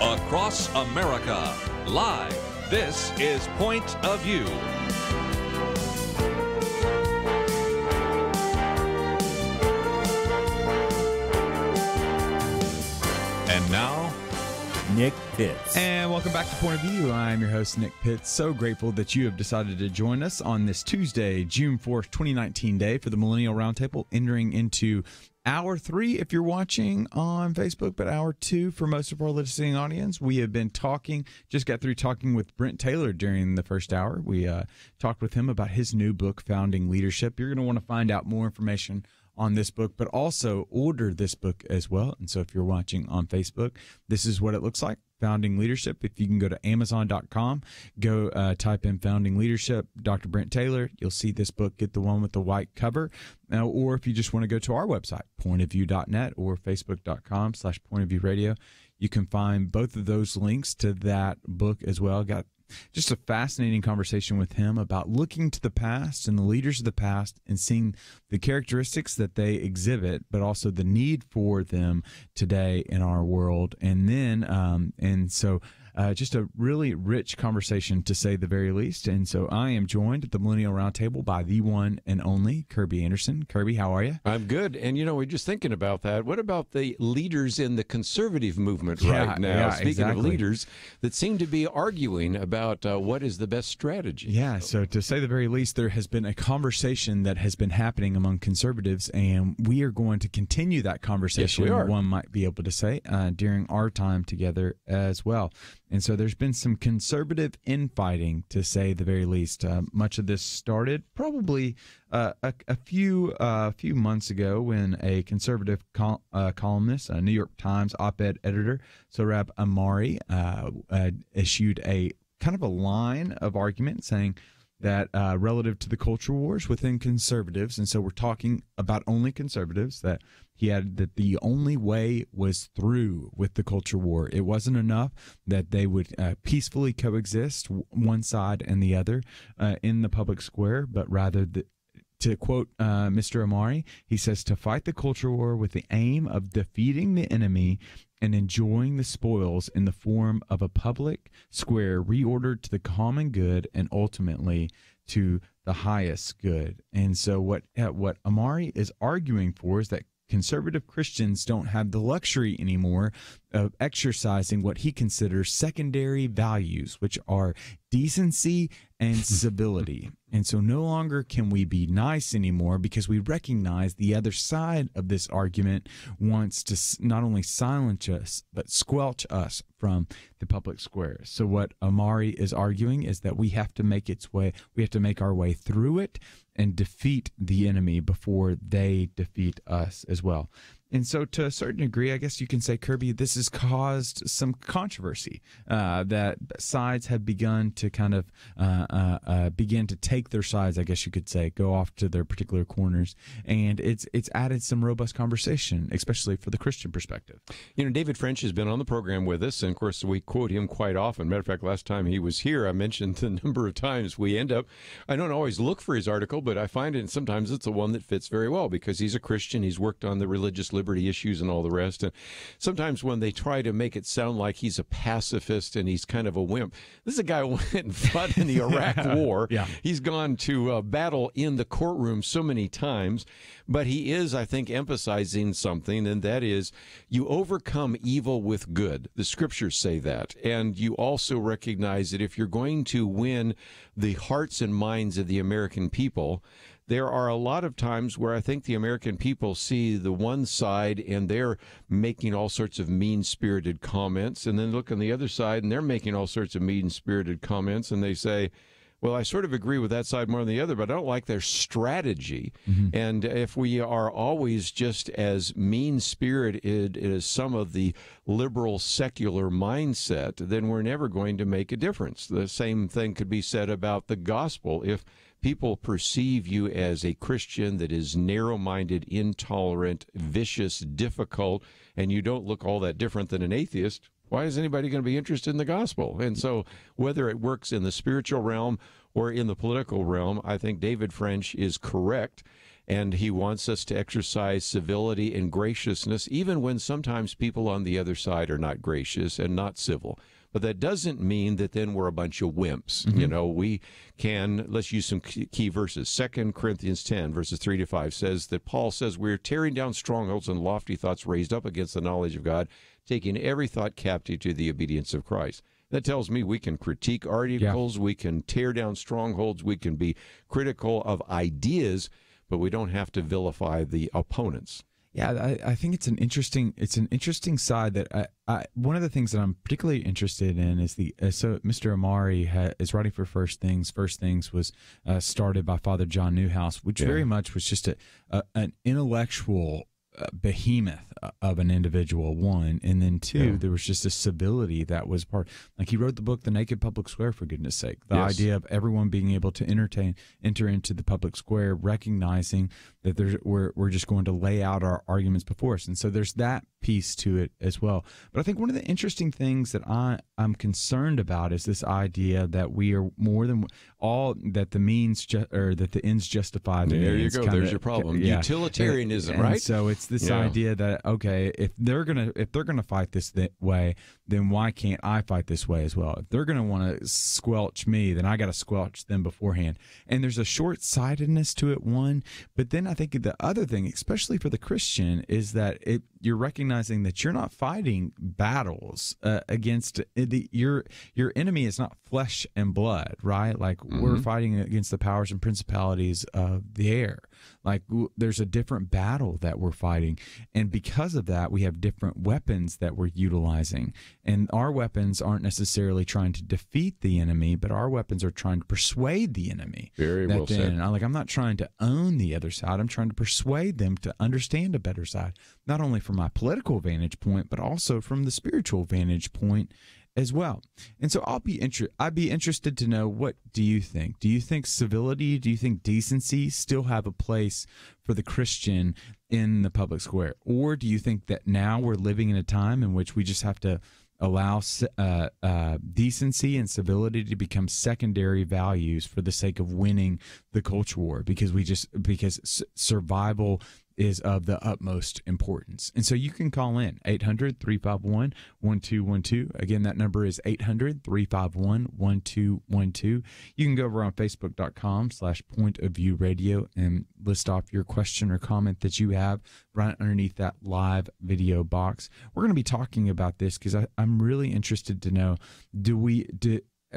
Across America, live. This is Point of View. And now, Nick Pitts. And welcome back to Point of View. I'm your host, Nick Pitts. So grateful that you have decided to join us on this Tuesday, June 4th, 2019 day for the Millennial Roundtable, entering into Hour 3 if you're watching on Facebook, but Hour 2 for most of our listening audience. We have been just got through talking with Brent Taylor during the first hour. We talked with him about his new book, Founding Leadership. You're going to want to find out more information on this book, but also order this book as well. And so if you're watching on Facebook, this is what it looks like. Founding Leadership. If you can go to Amazon.com, go type in Founding Leadership, Dr. Brent Taylor, you'll see this book, get the one with the white cover. Or if you just want to go to our website, pointofview.net or facebook.com/pointofviewradio, you can find both of those links to that book as well. Got just a fascinating conversation with him about looking to the past and the leaders of the past and seeing the characteristics that they exhibit, but also the need for them today in our world. And then, just a really rich conversation, to say the very least. And so I am joined at the Millennial Roundtable by the one and only Kerby Anderson. Kerby, how are you? I'm good. And, we're just thinking about that. What about the leaders in the conservative movement right now? Yeah, Speaking exactly. of leaders that seem to be arguing about what is the best strategy. Yeah, so to say the very least, there has been a conversation that has been happening among conservatives, and we are going to continue that conversation, yes, we are. One might be able to say, during our time together as well. And so there's been some conservative infighting, to say the very least. Much of this started probably a few months ago when a conservative columnist, a New York Times op-ed editor, Sohrab Ahmari, issued a kind of a line of argument saying that relative to the culture wars within conservatives, and so we're talking about only conservatives, that he added that the only way was through with the culture war. It wasn't enough that they would peacefully coexist, one side and the other, in the public square, but rather to quote Mr. Ahmari, he says, to fight the culture war with the aim of defeating the enemy and enjoying the spoils in the form of a public square reordered to the common good and ultimately to the highest good. And so what Ahmari is arguing for is that conservative Christians don't have the luxury anymore of exercising what he considers secondary values, which are decency and civility. And so no longer can we be nice anymore, because we recognize the other side of this argument wants to not only silence us, but squelch us from the public square. So what Ahmari is arguing is that we have to make our way through it and defeat the enemy before they defeat us as well. And so to a certain degree, I guess you can say, Kerby, this has caused some controversy, that sides have begun to kind of begin to take their sides, I guess you could say, go off to their particular corners. And it's added some robust conversation, especially for the Christian perspective. David French has been on the program with us, and of course we quote him quite often. Matter of fact, last time he was here, I mentioned the number of times we end up, I don't always look for his article, but I find it, and sometimes it's the one that fits very well, because he's a Christian, he's worked on the religious liberty issues and all the rest. And sometimes when they try to make it sound like he's a pacifist and he's kind of a wimp, this is a guy who went and fought in the Iraq War. Yeah. He's gone to battle in the courtroom so many times, but he is, I think, emphasizing something, and that is you overcome evil with good. The scriptures say that. And you also recognize that if you're going to win the hearts and minds of the American people, there are a lot of times where I think the American people see the one side and they're making all sorts of mean-spirited comments, and then look on the other side and they're making all sorts of mean-spirited comments, and they say, well, I sort of agree with that side more than the other, but I don't like their strategy. Mm-hmm. And if we are always just as mean-spirited as some of the liberal secular mindset, then we're never going to make a difference. The same thing could be said about the gospel. If people perceive you as a Christian that is narrow-minded, intolerant, vicious, difficult, and you don't look all that different than an atheist, why is anybody going to be interested in the gospel? And so whether it works in the spiritual realm or in the political realm, I think David French is correct, and he wants us to exercise civility and graciousness, even when sometimes people on the other side are not gracious and not civil. But that doesn't mean that then we're a bunch of wimps. Mm-hmm. You know, we can, let's use some key verses. 2 Corinthians 10, verses 3 to 5 says that Paul says, we're tearing down strongholds and lofty thoughts raised up against the knowledge of God, taking every thought captive to the obedience of Christ. That tells me we can critique articles, we can tear down strongholds, we can be critical of ideas, but we don't have to vilify the opponents. Yeah, I think it's an interesting side that one of the things that I'm particularly interested in is so Mr. Amari is writing for First Things. First Things was started by Father John Newhouse, which very much was just an intellectual behemoth of an individual, one, and then two, there was just a civility that was part. Like, he wrote the book The Naked Public Square, for goodness sake. The idea of everyone being able to enter into the public square, recognizing that we're just going to lay out our arguments before us. And so there's that piece to it as well. But I think one of the interesting things that I'm concerned about is this idea that we are more than all, that the means or that the ends justify the means. There you go. There's your problem. Utilitarianism, and right? So it's this idea that, okay, if they're gonna fight this way, then why can't I fight this way as well? If they're gonna want to squelch me, then I got to squelch them beforehand. And there's a short-sightedness to it, one. But then I think the other thing, especially for the Christian, is that you're recognizing that you're not fighting battles against your enemy is not flesh and blood, right? Like, we're fighting against the powers and principalities of the air. Like, there's a different battle that we're fighting, and because of that, we have different weapons that we're utilizing. And our weapons aren't necessarily trying to defeat the enemy, but our weapons are trying to persuade the enemy. Very well said. I'm not trying to own the other side. I'm trying to persuade them to understand a better side, not only from my political vantage point, but also from the spiritual vantage point as well. And so I'd be interested to know, what do you think? Do you think civility, do you think decency still have a place for the Christian in the public square? Or do you think that now we're living in a time in which we just have to allow decency and civility to become secondary values for the sake of winning the culture war, because survival is of the utmost importance? And so you can call in 800-351-1212. Again, that number is 800-351-1212. You can go over on Facebook.com/PointOfViewRadio and list off your question or comment that you have right underneath that live video box. We're going to be talking about this because I'm really interested to know,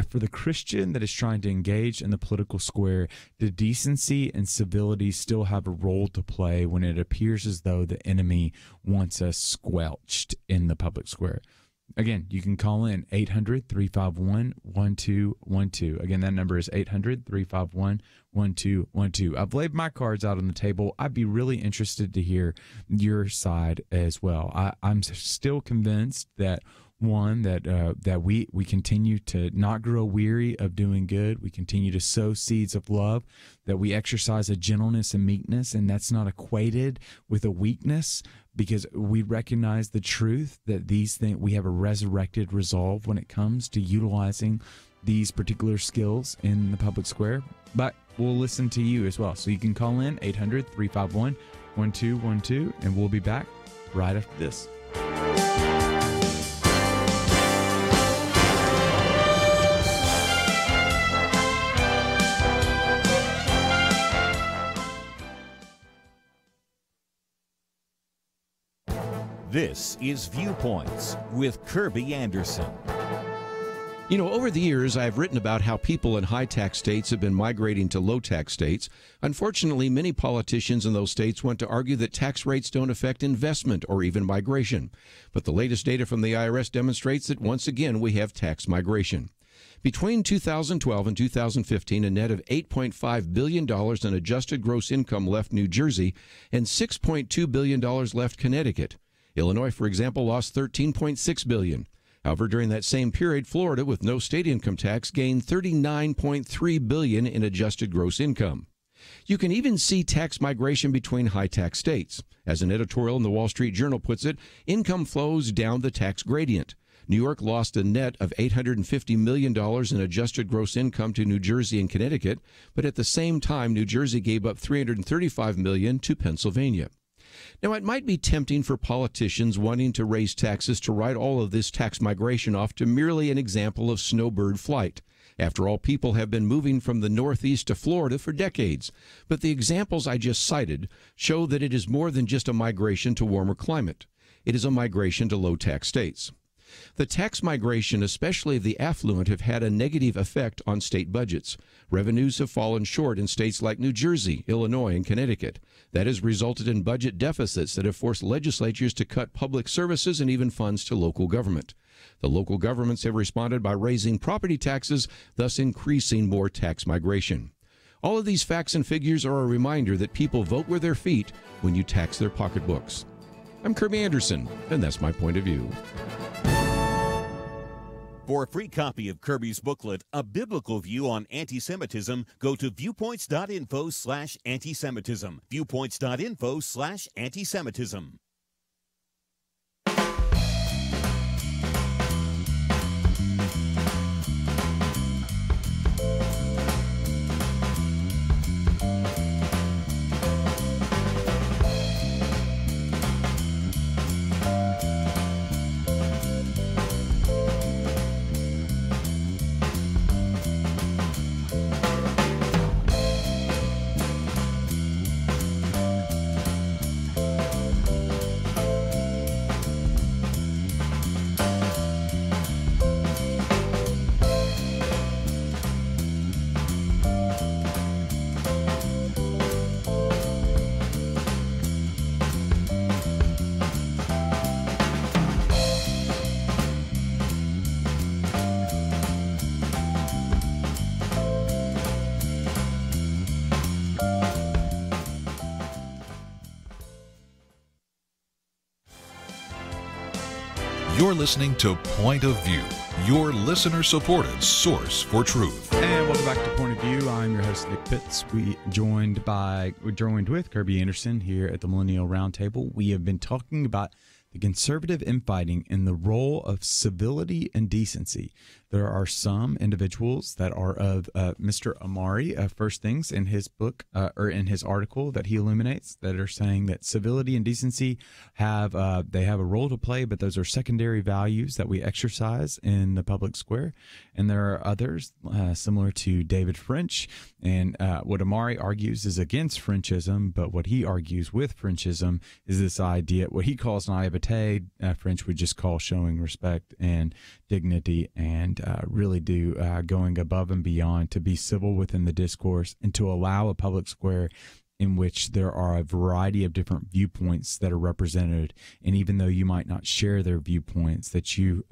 for the Christian that is trying to engage in the political square, do decency and civility still have a role to play when it appears as though the enemy wants us squelched in the public square? Again, you can call in 800-351-1212. Again, that number is 800-351-1212. I've laid my cards out on the table. I'd be really interested to hear your side as well. I'm still convinced that that we continue to not grow weary of doing good. We continue to sow seeds of love, that we exercise a gentleness and meekness, and that's not equated with a weakness, because we recognize the truth that these things, we have a resurrected resolve when it comes to utilizing these particular skills in the public square. But we'll listen to you as well. So you can call in 800-351-1212, and we'll be back right after this. This is Viewpoints with Kerby Anderson. You know, over the years, I've written about how people in high-tax states have been migrating to low-tax states. Unfortunately, many politicians in those states want to argue that tax rates don't affect investment or even migration. But the latest data from the IRS demonstrates that once again we have tax migration. Between 2012 and 2015, a net of $8.5 billion in adjusted gross income left New Jersey and $6.2 billion left Connecticut. Illinois, for example, lost $13.6 billion. However, during that same period, Florida, with no state income tax, gained $39.3 billion in adjusted gross income. You can even see tax migration between high-tax states. As an editorial in the Wall Street Journal puts it, income flows down the tax gradient. New York lost a net of $850 million in adjusted gross income to New Jersey and Connecticut, but at the same time, New Jersey gave up $335 million to Pennsylvania. Now, it might be tempting for politicians wanting to raise taxes to write all of this tax migration off to merely an example of snowbird flight. After all, people have been moving from the Northeast to Florida for decades. But the examples I just cited show that it is more than just a migration to warmer climate. It is a migration to low-tax states. The tax migration, especially of the affluent, have had a negative effect on state budgets. Revenues have fallen short in states like New Jersey, Illinois, and Connecticut. That has resulted in budget deficits that have forced legislatures to cut public services and even funds to local government. The local governments have responded by raising property taxes, thus increasing more tax migration. All of these facts and figures are a reminder that people vote with their feet when you tax their pocketbooks. I'm Kerby Anderson, and that's my point of view. For a free copy of Kerby's booklet, A Biblical View on Anti-Semitism, go to viewpoints.info/anti-Semitism. Viewpoints.info/anti-Semitism. You're listening to Point of View, your listener-supported source for truth. And welcome back to Point of View. I'm your host, Nick Pitts. We're joined with Kerby Anderson here at the Millennial Roundtable. We have been talking about the conservative infighting and the role of civility and decency. There are some individuals that are of Mr. Amari, First Things, in his book or in his article that he illuminates, that are saying that civility and decency have a role to play, but those are secondary values that we exercise in the public square. And there are others similar to David French, and what Amari argues is against Frenchism, but what he argues with Frenchism is this idea, what he calls naivete, French would just call showing respect and dignity, and really going above and beyond to be civil within the discourse and to allow a public square in which there are a variety of different viewpoints that are represented, and even though you might not share their viewpoints, that you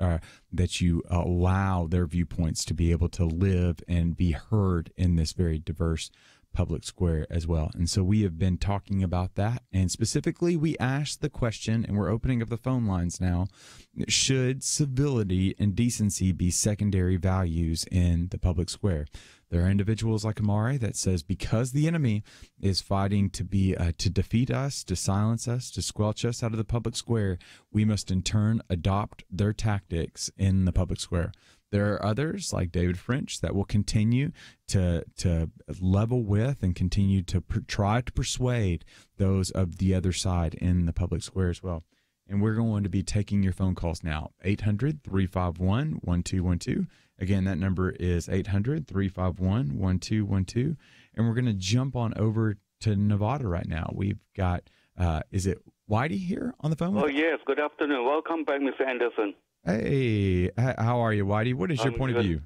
allow their viewpoints to be able to live and be heard in this very diverse public square as well. And so we have been talking about that, and specifically we asked the question, and we're opening up the phone lines now, should civility and decency be secondary values in the public square? There are individuals like Amari that says because the enemy is fighting to defeat us, to silence us, to squelch us out of the public square, we must in turn adopt their tactics in the public square. There are others like David French that will continue to level with and continue to try to persuade those of the other side in the public square as well. And we're going to be taking your phone calls now, 800-351-1212. Again, that number is 800-351-1212. And we're going to jump on over to Nevada right now. We've got, is it Whitey here on the phone? Oh, yes. Good afternoon. Welcome back, Mr. Anderson. Hey, how are you, Whitey? What is your point of view?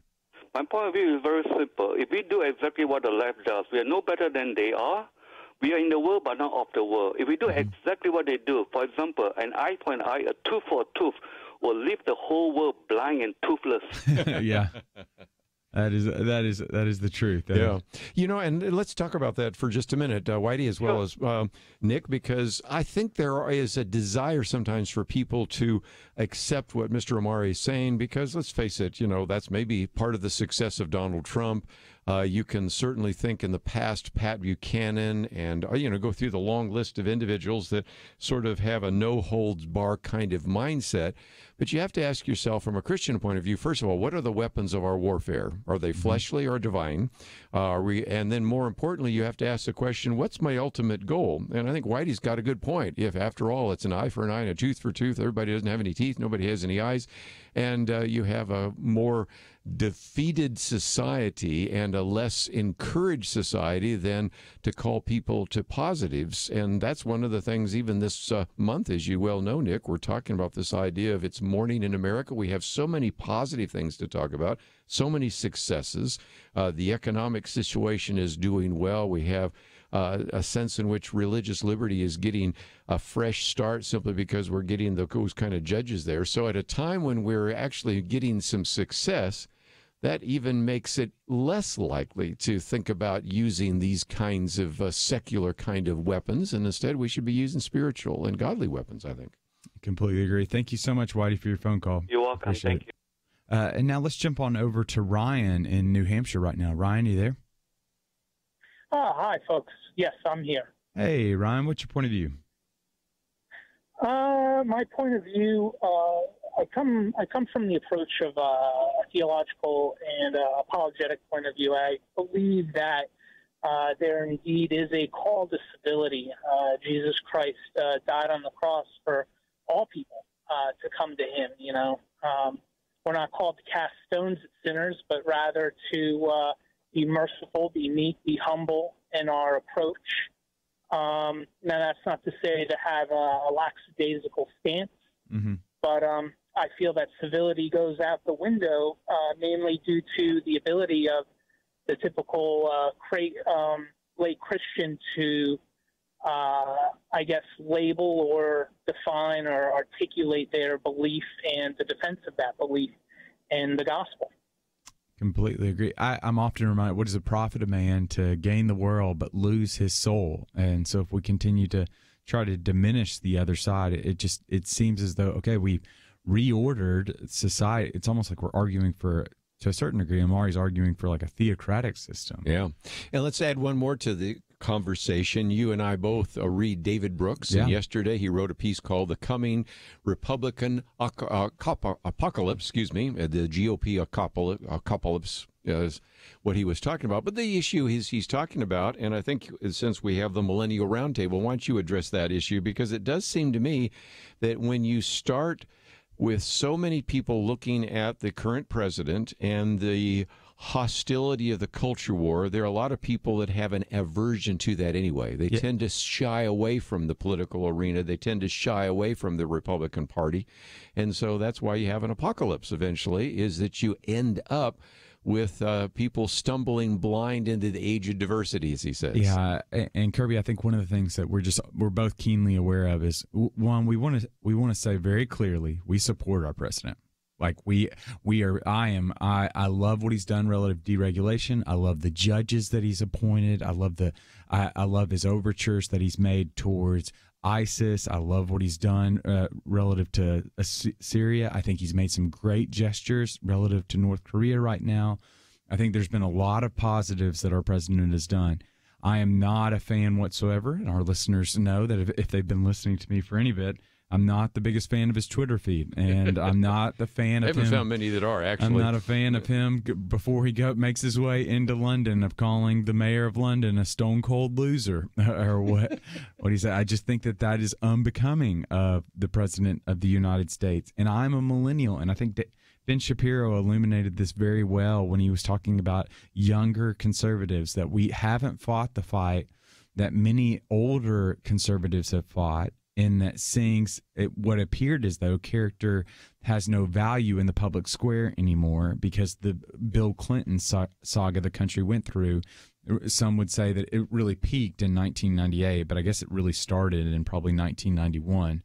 My point of view is very simple. If we do exactly what the left does, we are no better than they are. We are in the world, but not of the world. If we do exactly what they do, for example, an eye for an eye, a tooth for a tooth, will leave the whole world blind and toothless. Yeah. That is the truth. Yeah. And let's talk about that for just a minute, Whitey, as well as Nick, because I think there is a desire sometimes for people to accept what Mr. Omari is saying, because let's face it, that's maybe part of the success of Donald Trump. You can certainly think in the past, Pat Buchanan, and, go through the long list of individuals that sort of have a no-holds-bar kind of mindset. But you have to ask yourself, from a Christian point of view, first of all, what are the weapons of our warfare? Are they fleshly or divine? And then more importantly, you have to ask the question, what's my ultimate goal? And I think Whitey's got a good point. If, after all, it's an eye for an eye and a tooth for a tooth, everybody doesn't have any teeth, nobody has any eyes, and you have a more defeated society and a less encouraged society than to call people to positives. And that's one of the things, even this month, as you well know, Nick, we're talking about this idea of it's morning in America. We have so many positive things to talk about, so many successes. The economic situation is doing well. We have a sense in which religious liberty is getting a fresh start simply because we're getting those kind of judges there. So at a time when we're actually getting some success, that even makes it less likely to think about using these kinds of secular kind of weapons, and instead we should be using spiritual and godly weapons, I think. Completely agree. Thank you so much, Whitey, for your phone call. You're welcome. Appreciate Thank you. And now let's jump on over to Ryan in New Hampshire right now. Ryan, you there? Hi, folks. Yes, I'm here. Hey, Ryan, what's your point of view? My point of view, I come from the approach of a theological and apologetic point of view. I believe that there indeed is a call to civility. Jesus Christ died on the cross for all people to come to him. We're not called to cast stones at sinners, but rather to be merciful, be meek, be humble in our approach. Now, that's not to say to have a lackadaisical stance, but I feel that civility goes out the window, mainly due to the ability of the typical lay Christian to, label or define or articulate their belief and the defense of that belief in the gospel. Completely agree. I'm often reminded, what does it profit a man to gain the world but lose his soul? And so if we continue to try to diminish the other side, it seems as though, okay, we reordered society. It's almost like we're arguing for, to a certain degree, Omari's arguing for like a theocratic system. Yeah. And let's add one more to the conversation. You and I both read David Brooks, and yesterday he wrote a piece called The Coming Republican Apocalypse, the GOP apocalypse is what he was talking about. But the issue he's talking about, and I think since we have the Millennial Roundtable, why don't you address that issue? Because it does seem to me that when you start with so many people looking at the current president and the hostility of the culture war, there are a lot of people that have an aversion to that anyway. They tend to shy away from the political arena. They tend to shy away from the Republican Party. And so that's why you have an apocalypse eventually, is that you end up with people stumbling blind into the age of diversity, as he says. Yeah, and Kerby, I think one of the things that we're both keenly aware of is, one, we want to say very clearly we support our president. Like I love what he's done relative to deregulation. I love the judges that he's appointed. I love his overtures that he's made towards ISIS. I love what he's done relative to Syria. I think he's made some great gestures relative to North Korea right now. I think there's been a lot of positives that our president has done. I am not a fan whatsoever, and our listeners know that if they've been listening to me for any bit, I'm not the biggest fan of his Twitter feed, and I'm not the fan of him. I haven't found many that are, actually. I'm not a fan of him before he makes his way into London, of calling the mayor of London a stone-cold loser, or what he said. I just think that is unbecoming of the president of the United States. And I'm a millennial, and I think that Ben Shapiro illuminated this very well when he was talking about younger conservatives, that we haven't fought the fight that many older conservatives have fought, in that sings what appeared as though character has no value in the public square anymore because the Bill Clinton saga the country went through. Some would say that it really peaked in 1998, but I guess it really started in probably 1991,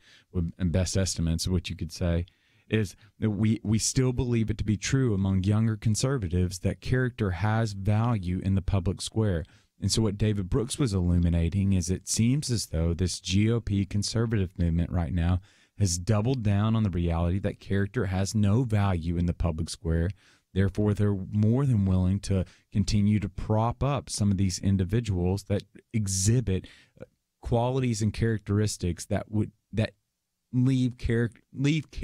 in best estimates, what you could say, is that we still believe it to be true among younger conservatives that character has value in the public square. And so what David Brooks was illuminating is it seems as though this GOP conservative movement right now has doubled down on the reality that character has no value in the public square. Therefore, they're more than willing to continue to prop up some of these individuals that exhibit qualities and characteristics that leave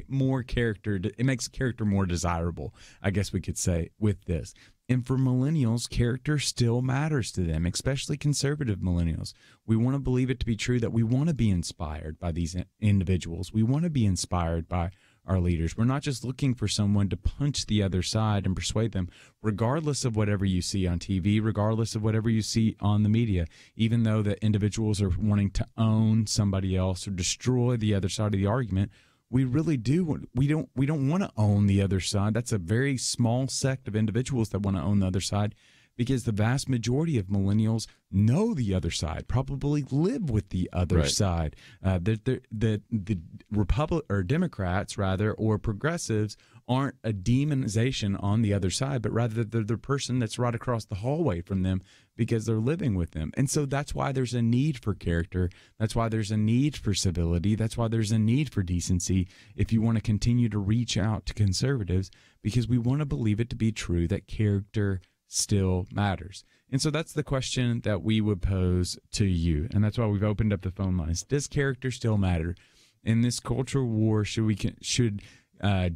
more character. It makes character more desirable, I guess we could say, with this. And for millennials, character still matters to them, especially conservative millennials. We want to believe it to be true that we want to be inspired by these individuals. We want to be inspired by our leaders. We're not just looking for someone to punch the other side and persuade them, regardless of whatever you see on TV, regardless of whatever you see on the media, even though the individuals are wanting to own somebody else or destroy the other side of the argument. We really do. We don't want to own the other side. That's a very small sect of individuals that want to own the other side, because the vast majority of millennials know the other side, probably live with the other side. The Republic or Democrats rather, or progressives aren't a demonization on the other side, but rather they're the person that's right across the hallway from them because they're living with them. And so that's why there's a need for character. That's why there's a need for civility. That's why there's a need for decency if you want to continue to reach out to conservatives, because we want to believe it to be true that character still matters. And so that's the question that we would pose to you. And that's why we've opened up the phone lines. Does character still matter? In this cultural war, should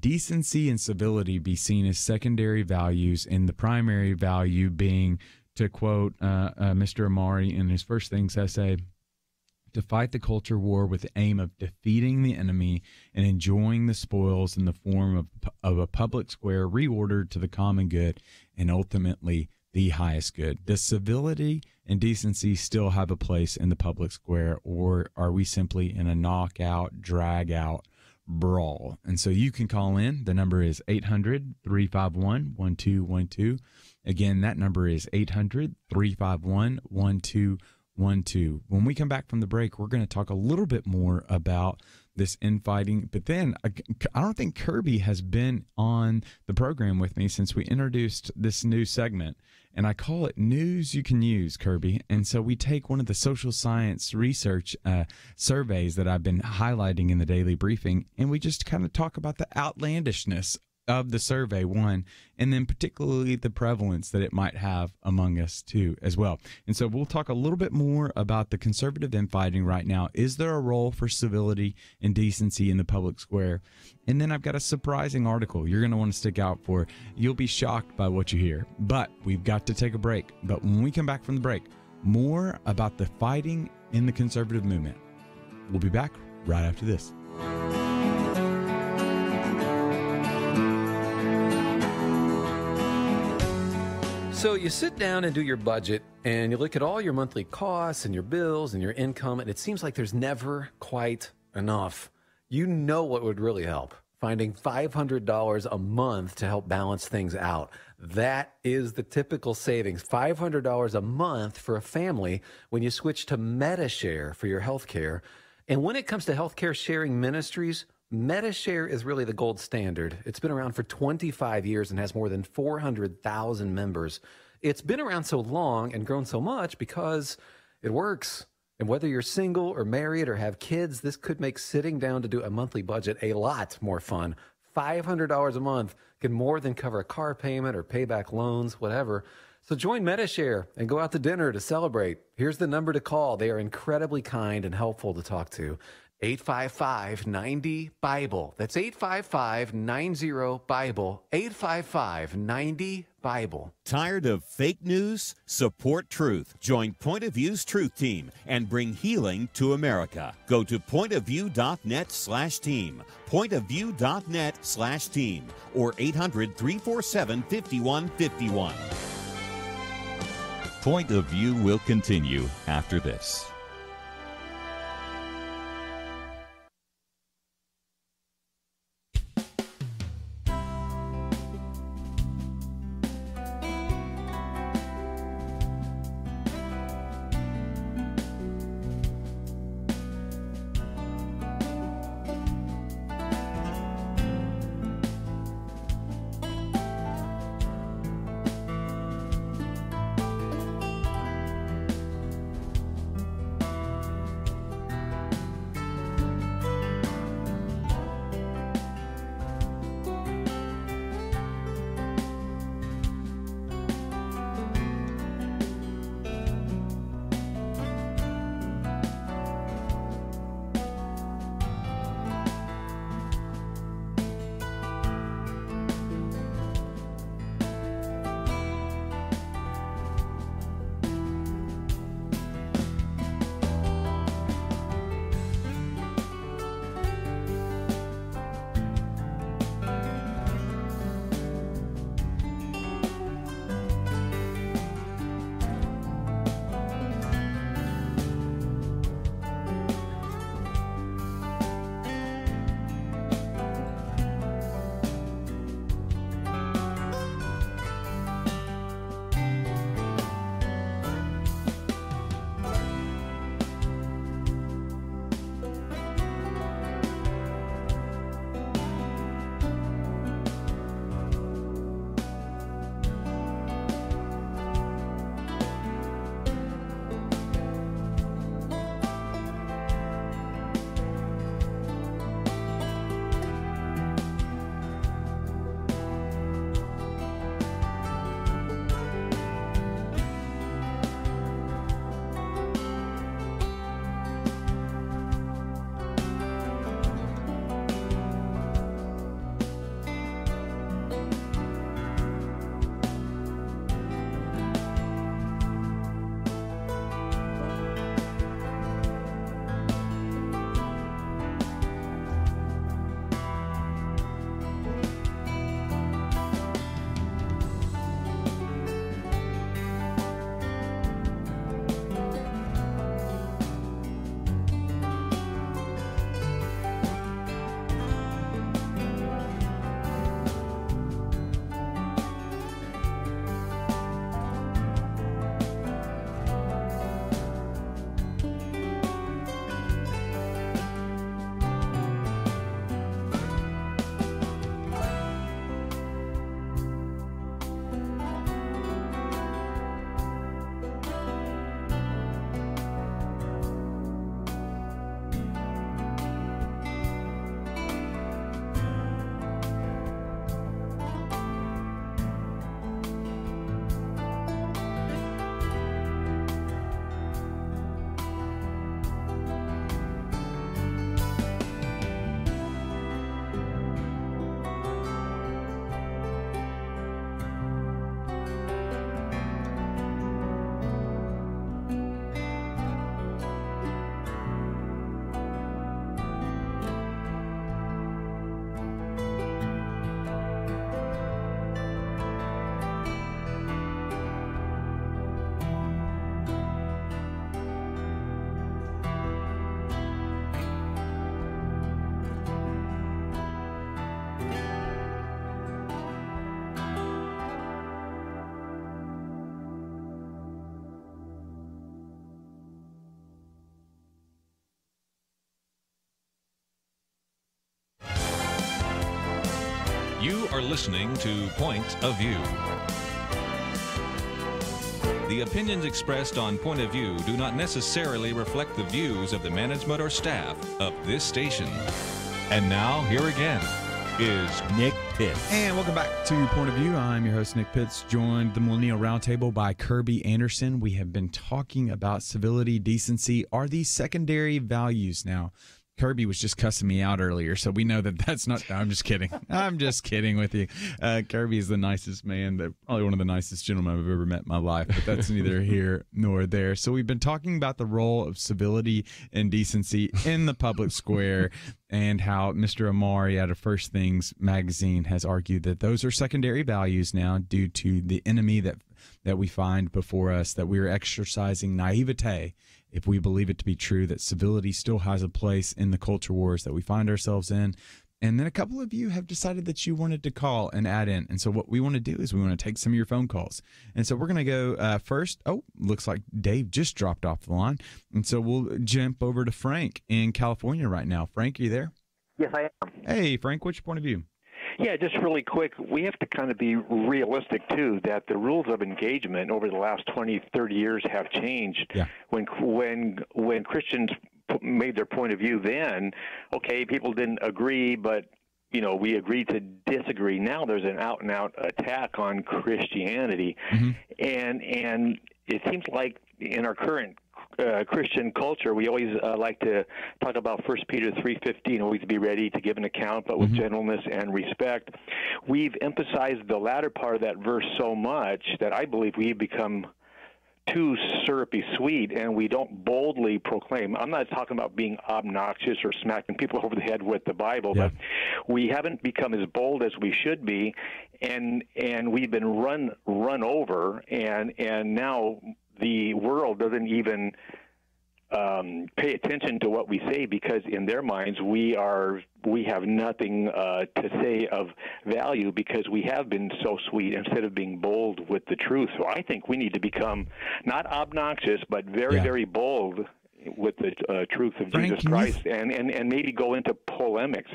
decency and civility be seen as secondary values, and the primary value being, to quote Mr. Amari in his First Things essay, to fight the culture war with the aim of defeating the enemy and enjoying the spoils in the form of a public square reordered to the common good and ultimately the highest good. Does civility and decency still have a place in the public square, or are we simply in a knockout, drag-out brawl? And so you can call in. The number is 800-351-1212. Again, that number is 800-351-1212. When we come back from the break, we're going to talk a little bit more about this infighting. But then I don't think Kerby has been on the program with me since we introduced this new segment. And I call it News You Can Use, Kerby. And so we take one of the social science research surveys that I've been highlighting in the daily briefing, and we just kind of talk about the outlandishness of the survey, one, and then particularly the prevalence that it might have among us too as well. And so we'll talk a little bit more about the conservative infighting right now. Is there a role for civility and decency in the public square? And then I've got a surprising article you're going to want to stick out for. You'll be shocked by what you hear, but we've got to take a break. But when we come back from the break, more about the fighting in the conservative movement. We'll be back right after this. So you sit down and do your budget, and you look at all your monthly costs and your bills and your income, and it seems like there's never quite enough. You know what would really help? Finding $500 a month to help balance things out. That is the typical savings, $500 a month for a family when you switch to MediShare for your health care. And when it comes to healthcare sharing ministries, MediShare is really the gold standard. It's been around for 25 years and has more than 400,000 members. It's been around so long and grown so much because it works. And whether you're single or married or have kids, this could make sitting down to do a monthly budget a lot more fun. $500 a month can more than cover a car payment or pay back loans, whatever. So join MediShare and go out to dinner to celebrate. Here's the number to call. They are incredibly kind and helpful to talk to. 855-90-BIBLE. That's 855-90-BIBLE. 855-90-BIBLE. Tired of fake news? Support truth. Join Point of View's Truth Team and bring healing to America. Go to pointofview.net/team. pointofview.net/team or 800-347-5151. Point of View will continue after this. You are listening to Point of View. The opinions expressed on Point of View do not necessarily reflect the views of the management or staff of this station. And now, here again is Nick Pitts. And welcome back to Point of View. I'm your host, Nick Pitts, joined the Millennial Roundtable by Kerby Anderson. We have been talking about civility, decency. Are these secondary values now? Kerby was just cussing me out earlier, so we know that that's not. No, I'm just kidding. I'm just kidding with you. Kerby is the nicest man, probably one of the nicest gentlemen I've ever met in my life, but that's neither here nor there. So we've been talking about the role of civility and decency in the public square and how Mr. Amari out of First Things magazine has argued that those are secondary values now due to the enemy that we find before us, that we are exercising naivete if we believe it to be true, that civility still has a place in the culture wars that we find ourselves in. And then a couple of you have decided that you wanted to call and add in. And so what we want to do is we want to take some of your phone calls. And so we're going to go first. Oh, looks like Dave just dropped off the line. And so we'll jump over to Frank in California right now. Frank, are you there? Yes, I am. Hey, Frank, what's your point of view? Yeah, just really quick, we have to kind of be realistic, too, that the rules of engagement over the last 20, 30 years have changed. Yeah. When Christians made their point of view then, okay, people didn't agree, but, you know, we agreed to disagree. Now there's an out-and-out attack on Christianity. Mm-hmm. And it seems like in our current Christian culture, we always like to talk about 1 Peter 3:15, always be ready to give an account, but with gentleness and respect. We've emphasized the latter part of that verse so much that I believe we've become too syrupy sweet, and we don't boldly proclaim. I'm not talking about being obnoxious or smacking people over the head with the Bible, but we haven't become as bold as we should be, and we've been run over, and now the world doesn't even pay attention to what we say, because in their minds we have nothing to say of value, because we have been so sweet instead of being bold with the truth. So I think we need to become not obnoxious, but very, very bold with the truth of Frank, Jesus Christ, and maybe go into polemics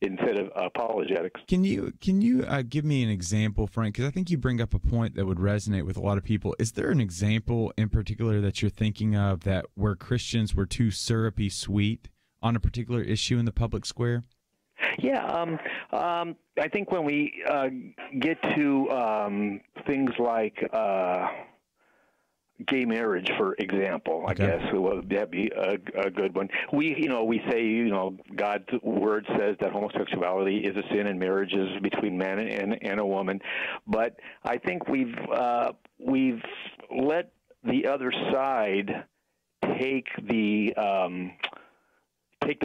instead of apologetics. Can you give me an example, Frank? Because I think you bring up a point that would resonate with a lot of people. Is there an example in particular that you're thinking of that where Christians were too syrupy sweet on a particular issue in the public square? Yeah, I think when we get to things like gay marriage, for example, I guess that'd be a good one. We say, God's word says that homosexuality is a sin and marriage is between man and a woman. But I think we've let the other side take the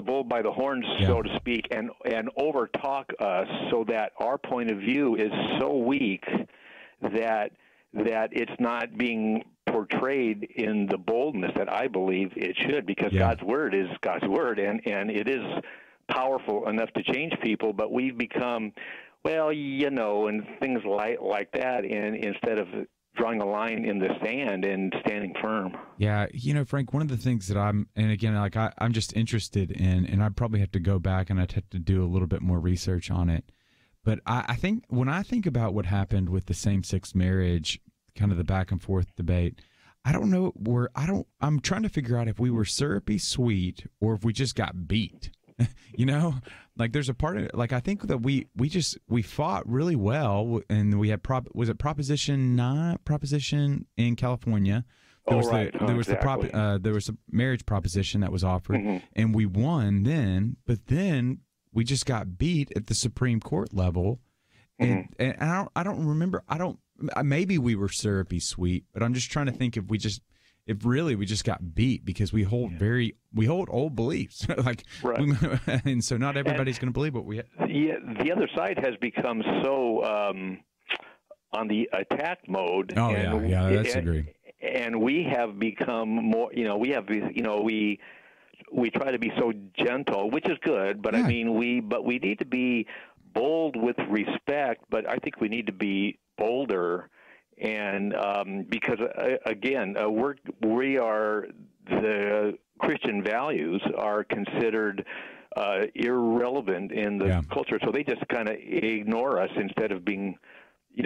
bull by the horns, so to speak, and overtalk us so that our point of view is so weak that it's not being portrayed in the boldness that I believe it should, because God's word is God's word, and it is powerful enough to change people, but we've become, and things like that, and instead of drawing a line in the sand and standing firm. Yeah, Frank, one of the things that I'm just interested in, and I probably have to go back and I'd have to do a little bit more research on it, but I think when I think about what happened with the same-sex marriage, kind of the back and forth debate, I'm trying to figure out if we were syrupy sweet or if we just got beat. There's a part of it, I think that we fought really well, and we had Proposition in California. There was a marriage proposition that was offered, and we won then, but then we just got beat at the Supreme Court level. And I don't remember. Maybe we were syrupy sweet, but I'm just trying to think if we just got beat because we hold old beliefs, and so not everybody's going to believe what we have. The other side has become so on the attack mode. Oh, that's agree. And we have become more. We try to be so gentle, which is good, but we need to be bold with respect, but I think we need to be bolder, and because again, we are, the Christian values are considered irrelevant in the culture. So they just kind of ignore us instead of being,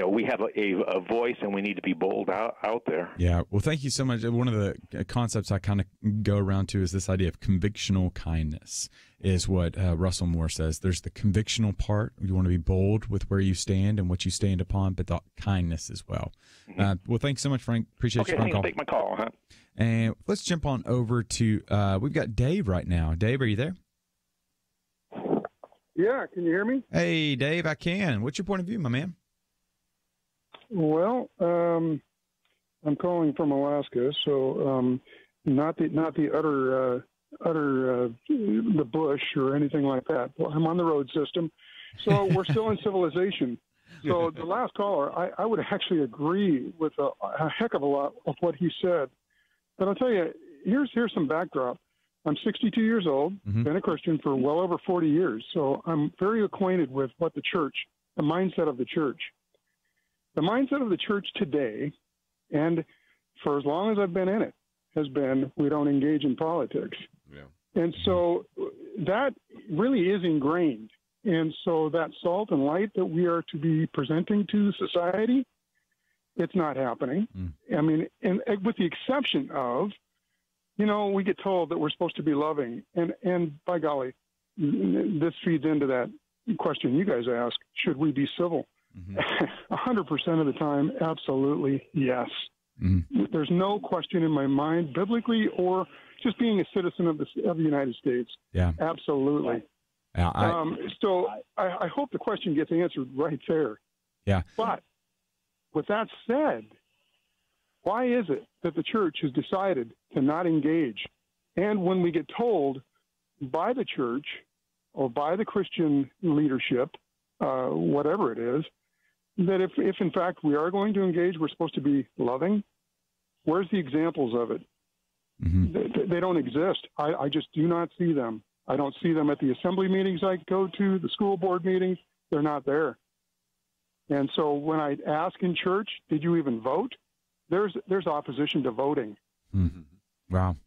we have a voice and we need to be bold out there. Yeah. Well, thank you so much. One of the concepts I kind of go around to is this idea of convictional kindness, is what Russell Moore says. There's the convictional part. You want to be bold with where you stand and what you stand upon, but the kindness as well. Well, thanks so much, Frank. Appreciate your phone call. Take my call, huh? And let's jump on over to, we've got Dave right now. Dave, are you there? Yeah, can you hear me? Hey, Dave, I can. What's your point of view, my man? Well, I'm calling from Alaska, so not the utter the bush or anything like that. Well, I'm on the road system, so we're still in civilization. So the last caller, I would actually agree with a heck of a lot of what he said. But I'll tell you, here's some backdrop. I'm 62 years old, been a Christian for well over 40 years, so I'm very acquainted with what the mindset of the church. The mindset of the church today, and for as long as I've been in it, has been we don't engage in politics. Yeah. And so that really is ingrained. And so that salt and light that we are to be presenting to society, it's not happening. I mean, and with the exception of, we get told that we're supposed to be loving. And by golly, this feeds into that question you guys ask, should we be civil? 100% of the time, absolutely yes. There's no question in my mind, biblically or just being a citizen of the United States. Yeah, absolutely. So I hope the question gets answered right there. Yeah. But with that said, why is it that the church has decided to not engage? And when we get told by the church or by the Christian leadership, whatever it is, that if in fact we are going to engage, we're supposed to be loving, where's the examples of it? They don't exist. I just do not see them. I don't see them at the assembly meetings I go to, the school board meetings. They're not there. And so when I ask in church, did you even vote? There's opposition to voting. Wow.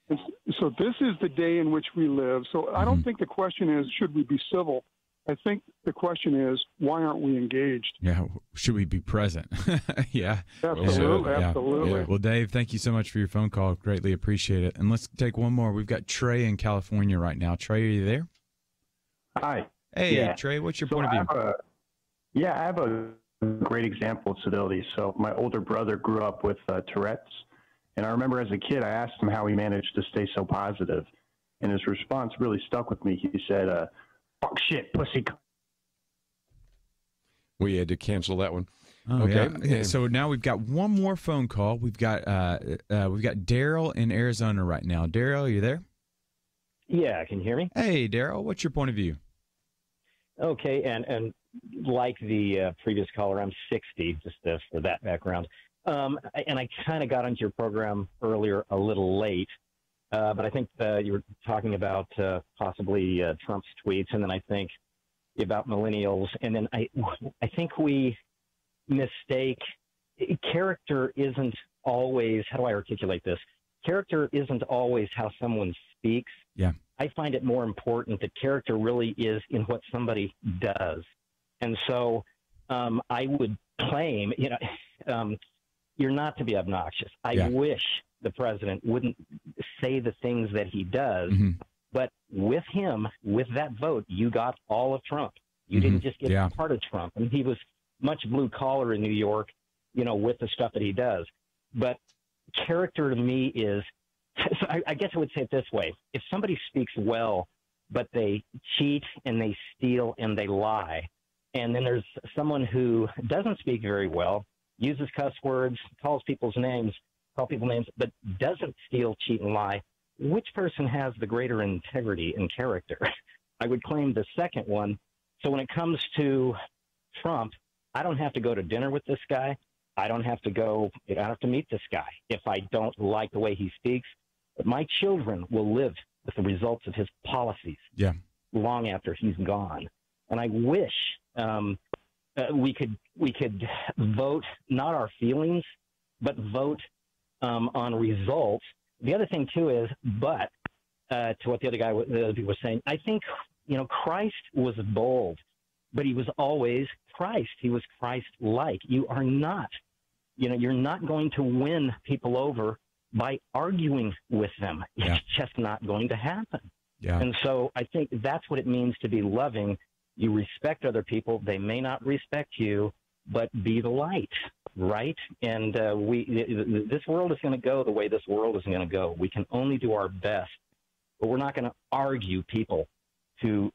And so this is the day in which we live. So I don't think the question is, should we be civil? I think the question is, why aren't we engaged? Yeah, should we be present? Yeah. Absolutely, absolutely. Yeah. Well, Dave, thank you so much for your phone call. Greatly appreciate it. And let's take one more. We've got Trey in California right now. Trey, are you there? Hi. Hey, Trey, what's your point of view? I have a great example of civility. So my older brother grew up with Tourette's. And I remember as a kid, I asked him how he managed to stay so positive. And his response really stuck with me. He said, fuck shit, pussy. We had to cancel that one. Oh, okay. Yeah. So now we've got one more phone call. We've got Daryl in Arizona right now. Daryl, are you there? Yeah, can you hear me? Hey, Daryl, what's your point of view? Okay, and like the previous caller, I'm 60, just for that background. And I kind of got into your program earlier a little late, but I think you were talking about possibly Trump's tweets, and then I think about millennials, and then I think we mistake character isn't always, how do I articulate this? Character isn't always how someone speaks. Yeah. I find it more important that character really is in what somebody does. And so I would claim, you're not to be obnoxious. I wish the president wouldn't say the things that he does, but with him, with that vote, you got all of Trump. You didn't just get part of Trump. I mean, he was much blue collar in New York, with the stuff that he does. But character to me is, so I guess I would say it this way. If somebody speaks well, but they cheat and they steal and they lie, and then there's someone who doesn't speak very well, uses cuss words, calls people names, but doesn't steal, cheat, and lie, which person has the greater integrity and character? I would claim the second one. So when it comes to Trump, I don't have to go to dinner with this guy. I don't have to meet this guy if I don't like the way he speaks. But my children will live with the results of his policies long after he's gone. And I wish we could vote not our feelings, but vote on results. The other thing too is, but to what the other people were saying. I think, Christ was bold, but he was always Christ. He was Christ-like. You are not, you're not going to win people over by arguing with them. It's just not going to happen. Yeah. And so I think that's what it means to be loving. You respect other people. They may not respect you, but be the light, right? And this world is going to go the way this world is going to go. We can only do our best, but we're not going to argue people to,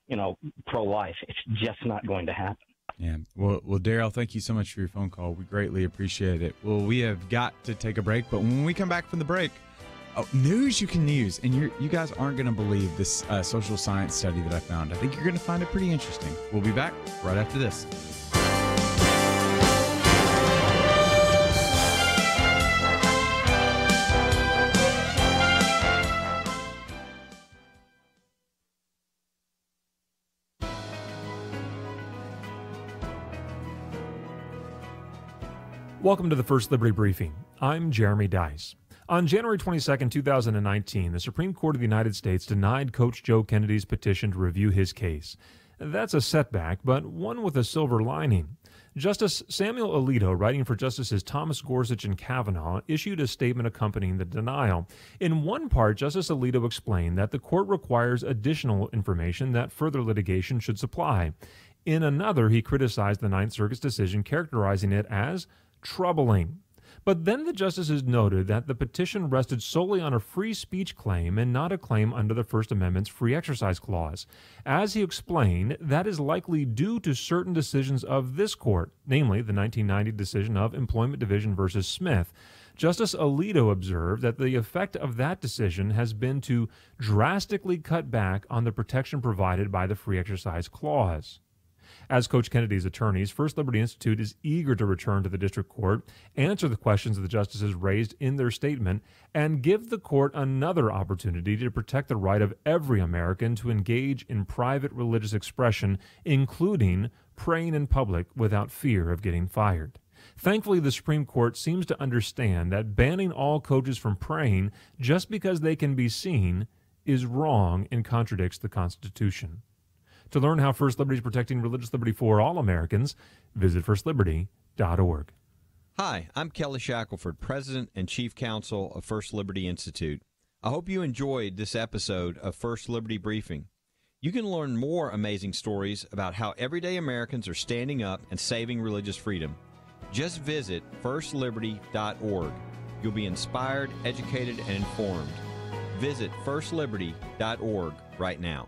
pro-life. It's just not going to happen. Yeah. Well, Daryl, thank you so much for your phone call. We greatly appreciate it. Well, we have got to take a break, but when we come back from the break, news you can use, and you guys aren't going to believe this social science study that I found. I think you're going to find it pretty interesting. We'll be back right after this. Welcome to the First Liberty Briefing. I'm Jeremy Dice. On January 22, 2019, the Supreme Court of the United States denied Coach Joe Kennedy's petition to review his case. That's a setback, but one with a silver lining. Justice Samuel Alito, writing for Justices Thomas Gorsuch and Kavanaugh, issued a statement accompanying the denial. In one part, Justice Alito explained that the court requires additional information that further litigation should supply. In another, he criticized the Ninth Circuit's decision, characterizing it as troubling. But then the justices noted that the petition rested solely on a free speech claim and not a claim under the First Amendment's Free Exercise Clause. As he explained, that is likely due to certain decisions of this court, namely the 1990 decision of Employment Division versus Smith. Justice Alito observed that the effect of that decision has been to drastically cut back on the protection provided by the Free Exercise Clause. As Coach Kennedy's attorneys, First Liberty Institute is eager to return to the district court, answer the questions the justices raised in their statement, and give the court another opportunity to protect the right of every American to engage in private religious expression, including praying in public without fear of getting fired. Thankfully, the Supreme Court seems to understand that banning all coaches from praying just because they can be seen is wrong and contradicts the Constitution. To learn how First Liberty is protecting religious liberty for all Americans, visit firstliberty.org. Hi, I'm Kelly Shackelford, President and Chief Counsel of First Liberty Institute. I hope you enjoyed this episode of First Liberty Briefing. You can learn more amazing stories about how everyday Americans are standing up and saving religious freedom. Just visit firstliberty.org. You'll be inspired, educated, and informed. Visit firstliberty.org right now.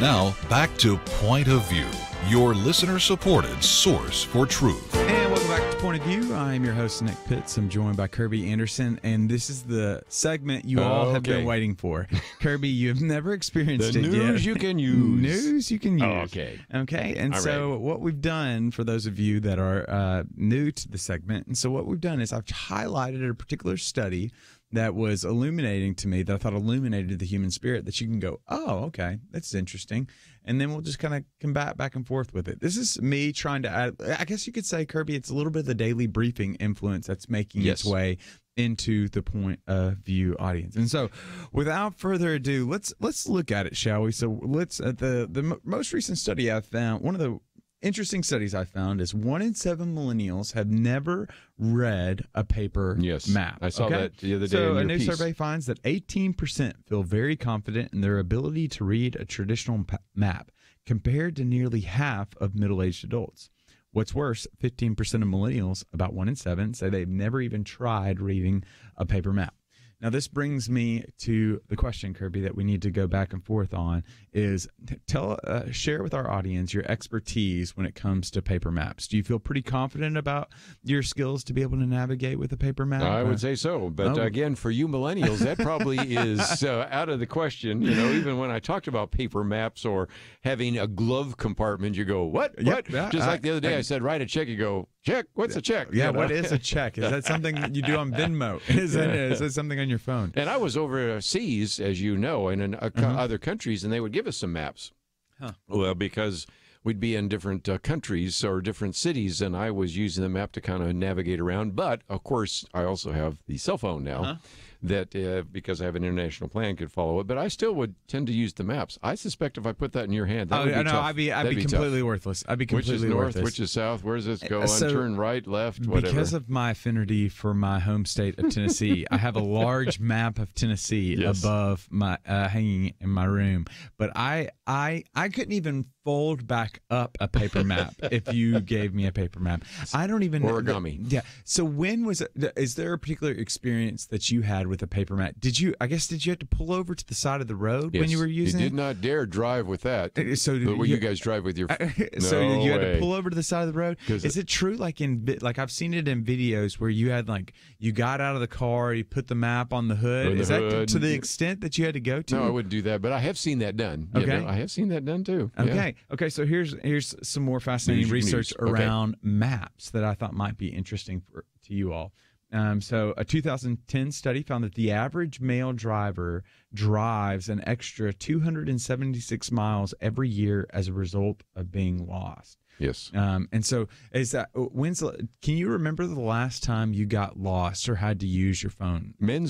Now, back to Point of View, your listener-supported source for truth. And welcome back to Point of View. I'm your host, Nick Pitts. I'm joined by Kerby Anderson, and this is the segment you all have been waiting for. Kerby, you have never experienced it yet. News you can use. News you can use. Oh, okay. Okay, and so what we've done, for those of you that are new to the segment, and so what we've done is I've highlighted a particular study that was illuminating to me, that I thought illuminated the human spirit, that you can go, oh, okay, that's interesting. And then we'll just kind of combat back and forth with it. This is me trying to add, I guess you could say, Kerby, it's a little bit of the daily briefing influence that's making its way into the Point of View audience. And so without further ado, let's look at it, shall we? So let's, the most recent study I found, one of the interesting studies I found is 1 in 7 millennials have never read a paper map. I saw that the other day. So in a your new piece. survey finds that 18% feel very confident in their ability to read a traditional map, compared to nearly half of middle-aged adults. What's worse, 15% of millennials, about 1 in 7, say they've never even tried reading a paper map. Now, this brings me to the question, Kerby, that we need to go back and forth on is share with our audience your expertise when it comes to paper maps. Do you feel pretty confident about your skills to be able to navigate with a paper map? I would say so. But again, for you millennials, that probably is out of the question. You know, even when I talked about paper maps or having a glove compartment, you go, what? Yep. What? Just like the other day, I said, write a check. You go, check? What's a check? Yeah, You know? what is a check? Is that something you do on Venmo? Is that something on your phone? And I was overseas, as you know, in other countries, and they would give us some maps. Huh. Well, because we'd be in different countries or different cities, and I was using the map to kind of navigate around. But, of course, I also have the cell phone now. That because I have an international plan, could follow it, but I still would tend to use the maps. I suspect if I put that in your hand, that would be tough. I'd be completely worthless. I'd be completely Which is north, worthless. which is south? Where does this go? So, turn right, left, whatever. Because of my affinity for my home state of Tennessee, I have a large map of Tennessee above my hanging in my room. But I couldn't even fold back up a paper map if you gave me a paper map. I don't even origami. Yeah. So when was it? Is there a particular experience that you had with a paper map? Did you have to pull over to the side of the road when you were using it? You did not dare drive with that. So the way you guys drive with your so you had way. to pull over to the side of the road. Is it true? Like I've seen it in videos where you had you got out of the car, you put the map on the hood. Is that to the extent that you had to go to? No, I wouldn't do that, but I have seen that done. Okay, I have seen that done too. Okay, okay. So here's some more fascinating research around maps that I thought might be interesting to you all. So a 2010 study found that the average male driver drives an extra 276 miles every year as a result of being lost. Yes. And so can you remember the last time you got lost or had to use your phone? Men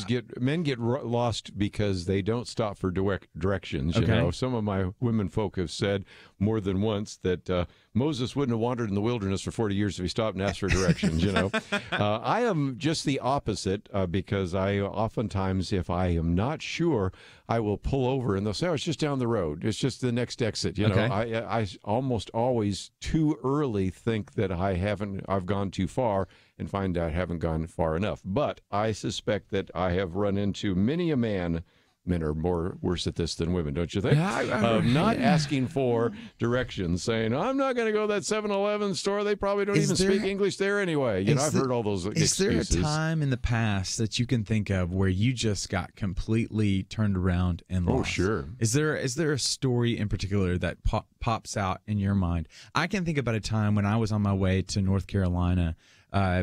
get lost because they don't stop for directions. You know, some of my women folk have said more than once that Moses wouldn't have wandered in the wilderness for 40 years if he stopped and asked for directions. You know, I am just the opposite because I oftentimes, if I am not sure, I will pull over and they'll say, "Oh, it's just down the road. It's just the next exit." You know, I almost always too early think that I've gone too far and find out I haven't gone far enough. But I suspect that I have run into many a man. Men are more worse at this than women, don't you think? Not asking for directions, saying, "I'm not going to go to that 7-Eleven store. They probably don't even speak English there anyway." You know, I've heard all those excuses. Is there a time in the past that you can think of where you just got completely turned around and lost? Oh, sure. Is there a story in particular that pops out in your mind? I can think about a time when I was on my way to North Carolina,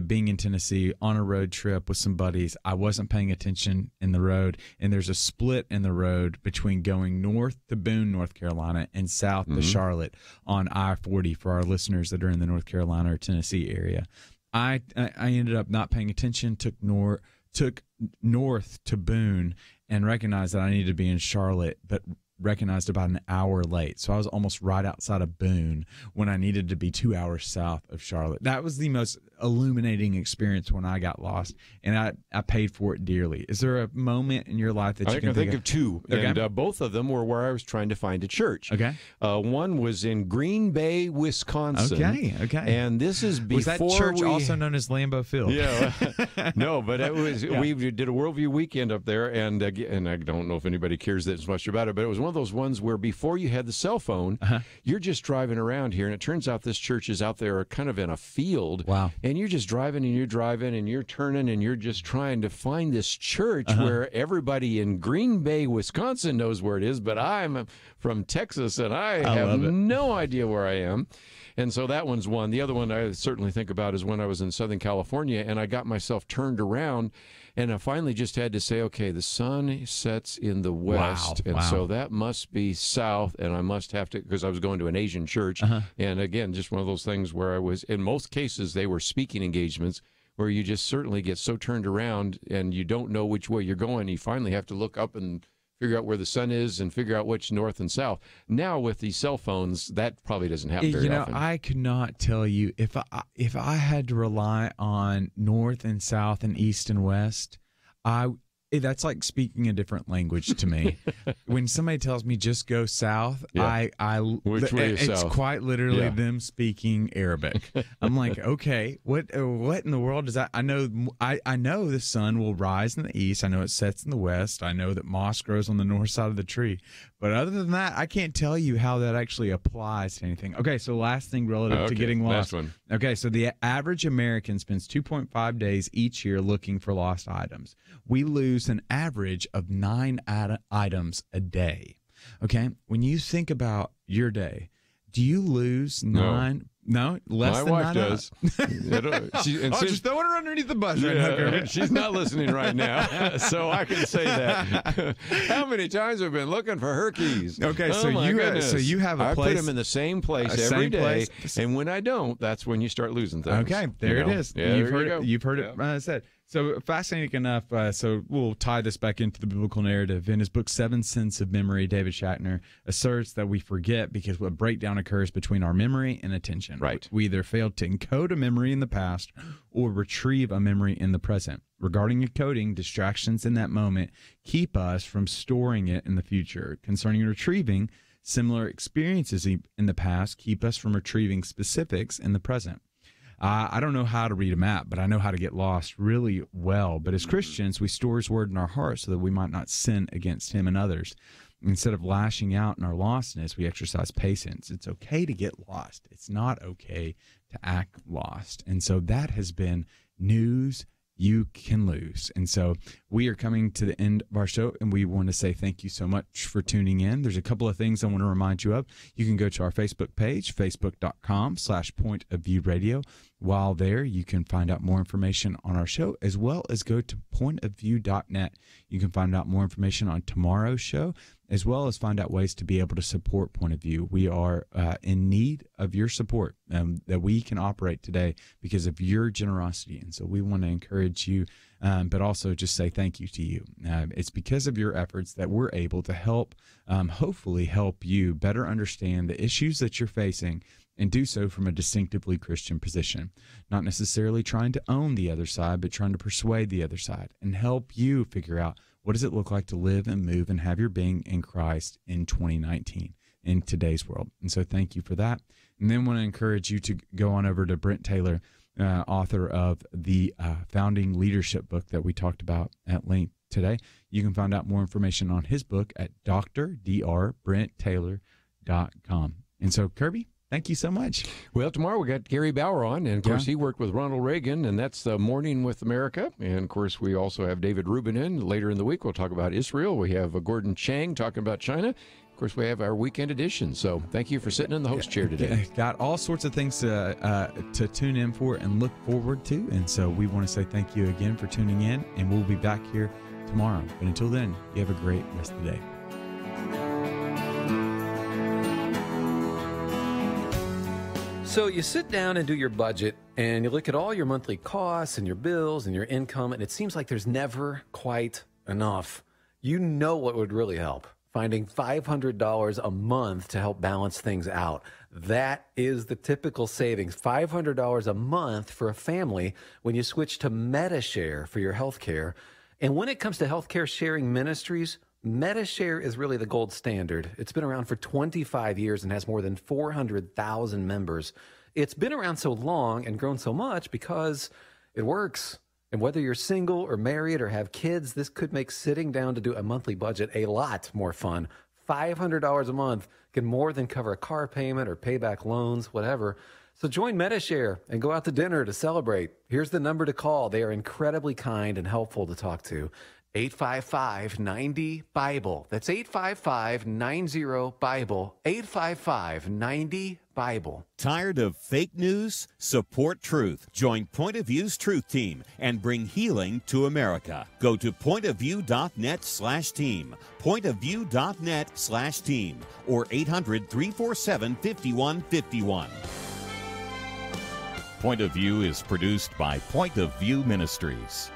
being in Tennessee on a road trip with some buddies. I wasn't paying attention in the road, and there's a split in the road between going north to Boone, North Carolina, and south to Charlotte on I-40 for our listeners that are in the North Carolina or Tennessee area. I ended up not paying attention, took north to Boone, and recognized that I needed to be in Charlotte, but recognized about an hour late. So I was almost right outside of Boone when I needed to be 2 hours south of Charlotte. That was the most illuminating experience when I got lost, and I paid for it dearly. Is there a moment in your life that you can think of two? Okay. And both of them were where I was trying to find a church. Okay. One was in Green Bay, Wisconsin. Okay. And this is before was that church also known as Lambeau Field? Yeah. No, but it was. Yeah. We did a Worldview weekend up there, and I don't know if anybody cares that much about it, but it was one of those ones where before you had the cell phone, you're just driving around here, and it turns out this church is out there kind of in a field. Wow. And you're just driving and you're turning and you're just trying to find this church where everybody in Green Bay, Wisconsin knows where it is, but I'm from Texas and I have no idea where I am. And so that one's one. The other one I certainly think about is when I was in Southern California and I got myself turned around and I finally just had to say, okay, the sun sets in the west. And so that must be south. And I must have to, because I was going to an Asian church. And again, just one of those things where I was, in most cases, they were speaking engagements where you just certainly get so turned around and you don't know which way you're going. You finally have to look up and figure out where the sun is and figure out which north and south. Now with these cell phones, that probably doesn't happen very often. I could not tell you if I had to rely on north and south and east and west, that's like speaking a different language to me. When somebody tells me just go south, Which way is it's south? quite literally them speaking Arabic. I'm like, okay, what in the world does that? I know the sun will rise in the east. I know it sets in the west. I know that moss grows on the north side of the tree. But other than that, I can't tell you how that actually applies to anything. Okay, so last thing relative to getting lost. Last one. Okay, so the average American spends 2.5 days each year looking for lost items. We lose an average of 9 items a day. Okay, when you think about your day, do you lose 9? No, less My than wife 9 does. Just throwing her underneath the bus. Yeah, she's not listening right now, so I can say that. How many times have we been looking for her keys? Okay, so you have a place. I put them in the same place every day, and when I don't, that's when you start losing things. Okay, there it is. Yeah, you've heard it said. So fascinating enough, so we'll tie this back into the biblical narrative. In his book, 7 Sins of Memory, David Shatner asserts that we forget because a breakdown occurs between our memory and attention. Right. We either fail to encode a memory in the past or retrieve a memory in the present. Regarding encoding, distractions in that moment keep us from storing it in the future. Concerning retrieving, similar experiences in the past keep us from retrieving specifics in the present. I don't know how to read a map, but I know how to get lost really well. But as Christians, we store his word in our hearts so that we might not sin against him and others. Instead of lashing out in our lostness, we exercise patience. It's okay to get lost. It's not okay to act lost. And so that has been news you can lose. And so we are coming to the end of our show, and we want to say thank you so much for tuning in. There's a couple of things I want to remind you of. You can go to our Facebook page, facebook.com/pointofviewradio. While there, you can find out more information on our show, as well as go to pointofview.net. You can find out more information on tomorrow's show, as well as find out ways to be able to support Point of View. We are in need of your support that we can operate today because of your generosity. And so we want to encourage you, but also just say thank you to you. It's because of your efforts that we're able to help, hopefully help you better understand the issues that you're facing and do so from a distinctively Christian position, not necessarily trying to own the other side, but trying to persuade the other side and help you figure out what does it look like to live and move and have your being in Christ in 2019 in today's world. And so thank you for that. And then want to encourage you to go on over to Brent Taylor, author of the Founding Leadership book that we talked about at length today. You can find out more information on his book at drdbrentaylor.com. And so, Kerby, thank you so much. Well, tomorrow we got Gary Bauer on, and of course he worked with Ronald Reagan, and that's the Morning with America. And of course we also have David Rubin in. Later in the week we'll talk about Israel. We have Gordon Chang talking about China. Of course we have our weekend edition. So thank you for sitting in the host chair today. Got all sorts of things to tune in for and look forward to. And so we want to say thank you again for tuning in, and we'll be back here tomorrow. But until then, you have a great rest of the day. So you sit down and do your budget, and you look at all your monthly costs and your bills and your income, and it seems like there's never quite enough. You know what would really help? Finding $500 a month to help balance things out. That is the typical savings, $500 a month for a family when you switch to MediShare for your health care. And when it comes to healthcare sharing ministries, MediShare is really the gold standard. It's been around for 25 years and has more than 400,000 members. It's been around so long and grown so much because it works. And whether you're single or married or have kids, this could make sitting down to do a monthly budget a lot more fun. $500 a month can more than cover a car payment or pay back loans, whatever. So join MediShare and go out to dinner to celebrate. Here's the number to call. They are incredibly kind and helpful to talk to. 855-90-BIBLE. That's 855-90-BIBLE. 855-90-BIBLE. Tired of fake news? Support truth. Join Point of View's Truth Team and bring healing to America. Go to pointofview.net/team, pointofview.net/team, or 800-347-5151. Point of View is produced by Point of View Ministries.